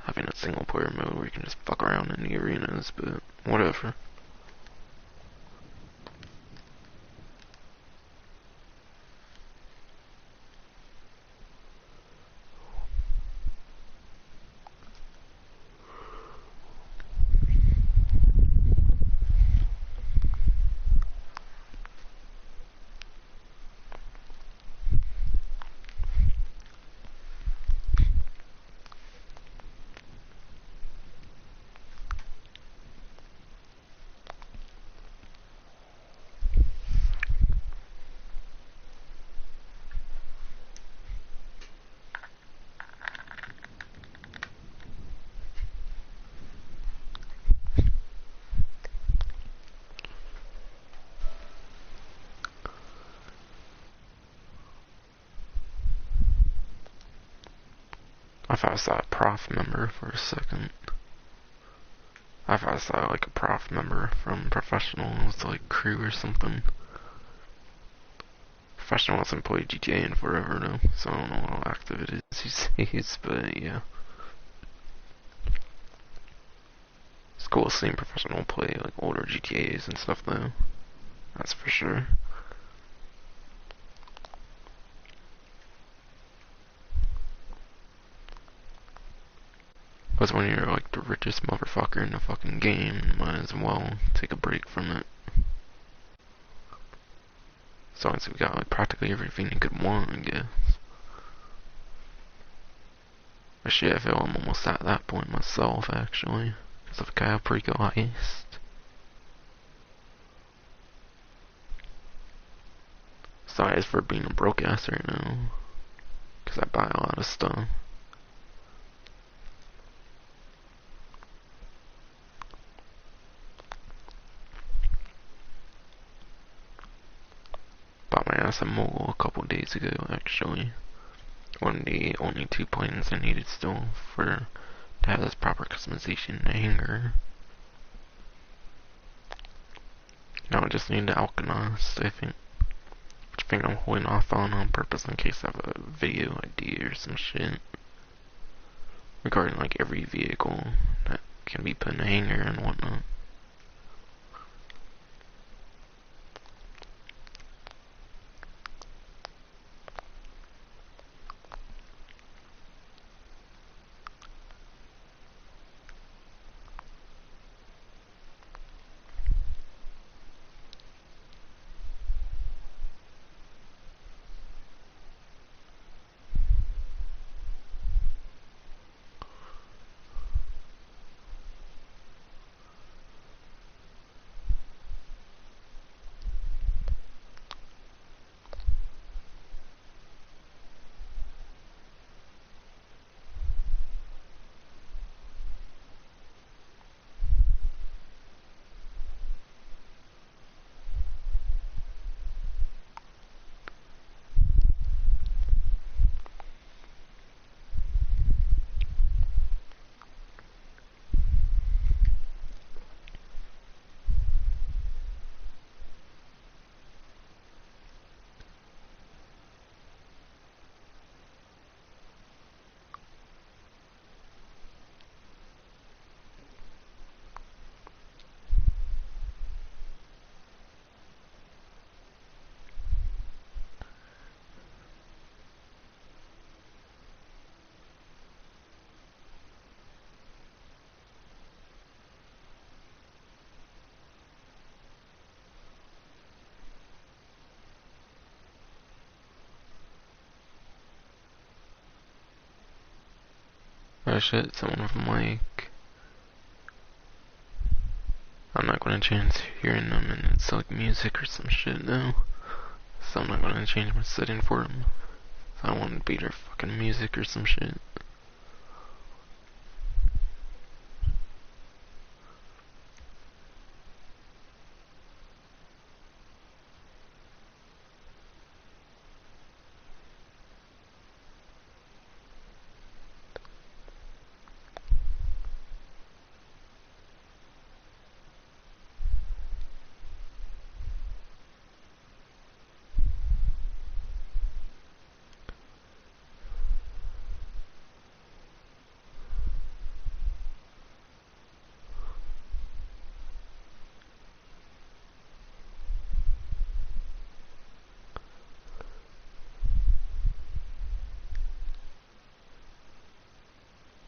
Having a single player mode where you can just fuck around in the arenas, but whatever. I thought I saw a prof member for a second. I thought I saw like a prof member from Professional. It was like crew or something. Professional hasn't played GTA in forever though, so I don't know how active it is these days, but yeah. It's cool seeing Professional play like older GTAs and stuff though. That's for sure. Because when you're like the richest motherfucker in the fucking game, you might as well take a break from it. As long as we got like practically everything you could want, I guess. But shit, I feel I'm almost at that point myself, actually. Because of Cayo Perico Heist. Sorry for being a broke ass right now. Because I buy a lot of stuff. Bought my ass a mobile a couple days ago, actually. One of the only 2 planes I needed still for to have this proper customization and hanger. Now I just need the Alchemist, I think. Which I think I'm holding off on purpose in case I have a video idea or some shit. Regarding like every vehicle that can be put in a hanger and whatnot. that shit. Some of them like, I'm not gonna change hearing them and it's like music or some shit now. So I'm not gonna change my setting for them. So I want to be their fucking music or some shit.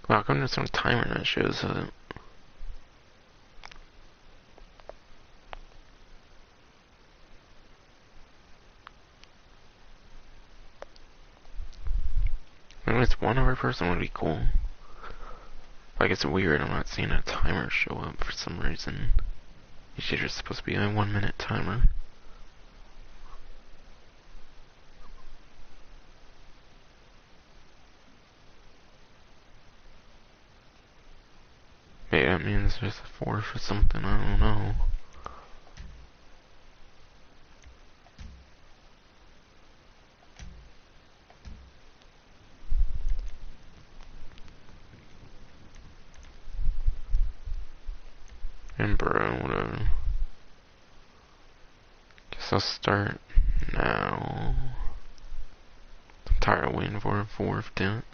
Wow, how come there's no timer that shows up? Maybe it's one other person would be cool. Like, it's weird, I'm not seeing a timer show up for some reason. Usually there's supposed to be a 1 minute timer. Maybe that means there's a fourth or something, I don't know. And bro, whatever. Guess I'll start now. I'm tired of waiting for a fourth dent.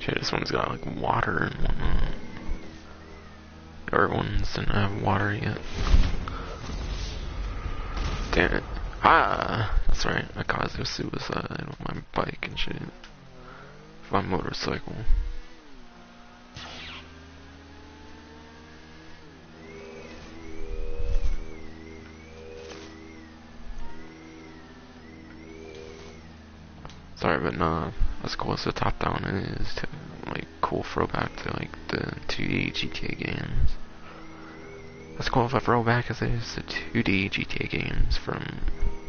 Okay, this one's got like water and whatnot. The other ones didn't have water yet. Damn it. Ah! That's right, I caused a suicide on my bike and shit. My motorcycle. Sorry, but nah, as cool as the top down is to like cool throwback to like the 2D GTA games. As cool of a throwback as it is to 2D GTA games from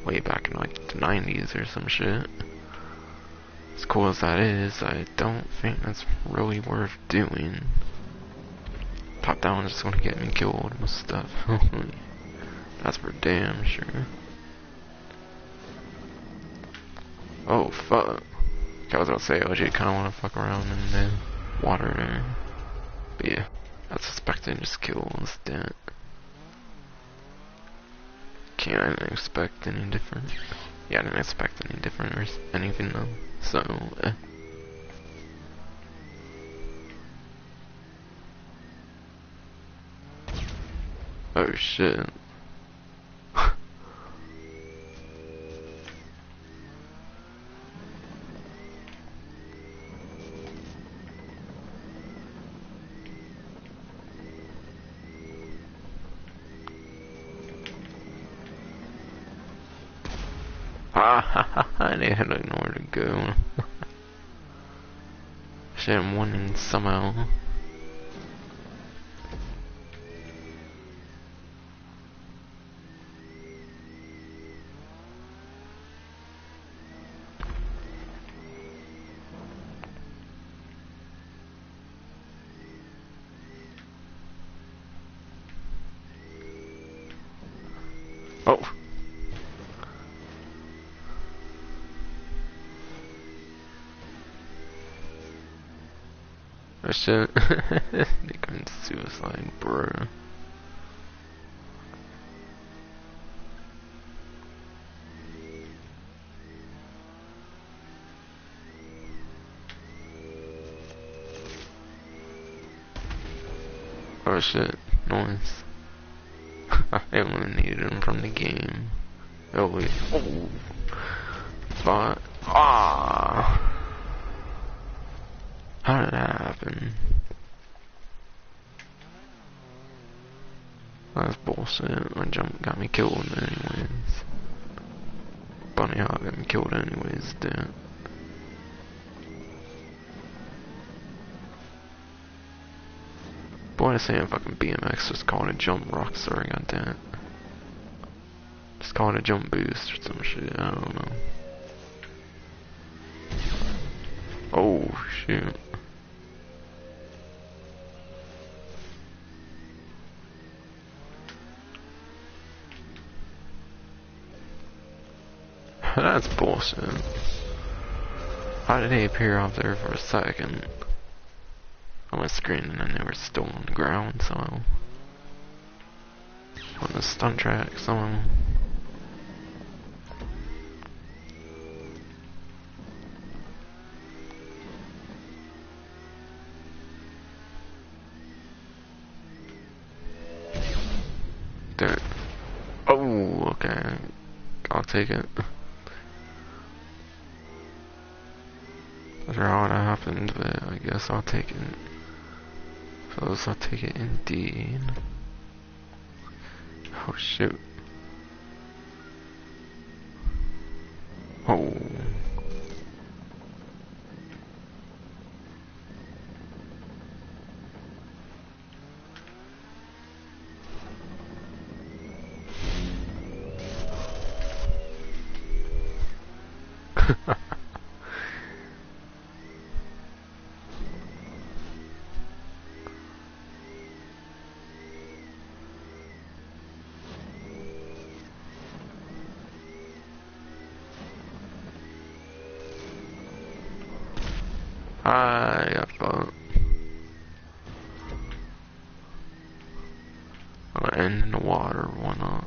way back in like the 90s or some shit. As cool as that is, I don't think that's really worth doing. Top down is just gonna get me killed with stuff. That's for damn sure. Oh fuck. I was about to say, OJ kinda wanna fuck around in the water there. But yeah, I was expecting just kills, damn it. I didn't expect any different. Yeah, I didn't expect any different or anything though. So, Oh shit. I didn't have nowhere to go. Shit, I'm winning somehow. Oh. Oh shit. They committed suicide, bro. Oh shit, noise. I eliminated him from the game. Oh wait. Oh. But, how did that happen? That's bullshit. My jump got me killed anyways. Bunny hop got me killed anyways, dude. Boy, I say a fucking BMX, just call it a jump rock, sorry, goddamn it. Just call it a jump boost or some shit, I don't know. Oh, shoot. That's bullshit. How did they appear out there for a second? On my screen and then they were still on the ground, so on the stun track, so there. Oh, okay, I'll take it. Not sure how that happened, but I guess I'll take it. Fellas, I'll take it indeed. Oh shoot. Oh. I got fucked. I'm gonna end in the water, why not?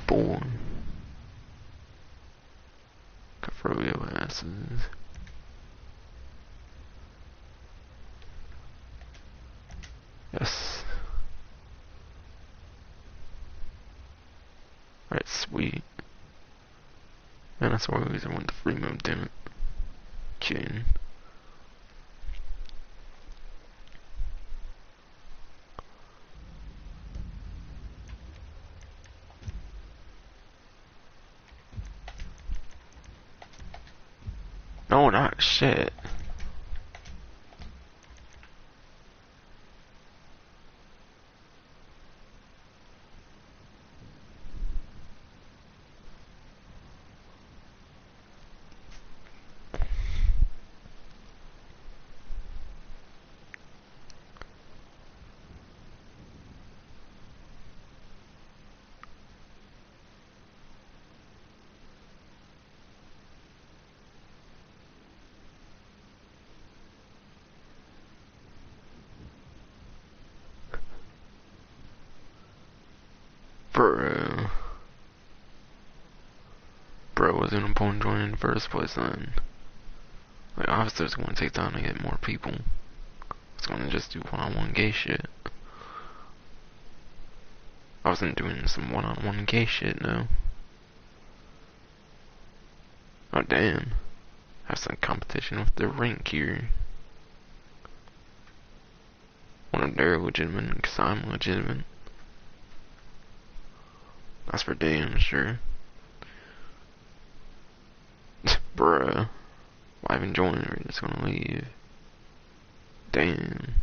Boy. Could throw your asses. Yes. Alright, sweet. Man, that's why I always want the free mode, damn it. Kidding. No, not shit. Bro. Bro was gonna point join in the first place then. Like, obviously it's gonna take time to get more people. It's gonna just do one-on-one gay shit. I wasn't doing some one-on-one gay shit, no. Oh damn. Have some competition with the rank here. One of they're legitimate, because I'm legitimate. That's for damn sure. Bruh. Why even join? We're just gonna leave. Damn.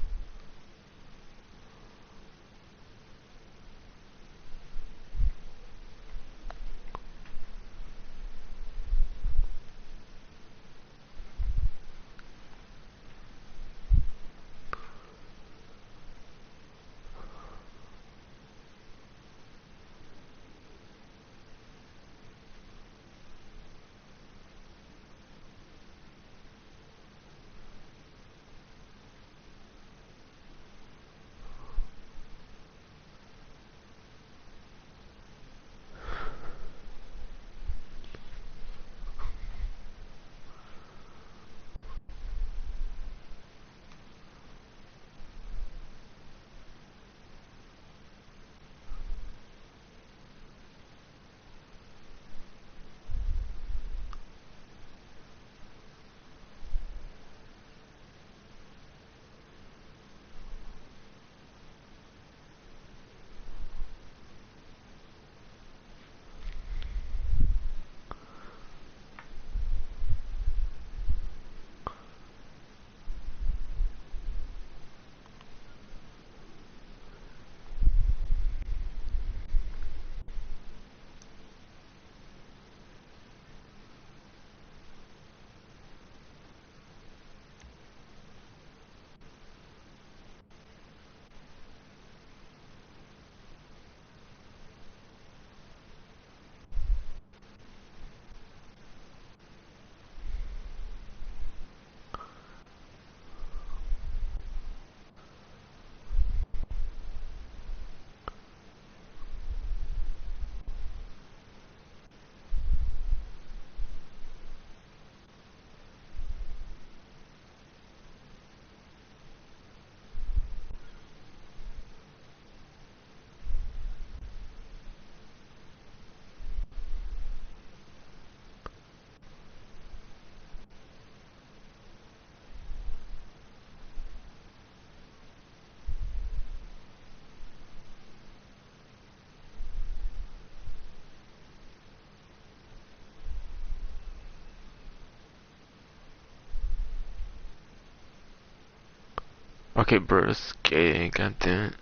Okay, bro, it's gay, goddamn it.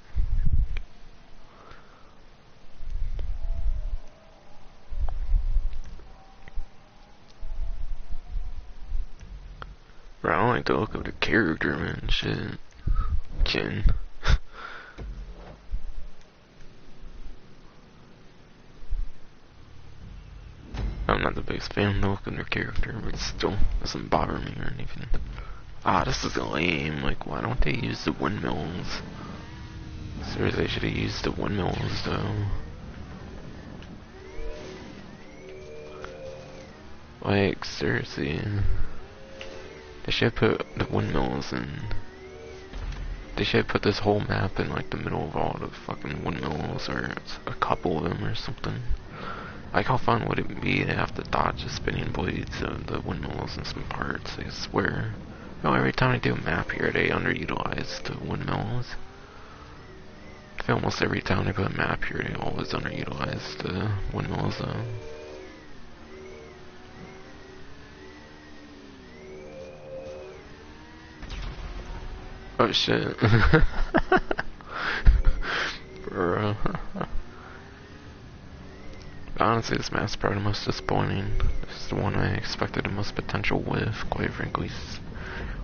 Bro, I don't like to look up the character, man, shit. Ken. I'm not the biggest fan of the look of their character, but it still doesn't bother me or anything. Ah, this is lame. Like, why don't they use the windmills? Seriously, they should have used the windmills, though. Like, seriously. They should put the windmills in. They should put this whole map in, like, the middle of all the fucking windmills, or a couple of them or something. Like, how fun would it be to have to dodge the spinning blades of the windmills in some parts? I swear. No, every time I do a map here, they underutilize the windmills. I feel almost every time I put a map here, they always underutilize the windmills, though. Oh shit. Bro. Honestly, this map's probably the most disappointing. This is the one I expected the most potential with, quite frankly.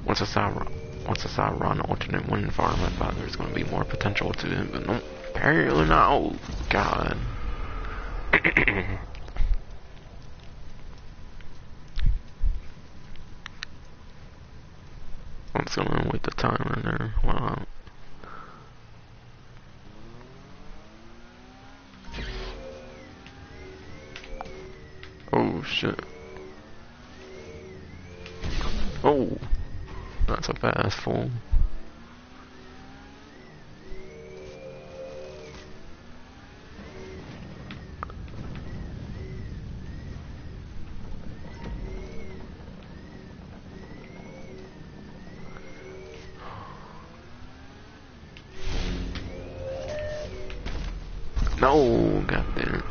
Once I saw Ron alternate wind farm, I thought there was going to be more potential to it, but no, apparently not. Oh, God. I'm just gonna wait the timer there. Wow. Oh, shit. Oh, that's a fast fall. No, goddamn.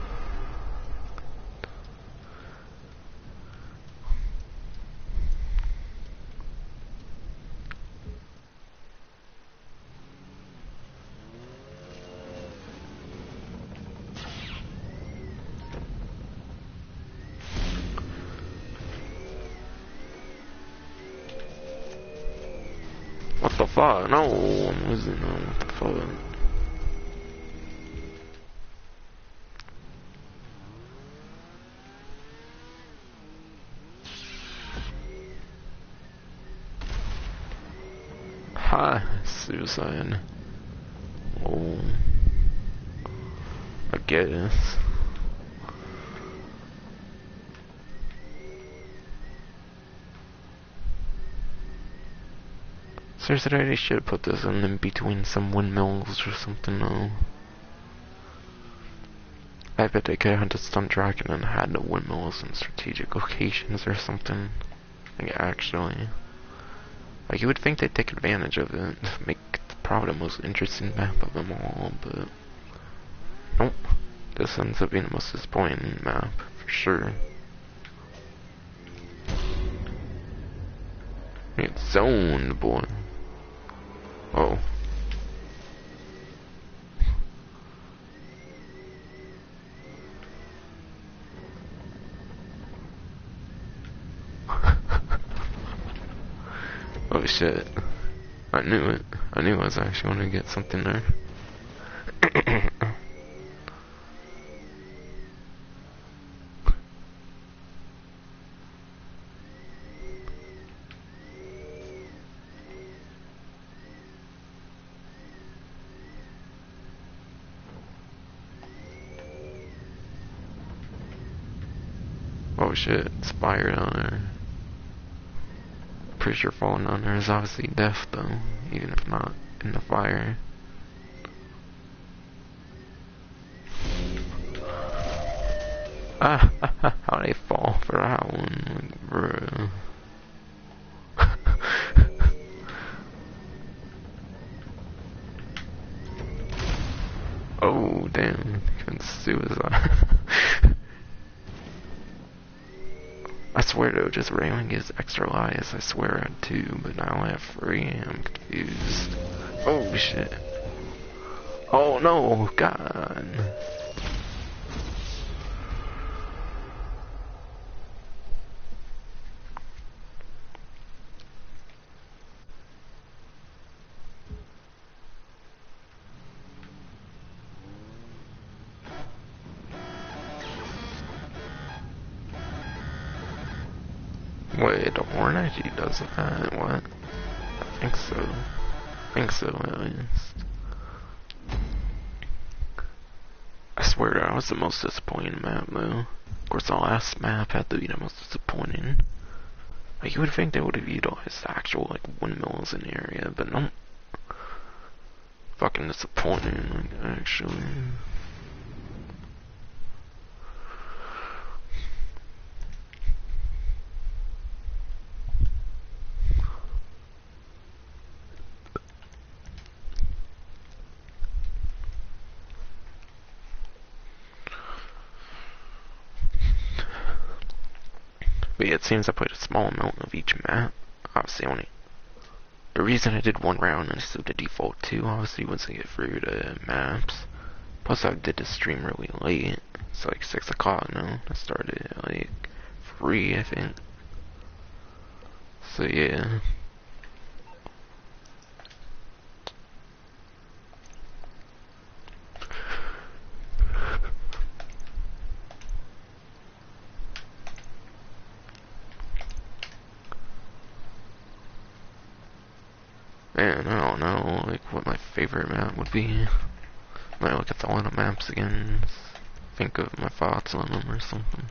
What the fuck? No, I'm losing. What the fuck? Ha! Suicide. Oh. I guess. Seriously, they should have put this in between some windmills or something, though. I bet they could have had the stunt dragon and had the windmills in strategic locations or something. Like, actually. Like, you would think they'd take advantage of it to make probably the most interesting map of them all, but... Nope. This ends up being the most disappointing map, for sure. It's zoned, boy. Oh. Oh shit. I knew it. I knew I was actually going to get something there. Oh shit, Spire down there. Pretty sure falling down there is obviously death though, even if not in the fire. Ah, how they fall for that one, like, bro. Oh damn, you can suicide. I swear though, just railing gives extra lives. I swear I had 2, but now I have 3. I'm confused. Oh shit. Oh no, God. Wait, the horn actually does that? What? I think so. I think so, at least. I swear that was the most disappointing map, though. Of course, the last map had to be the most disappointing. Like, you would think they would have utilized actual, like, windmills in the area, but no. Fucking disappointing, like, actually. But yeah, it seems I played a small amount of each map. Obviously, only. The reason I did 1 round instead of the default 2, obviously, was to get through the maps. Plus, I did the stream really late. It's like 6 o'clock now. I started at like 3, I think. So, yeah. Man, I don't know, like, what my favorite map would be. Might look at all the maps again, think of my thoughts on them or something.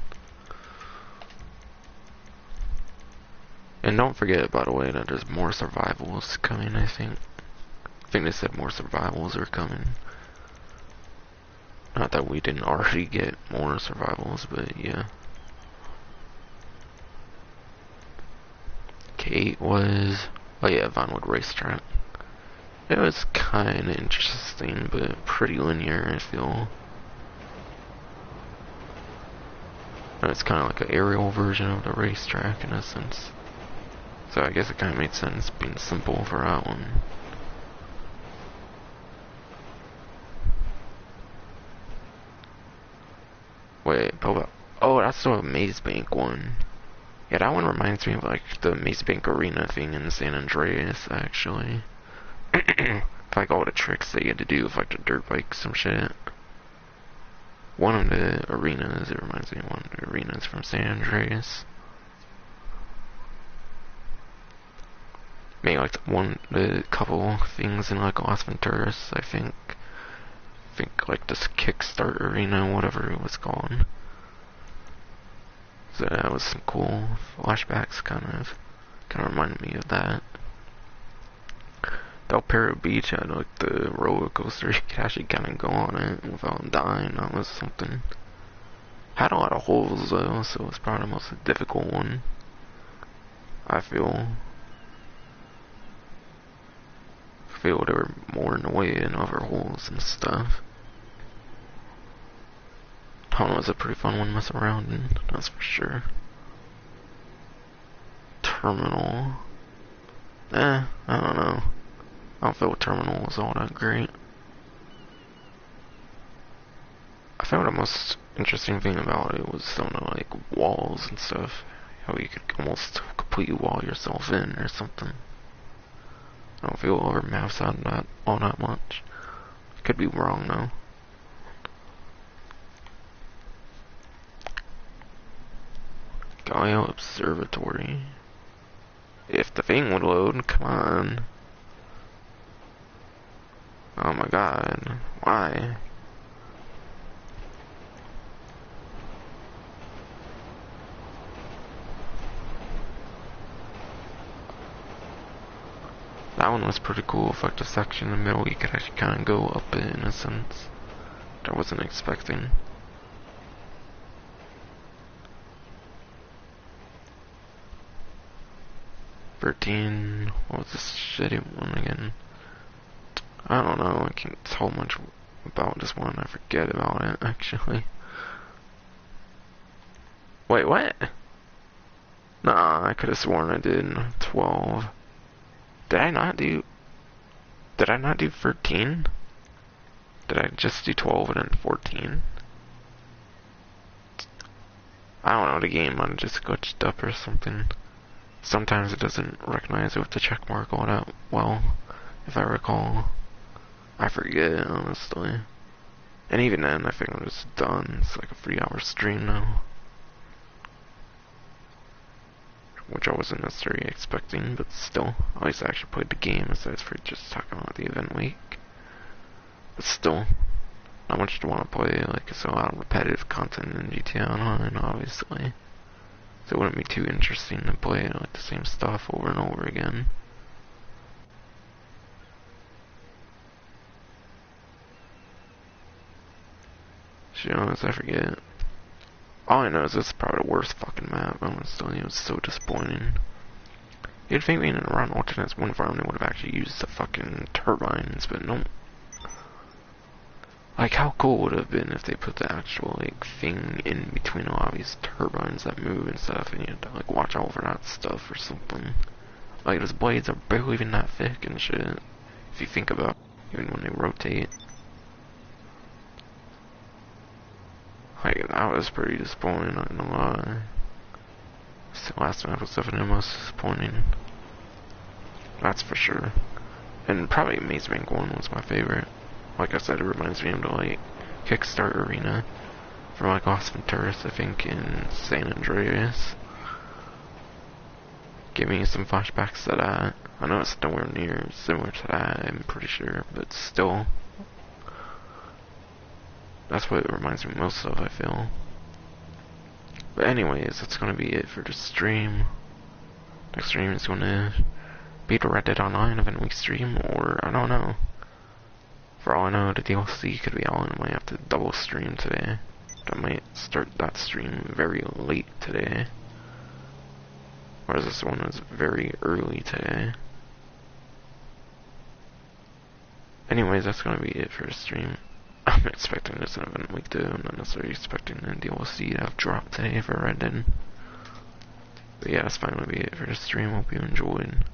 And don't forget, by the way, that there's more survivals coming, I think. I think they said more survivals are coming. Not that we didn't already get more survivals, but yeah. Kate was... Oh yeah, Vinewood Racetrack. It was kinda interesting, but pretty linear, I feel. And it's kinda like an aerial version of the racetrack in a sense. So I guess it kinda made sense being simple for that one. Wait, oh, that's the Maze Bank one. Yeah, that one reminds me of like the Maze Bank Arena thing in San Andreas, actually. Like all the tricks that you had to do with like the dirt bikes and shit. One of the arenas, it reminds me of one of the arenas from San Andreas. Maybe like the couple things in like Las Venturas, I think. Like this Kickstart arena, whatever it was called. So that was some cool flashbacks, kind of reminded me of that. Del Perro Beach had like the roller coaster, you could actually kind of go on it without dying. That was something. Had a lot of holes though, so it was probably the most difficult one, I feel. There were more in the way than other holes and stuff. Tunnel was a pretty fun one to mess around in, that's for sure. Terminal. I don't know. I don't feel Terminal was all that great. I found the most interesting thing about it was some of the, like, walls and stuff. How you could almost completely wall yourself in or something. I don't feel other maps had that all that much. Could be wrong though. Cayo Observatory. If the thing would load, come on. Oh my god, why? That one was pretty cool, with like the section in the middle, you could actually kind of go up it in a sense. That I wasn't expecting. $13, what was this shitty one again? I don't know, I can't tell much about this one, I forget about it, actually. Wait, what? Nah, I could have sworn I did 12. Did I not do... Did I not do 13? Did I just do 12 and then 14? I don't know, the game might have just glitched up or something. Sometimes it doesn't recognize it with the check mark all that well, if I recall. I forget, honestly. And even then, I think I'm just done. It's like a 3-hour stream now. Which I wasn't necessarily expecting, but still. At least I actually played the game aside for just talking about the event week. But still, not much to want to play. Like, it's a lot of repetitive content in GTA Online, obviously. So it wouldn't be too interesting to play like the same stuff over and over again. To be honest, I forget. All I know is this is probably the worst fucking map, honestly. It was so disappointing. You'd think being around alternates one farm they would have actually used the fucking turbines, but nope. Like, how cool would it have been if they put the actual, like, thing in between all these turbines that move and stuff, and you had to, like, watch out for that stuff or something. Like, those blades are barely even that thick and shit, if you think about it, even when they rotate. Like, that was pretty disappointing, not gonna lie. The last map was definitely the most disappointing. That's for sure. And probably Maze Bank 1 was my favorite. Like I said, it reminds me of the, like, Kickstart arena from, like, Las Venturas, I think, in San Andreas. Give me some flashbacks to that. I know it's nowhere near similar to that, I'm pretty sure, but still. That's what it reminds me most of, I feel. But anyways, that's gonna be it for the stream. Next stream is gonna be the Red Dead Online event week stream, or I don't know. For all I know, the DLC could be on. I might have to double stream today. I might start that stream very late today. Whereas this one was very early today. Anyways, that's gonna be it for the stream. I'm expecting this an event week too. I'm not necessarily expecting the DLC to have dropped today for Red Dead. But yeah, that's finally be it for the stream. Hope you enjoyed.